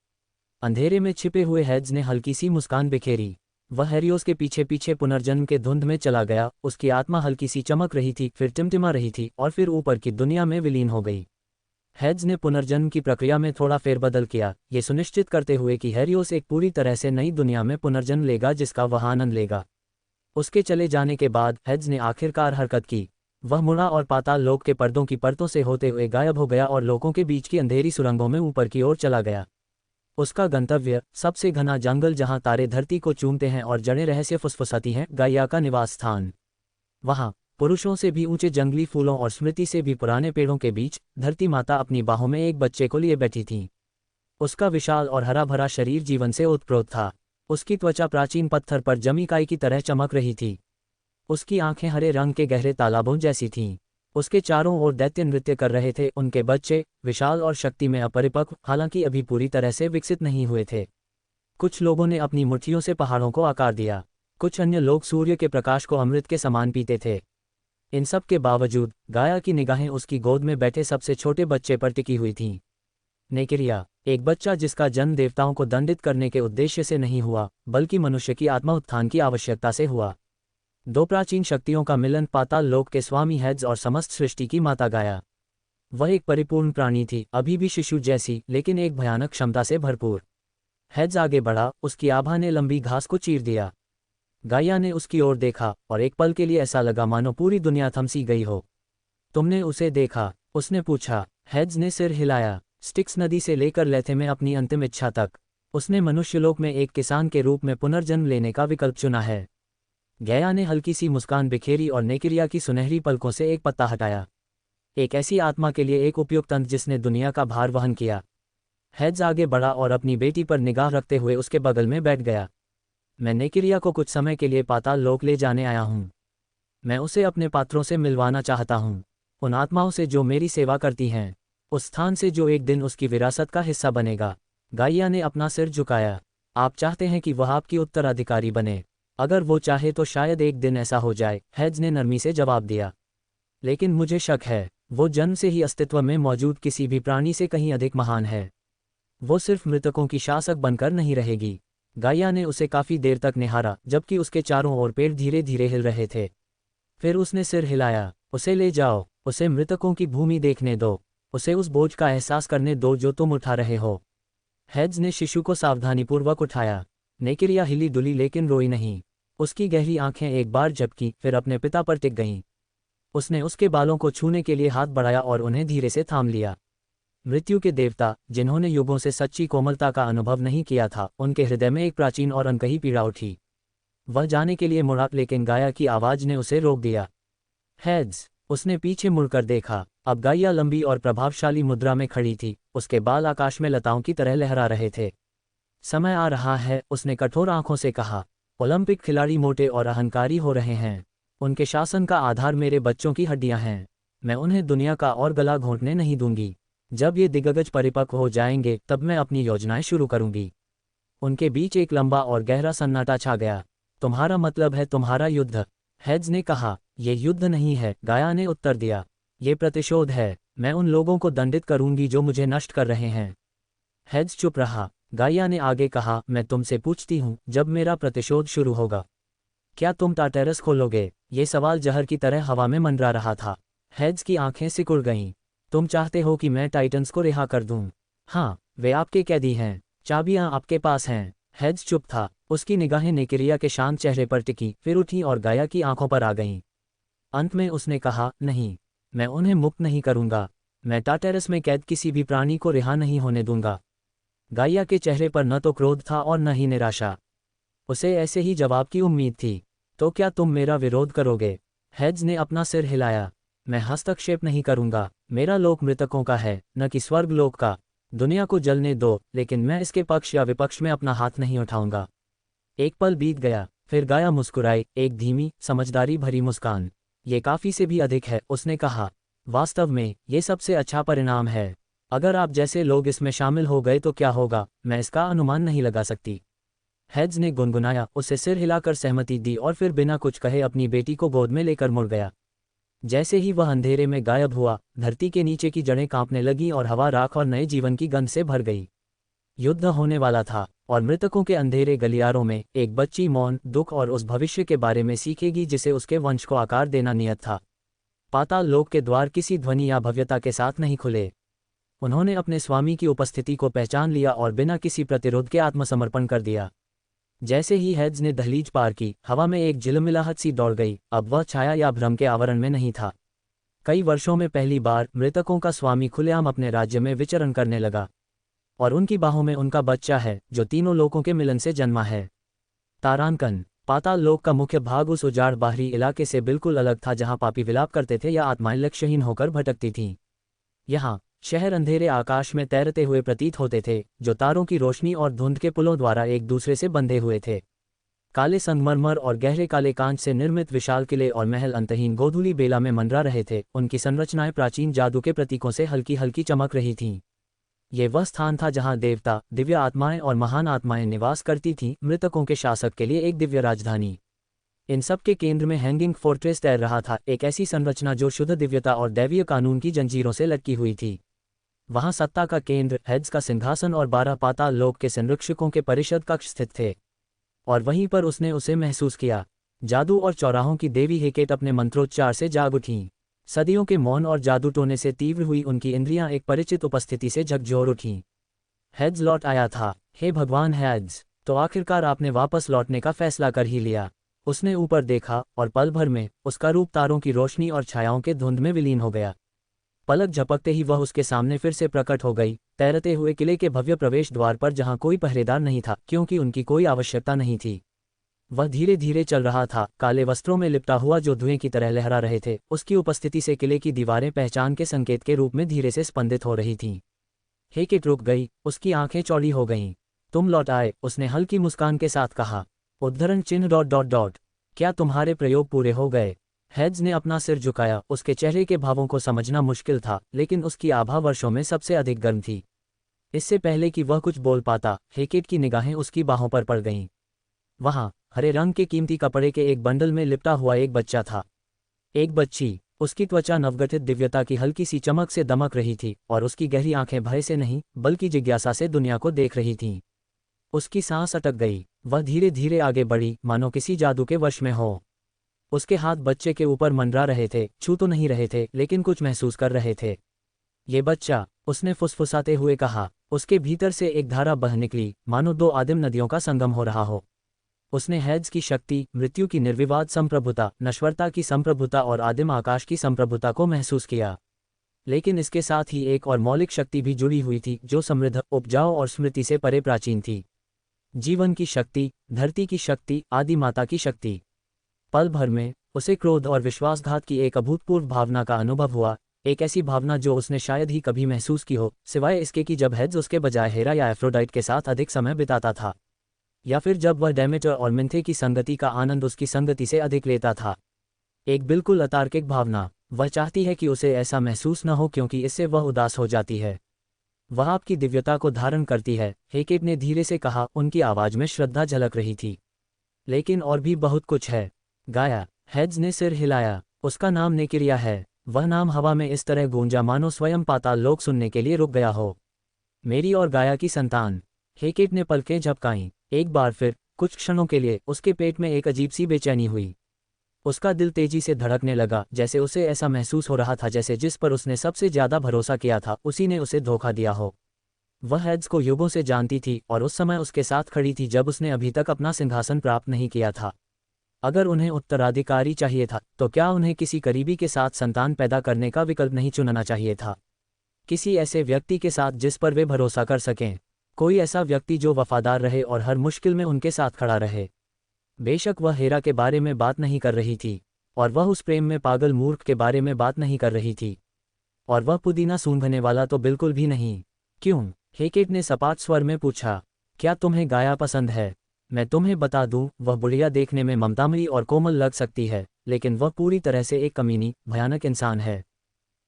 अंधेरे में छिपे हुए हेड्स ने हल्की सी मुस्कान बिखेरी। वह हेरियोस के पीछे पीछे पुनर्जन्म के धुंध में चला गया। उसकी आत्मा हल्की सी चमक रही थी, फिर टिमटिमा रही थी और फिर ऊपर की दुनिया में विलीन हो गई। हेड्स ने पुनर्जन्म की प्रक्रिया में थोड़ा फेरबदल किया, ये सुनिश्चित करते हुए कि हेरियोस एक पूरी तरह से नई दुनिया में पुनर्जन्म लेगा जिसका वह आनंद लेगा। उसके चले जाने के बाद हेड्स ने आखिरकार हरकत की। वह मुड़ा और पाताल लोक के पर्दों की परतों से होते हुए गायब हो गया और लोगों के बीच की अंधेरी सुरंगों में ऊपर की ओर चला गया। उसका गंतव्य, सबसे घना जंगल जहां तारे धरती को चूमते हैं और जड़ें रहस्य फुसफुसाती हैं, गाइया का निवास स्थान। वहां पुरुषों से भी ऊंचे जंगली फूलों और स्मृति से भी पुराने पेड़ों के बीच धरती माता अपनी बाहों में एक बच्चे को लिए बैठी थी। उसका विशाल और हरा भरा शरीर जीवन से ओतप्रोत था। उसकी त्वचा प्राचीन पत्थर पर जमी काई की तरह चमक रही थी। उसकी आंखें हरे रंग के गहरे तालाबों जैसी थीं। उसके चारों ओर दैत्य नृत्य कर रहे थे। उनके बच्चे विशाल और शक्ति में अपरिपक्व, हालांकि अभी पूरी तरह से विकसित नहीं हुए थे। कुछ लोगों ने अपनी मुट्ठियों से पहाड़ों को आकार दिया, कुछ अन्य लोग सूर्य के प्रकाश को अमृत के समान पीते थे। इन सब के बावजूद गाया की निगाहें उसकी गोद में बैठे सबसे छोटे बच्चे पर टिकी हुई थीं। नेकिरिया, एक बच्चा जिसका जन्म देवताओं को दंडित करने के उद्देश्य से नहीं हुआ, बल्कि मनुष्य की आत्मा उत्थान की आवश्यकता से हुआ। दो प्राचीन शक्तियों का मिलन, पाताल लोक के स्वामी हेड्स और समस्त सृष्टि की माता गाया। वह एक परिपूर्ण प्राणी थी, अभी भी शिशु जैसी, लेकिन एक भयानक क्षमता से भरपूर। हेड्स आगे बढ़ा, उसकी आभा ने लंबी घास को चीर दिया। गाइया ने उसकी ओर देखा और एक पल के लिए ऐसा लगा मानो पूरी दुनिया थमसी गई हो। तुमने उसे देखा? उसने पूछा। हेड्स ने सिर हिलाया। स्टिक्स नदी से लेकर लेथे में अपनी अंतिम इच्छा तक, उसने मनुष्यलोक में एक किसान के रूप में पुनर्जन्म लेने का विकल्प चुना है। गया ने हल्की सी मुस्कान बिखेरी और नेकिरिया की सुनहरी पलकों से एक पत्ता हटाया। एक ऐसी आत्मा के लिए एक उपयुक्त अंत जिसने दुनिया का भार वहन किया। हेड्स आगे बढ़ा और अपनी बेटी पर निगाह रखते हुए उसके बगल में बैठ गया। मैं नेकिरिया को कुछ समय के लिए पाताल लोक ले जाने आया हूँ। मैं उसे अपने पात्रों से मिलवाना चाहता हूँ, उन आत्माओं से जो मेरी सेवा करती हैं, उस स्थान से जो एक दिन उसकी विरासत का हिस्सा बनेगा। गाइया ने अपना सिर झुकाया। आप चाहते हैं कि वह आपकी उत्तराधिकारी बने? अगर वो चाहे तो शायद एक दिन ऐसा हो जाए, हेड्स ने नरमी से जवाब दिया। लेकिन मुझे शक है, वो जन्म से ही अस्तित्व में मौजूद किसी भी प्राणी से कहीं अधिक महान है। वो सिर्फ मृतकों की शासक बनकर नहीं रहेगी। गाइया ने उसे काफी देर तक निहारा, जबकि उसके चारों ओर पेड़ धीरे धीरे हिल रहे थे। फिर उसने सिर हिलाया। उसे ले जाओ, उसे मृतकों की भूमि देखने दो, उसे उस बोझ का एहसास करने दो जो तुम उठा रहे हो। हेड्स ने शिशु को सावधानीपूर्वक उठाया। नेकिरिया हिली डुली लेकिन रोई नहीं। उसकी गहरी आंखें एक बार झपकी, फिर अपने पिता पर टिक गईं। उसने उसके बालों को छूने के लिए हाथ बढ़ाया और उन्हें धीरे से थाम लिया। मृत्यु के देवता, जिन्होंने युगों से सच्ची कोमलता का अनुभव नहीं किया था, उनके हृदय में एक प्राचीन और अनकही पीड़ा उठी। वह जाने के लिए मुड़ा, लेकिन गाया की आवाज ने उसे रोक दिया। हेड्स, उसने पीछे मुड़कर देखा। अब गाइया लंबी और प्रभावशाली मुद्रा में खड़ी थी, उसके बाल आकाश में लताओं की तरह लहरा रहे थे। समय आ रहा है, उसने कठोर आंखों से कहा। ओलंपिक खिलाड़ी मोटे और अहंकारी हो रहे हैं। उनके शासन का आधार मेरे बच्चों की हड्डियां हैं। मैं उन्हें दुनिया का और गला घोंटने नहीं दूंगी। जब ये दिग्गज परिपक्व हो जाएंगे, तब मैं अपनी योजनाएं शुरू करूंगी। उनके बीच एक लंबा और गहरा सन्नाटा छा गया। तुम्हारा मतलब है तुम्हारा युद्ध? हेड्स ने कहा। ये युद्ध नहीं है, गाया ने उत्तर दिया। ये प्रतिशोध है। मैं उन लोगों को दंडित करूंगी जो मुझे नष्ट कर रहे हैं। हेड्स चुप रहा। गाइया ने आगे कहा, मैं तुमसे पूछती हूँ, जब मेरा प्रतिशोध शुरू होगा, क्या तुम टाटेरस खोलोगे? ये सवाल जहर की तरह हवा में मंडरा रहा था। हेड्स की आंखें सिकुड़ गईं। तुम चाहते हो कि मैं टाइटन्स को रिहा कर दूं? हाँ, वे आपके कैदी हैं, चाबियां आपके पास हैं। हेड्स चुप था। उसकी निगाहें नेकिरिया के शांत चेहरे पर टिकी, फिर उठी और गाया की आंखों पर आ गईं। अंत में उसने कहा, नहीं, मैं उन्हें मुक्त नहीं करूंगा। मैं टाटेरस में कैद किसी भी प्राणी को रिहा नहीं होने दूंगा। गाइया के चेहरे पर न तो क्रोध था और न ही निराशा। उसे ऐसे ही जवाब की उम्मीद थी। तो क्या तुम मेरा विरोध करोगे? हेड्स ने अपना सिर हिलाया। मैं हस्तक्षेप नहीं करूंगा। मेरा लोक मृतकों का है, न कि स्वर्ग लोक का। दुनिया को जलने दो, लेकिन मैं इसके पक्ष या विपक्ष में अपना हाथ नहीं उठाऊंगा। एक पल बीत गया, फिर गाया मुस्कुराई, एक धीमी, समझदारी भरी मुस्कान। ये काफी से भी अधिक है, उसने कहा। वास्तव में, ये सबसे अच्छा परिणाम है। अगर आप जैसे लोग इसमें शामिल हो गए तो क्या होगा, मैं इसका अनुमान नहीं लगा सकती। हेड्स ने गुनगुनाया, उसे सिर हिलाकर सहमति दी और फिर बिना कुछ कहे अपनी बेटी को गोद में लेकर मुड़ गया। जैसे ही वह अंधेरे में गायब हुआ, धरती के नीचे की जड़ें कांपने लगीं और हवा राख और नए जीवन की गंध से भर गई। युद्ध होने वाला था, और मृतकों के अंधेरे गलियारों में एक बच्ची मौन, दुख और उस भविष्य के बारे में सीखेगी जिसे उसके वंश को आकार देना नियत था। पाताल लोक के द्वार किसी ध्वनि या भव्यता के साथ नहीं खुले। उन्होंने अपने स्वामी की उपस्थिति को पहचान लिया और बिना किसी प्रतिरोध के आत्मसमर्पण कर दिया। जैसे ही हेड्स ने दहलीज पार की, हवा में एक झिलमिलाहट सी दौड़ गई। अब वह छाया या भ्रम के आवरण में नहीं था। कई वर्षों में पहली बार मृतकों का स्वामी खुलेआम अपने राज्य में विचरण करने लगा, और उनकी बाहों में उनका बच्चा है जो तीनों लोकों के मिलन से जन्मा है। तारांकन। पाताल लोक का मुख्य भाग उस उजाड़ बाहरी इलाके से बिल्कुल अलग था जहां पापी विलाप करते थे या आत्माएं लक्ष्यहीन होकर भटकती थीं। यहाँ शहर अंधेरे आकाश में तैरते हुए प्रतीत होते थे, जो तारों की रोशनी और धुंध के पुलों द्वारा एक दूसरे से बंधे हुए थे। काले संगमरमर और गहरे काले कांच से निर्मित विशाल किले और महल अंतहीन गोधूली बेला में मंडरा रहे थे। उनकी संरचनाएं प्राचीन जादू के प्रतीकों से हल्की हल्की चमक रही थीं। ये वह स्थान था जहां देवता, दिव्य आत्माएं और महान आत्माएं निवास करती थीं, मृतकों के शासक के लिए एक दिव्य राजधानी। इन सब के केंद्र में हैंगिंग फोर्ट्रेस तैर रहा था, एक ऐसी संरचना जो शुद्ध दिव्यता और दैवीय कानून की जंजीरों से लटकी हुई थी। वहां सत्ता का केंद्र, हेड्स का सिंहासन और 12 पाताल लोक के संरक्षकों के परिषद कक्ष स्थित थे। और वहीं पर उसने उसे महसूस किया। जादू और चौराहों की देवी हेकेट अपने मंत्रोच्चार से जाग उठीं। सदियों के मौन और जादू टोने से तीव्र हुई उनकी इंद्रियां एक परिचित उपस्थिति से झकझोर उठीं। हेड्स लौट आया था। हे भगवान हेड्स, तो आखिरकार आपने वापस लौटने का फैसला कर ही लिया। उसने ऊपर देखा और पल भर में उसका रूप तारों की रोशनी और छायाओं के धुंध में विलीन हो गया। पलक झपकते ही वह उसके सामने फिर से प्रकट हो गई, तैरते हुए किले के भव्य प्रवेश द्वार पर जहां कोई पहरेदार नहीं था, क्योंकि उनकी कोई आवश्यकता नहीं थी। वह धीरे धीरे चल रहा था, काले वस्त्रों में लिपटा हुआ जो धुएं की तरह लहरा रहे थे। उसकी उपस्थिति से किले की दीवारें पहचान के संकेत के रूप में धीरे से स्पंदित हो रही थीं। हेकेट रुक गई, उसकी आंखें चौड़ी हो गईं। तुम लौट आए, उसने हल्की मुस्कान के साथ कहा। उद्धरण चिन्ह ... क्या तुम्हारे प्रयोग पूरे हो गए? हेड्स ने अपना सिर झुकाया। उसके चेहरे के भावों को समझना मुश्किल था, लेकिन उसकी आभा वर्षों में सबसे अधिक गर्म थी। इससे पहले कि वह कुछ बोल पाता, हेकेट की निगाहें उसकी बाहों पर पड़ गईं। वहां हरे रंग के कीमती कपड़े के एक बंडल में लिपटा हुआ एक बच्चा था। एक बच्ची। उसकी त्वचा नवगठित दिव्यता की हल्की सी चमक से दमक रही थी, और उसकी गहरी आंखें भय से नहीं बल्कि जिज्ञासा से दुनिया को देख रही थीं। उसकी सांस अटक गई। वह धीरे धीरे आगे बढ़ी, मानो किसी जादू के वश में हो। उसके हाथ बच्चे के ऊपर मंडरा रहे थे, छू तो नहीं रहे थे, लेकिन कुछ महसूस कर रहे थे। ये बच्चा, उसने फुसफुसाते हुए कहा। उसके भीतर से एक धारा बह निकली, मानो 2 आदिम नदियों का संगम हो रहा हो। उसने हेड्स की शक्ति, मृत्यु की निर्विवाद संप्रभुता, नश्वरता की संप्रभुता और आदिम आकाश की संप्रभुता को महसूस किया। लेकिन इसके साथ ही एक और मौलिक शक्ति भी जुड़ी हुई थी, जो समृद्ध, उपजाऊ और स्मृति से परे प्राचीन थी। जीवन की शक्ति, धरती की शक्ति, आदि माता की शक्ति। पल भर में उसे क्रोध और विश्वासघात की एक अभूतपूर्व भावना का अनुभव हुआ, एक ऐसी भावना जो उसने शायद ही कभी महसूस की हो, सिवाय इसके कि जब हेड्स उसके बजाय हेरा या एफ्रोडाइट के साथ अधिक समय बिताता था, या फिर जब वह डेमेटर और मिंथे की संगति का आनंद उसकी संगति से अधिक लेता था। एक बिल्कुल अतार्किक भावना। वह चाहती है कि उसे ऐसा महसूस न हो, क्योंकि इससे वह उदास हो जाती है। वह आपकी दिव्यता को धारण करती है, हेकेट ने धीरे से कहा। उनकी आवाज में श्रद्धा झलक रही थी। लेकिन और भी बहुत कुछ है। गाया। हेड्स ने सिर हिलाया। उसका नाम नेकिरिया है। वह नाम हवा में इस तरह गूंजा मानो स्वयं पाताल लोक सुनने के लिए रुक गया हो। मेरी और गाया की संतान। हेकेट ने पलकें झपकाईं। एक बार फिर, कुछ क्षणों के लिए, उसके पेट में एक अजीब सी बेचैनी हुई। उसका दिल तेजी से धड़कने लगा, जैसे उसे ऐसा महसूस हो रहा था जैसे जिस पर उसने सबसे ज्यादा भरोसा किया था, उसी ने उसे धोखा दिया हो। वह हेड्स को युगों से जानती थी, और उस समय उसके साथ खड़ी थी जब उसने अभी तक अपना सिंहासन प्राप्त नहीं किया था। अगर उन्हें उत्तराधिकारी चाहिए था, तो क्या उन्हें किसी करीबी के साथ संतान पैदा करने का विकल्प नहीं चुनना चाहिए था? किसी ऐसे व्यक्ति के साथ जिस पर वे भरोसा कर सकें, कोई ऐसा व्यक्ति जो वफादार रहे और हर मुश्किल में उनके साथ खड़ा रहे। बेशक वह हेरा के बारे में बात नहीं कर रही थी, और वह उस प्रेम में पागल मूर्ख के बारे में बात नहीं कर रही थी, और वह पुदीना सूंघने वाला तो बिल्कुल भी नहीं। क्यों? हेकेट ने सपाट स्वर में पूछा। क्या तुम्हें गाया पसंद है? मैं तुम्हें बता दूं, वह बुढ़िया देखने में ममतामयी और कोमल लग सकती है, लेकिन वह पूरी तरह से एक कमीनी, भयानक इंसान है।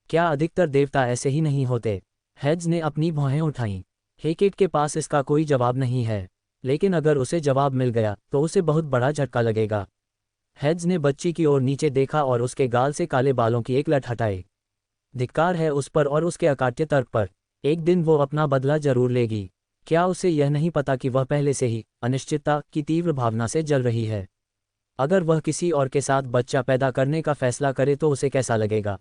क्या अधिकतर देवता ऐसे ही नहीं होते? हेड्स ने अपनी भौहें उठाईं। हेकेट के पास इसका कोई जवाब नहीं है, लेकिन अगर उसे जवाब मिल गया तो उसे बहुत बड़ा झटका लगेगा। हेड्स ने बच्ची की ओर नीचे देखा और उसके गाल से काले बालों की एक लट हटाई। धिक्कार है उस पर और उसके अकाट्य तर्क पर। एक दिन वो अपना बदला जरूर लेगी। क्या उसे यह नहीं पता कि वह पहले से ही अनिश्चितता की तीव्र भावना से जल रही है? अगर वह किसी और के साथ बच्चा पैदा करने का फैसला करे तो उसे कैसा लगेगा?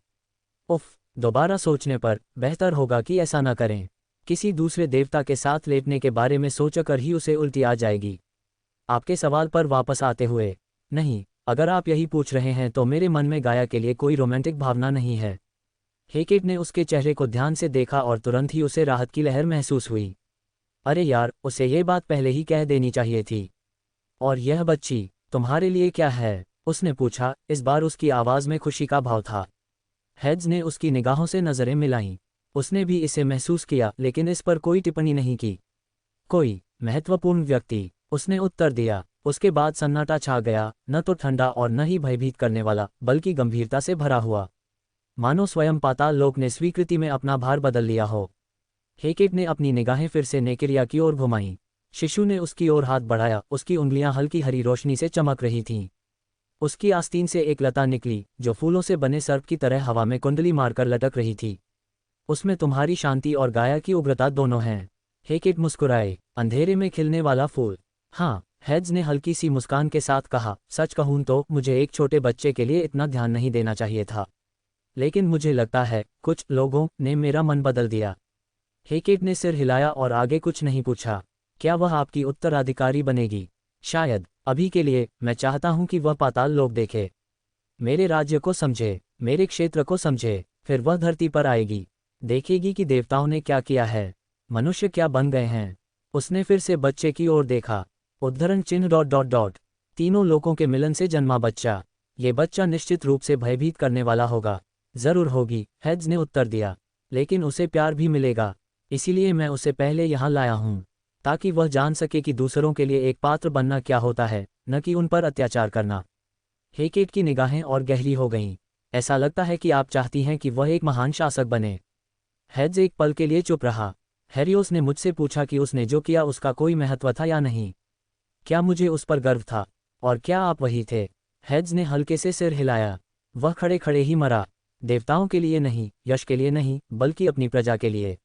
उफ, दोबारा सोचने पर बेहतर होगा कि ऐसा न करें। किसी दूसरे देवता के साथ लेटने के बारे में सोचकर ही उसे उल्टी आ जाएगी। आपके सवाल पर वापस आते हुए, नहीं, अगर आप यही पूछ रहे हैं तो मेरे मन में गाया के लिए कोई रोमांटिक भावना नहीं है। हेकेट ने उसके चेहरे को ध्यान से देखा और तुरंत ही उसे राहत की लहर महसूस हुई। अरे यार, उसे ये बात पहले ही कह देनी चाहिए थी। और यह बच्ची तुम्हारे लिए क्या है? उसने पूछा। इस बार उसकी आवाज़ में खुशी का भाव था। हेड्स ने उसकी निगाहों से नज़रें मिलाईं। उसने भी इसे महसूस किया लेकिन इस पर कोई टिप्पणी नहीं की। कोई महत्वपूर्ण व्यक्ति, उसने उत्तर दिया। उसके बाद सन्नाटा छा गया, न तो ठंडा और न ही भयभीत करने वाला, बल्कि गंभीरता से भरा हुआ, मानो स्वयं पाताल लोक ने स्वीकृति में अपना भार बदल लिया हो। हेकेट ने अपनी निगाहें फिर से नेकिरिया की ओर घुमाईं। शिशु ने उसकी ओर हाथ बढ़ाया, उसकी उंगलियां हल्की हरी रोशनी से चमक रही थीं। उसकी आस्तीन से एक लता निकली जो फूलों से बने सर्प की तरह हवा में कुंडली मारकर लटक रही थी। उसमें तुम्हारी शांति और गाया की उग्रता दोनों हैं। हेकेट मुस्कुराए। अंधेरे में खिलने वाला फूल। हाँ, हेड्स ने हल्की सी मुस्कान के साथ कहा। सच कहूं तो मुझे एक छोटे बच्चे के लिए इतना ध्यान नहीं देना चाहिए था, लेकिन मुझे लगता है कुछ लोगों ने मेरा मन बदल दिया। हेकेट ने सिर हिलाया और आगे कुछ नहीं पूछा। क्या वह आपकी उत्तराधिकारी बनेगी? शायद। अभी के लिए मैं चाहता हूं कि वह पाताल लोक देखे, मेरे राज्य को समझे, मेरे क्षेत्र को समझे। फिर वह धरती पर आएगी, देखेगी कि देवताओं ने क्या किया है, मनुष्य क्या बन गए हैं। उसने फिर से बच्चे की ओर देखा। उद्धरण चिन्ह ... तीनों लोगों के मिलन से जन्मा बच्चा। ये बच्चा निश्चित रूप से भयभीत करने वाला होगा। जरूर होगी, हेड्स ने उत्तर दिया, लेकिन उसे प्यार भी मिलेगा। इसीलिए मैं उसे पहले यहाँ लाया हूँ, ताकि वह जान सके कि दूसरों के लिए एक पात्र बनना क्या होता है, न कि उन पर अत्याचार करना। हेकेट की निगाहें और गहरी हो गईं। ऐसा लगता है कि आप चाहती हैं कि वह एक महान शासक बने। हेड्स एक पल के लिए चुप रहा। हेरियोस ने मुझसे पूछा कि उसने जो किया उसका कोई महत्व था या नहीं। क्या मुझे उस पर गर्व था? और क्या आप वही थे? हेड्स ने हल्के से सिर हिलाया। वह खड़े खड़े ही मरा। देवताओं के लिए नहीं, यश के लिए नहीं, बल्कि अपनी प्रजा के लिए।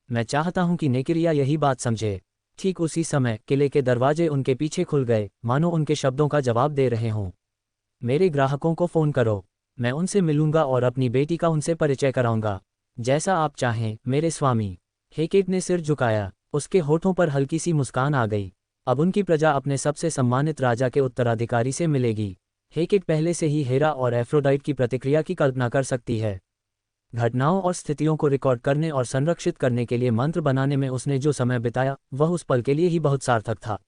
मैं चाहता हूं कि नेकिरिया यही बात समझे। ठीक उसी समय किले के दरवाजे उनके पीछे खुल गए, मानो उनके शब्दों का जवाब दे रहे हों। मेरे ग्राहकों को फ़ोन करो, मैं उनसे मिलूंगा और अपनी बेटी का उनसे परिचय कराऊंगा। जैसा आप चाहें मेरे स्वामी। हेकेट ने सिर झुकाया। उसके होठों पर हल्की सी मुस्कान आ गई। अब उनकी प्रजा अपने सबसे सम्मानित राजा के उत्तराधिकारी से मिलेगी। हेकेट पहले से ही हेरा और एफ्रोडाइट की प्रतिक्रिया की कल्पना कर सकती है। घटनाओं और स्थितियों को रिकॉर्ड करने और संरक्षित करने के लिए मंत्र बनाने में उसने जो समय बिताया वह उस पल के लिए ही बहुत सार्थक था।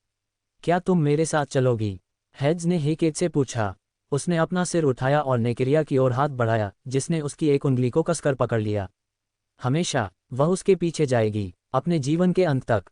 क्या तुम मेरे साथ चलोगी? हेड्स ने हेकेट से पूछा। उसने अपना सिर उठाया और नेकिरिया की ओर हाथ बढ़ाया, जिसने उसकी एक उंगली को कसकर पकड़ लिया। हमेशा। वह उसके पीछे जाएगी, अपने जीवन के अंत तक।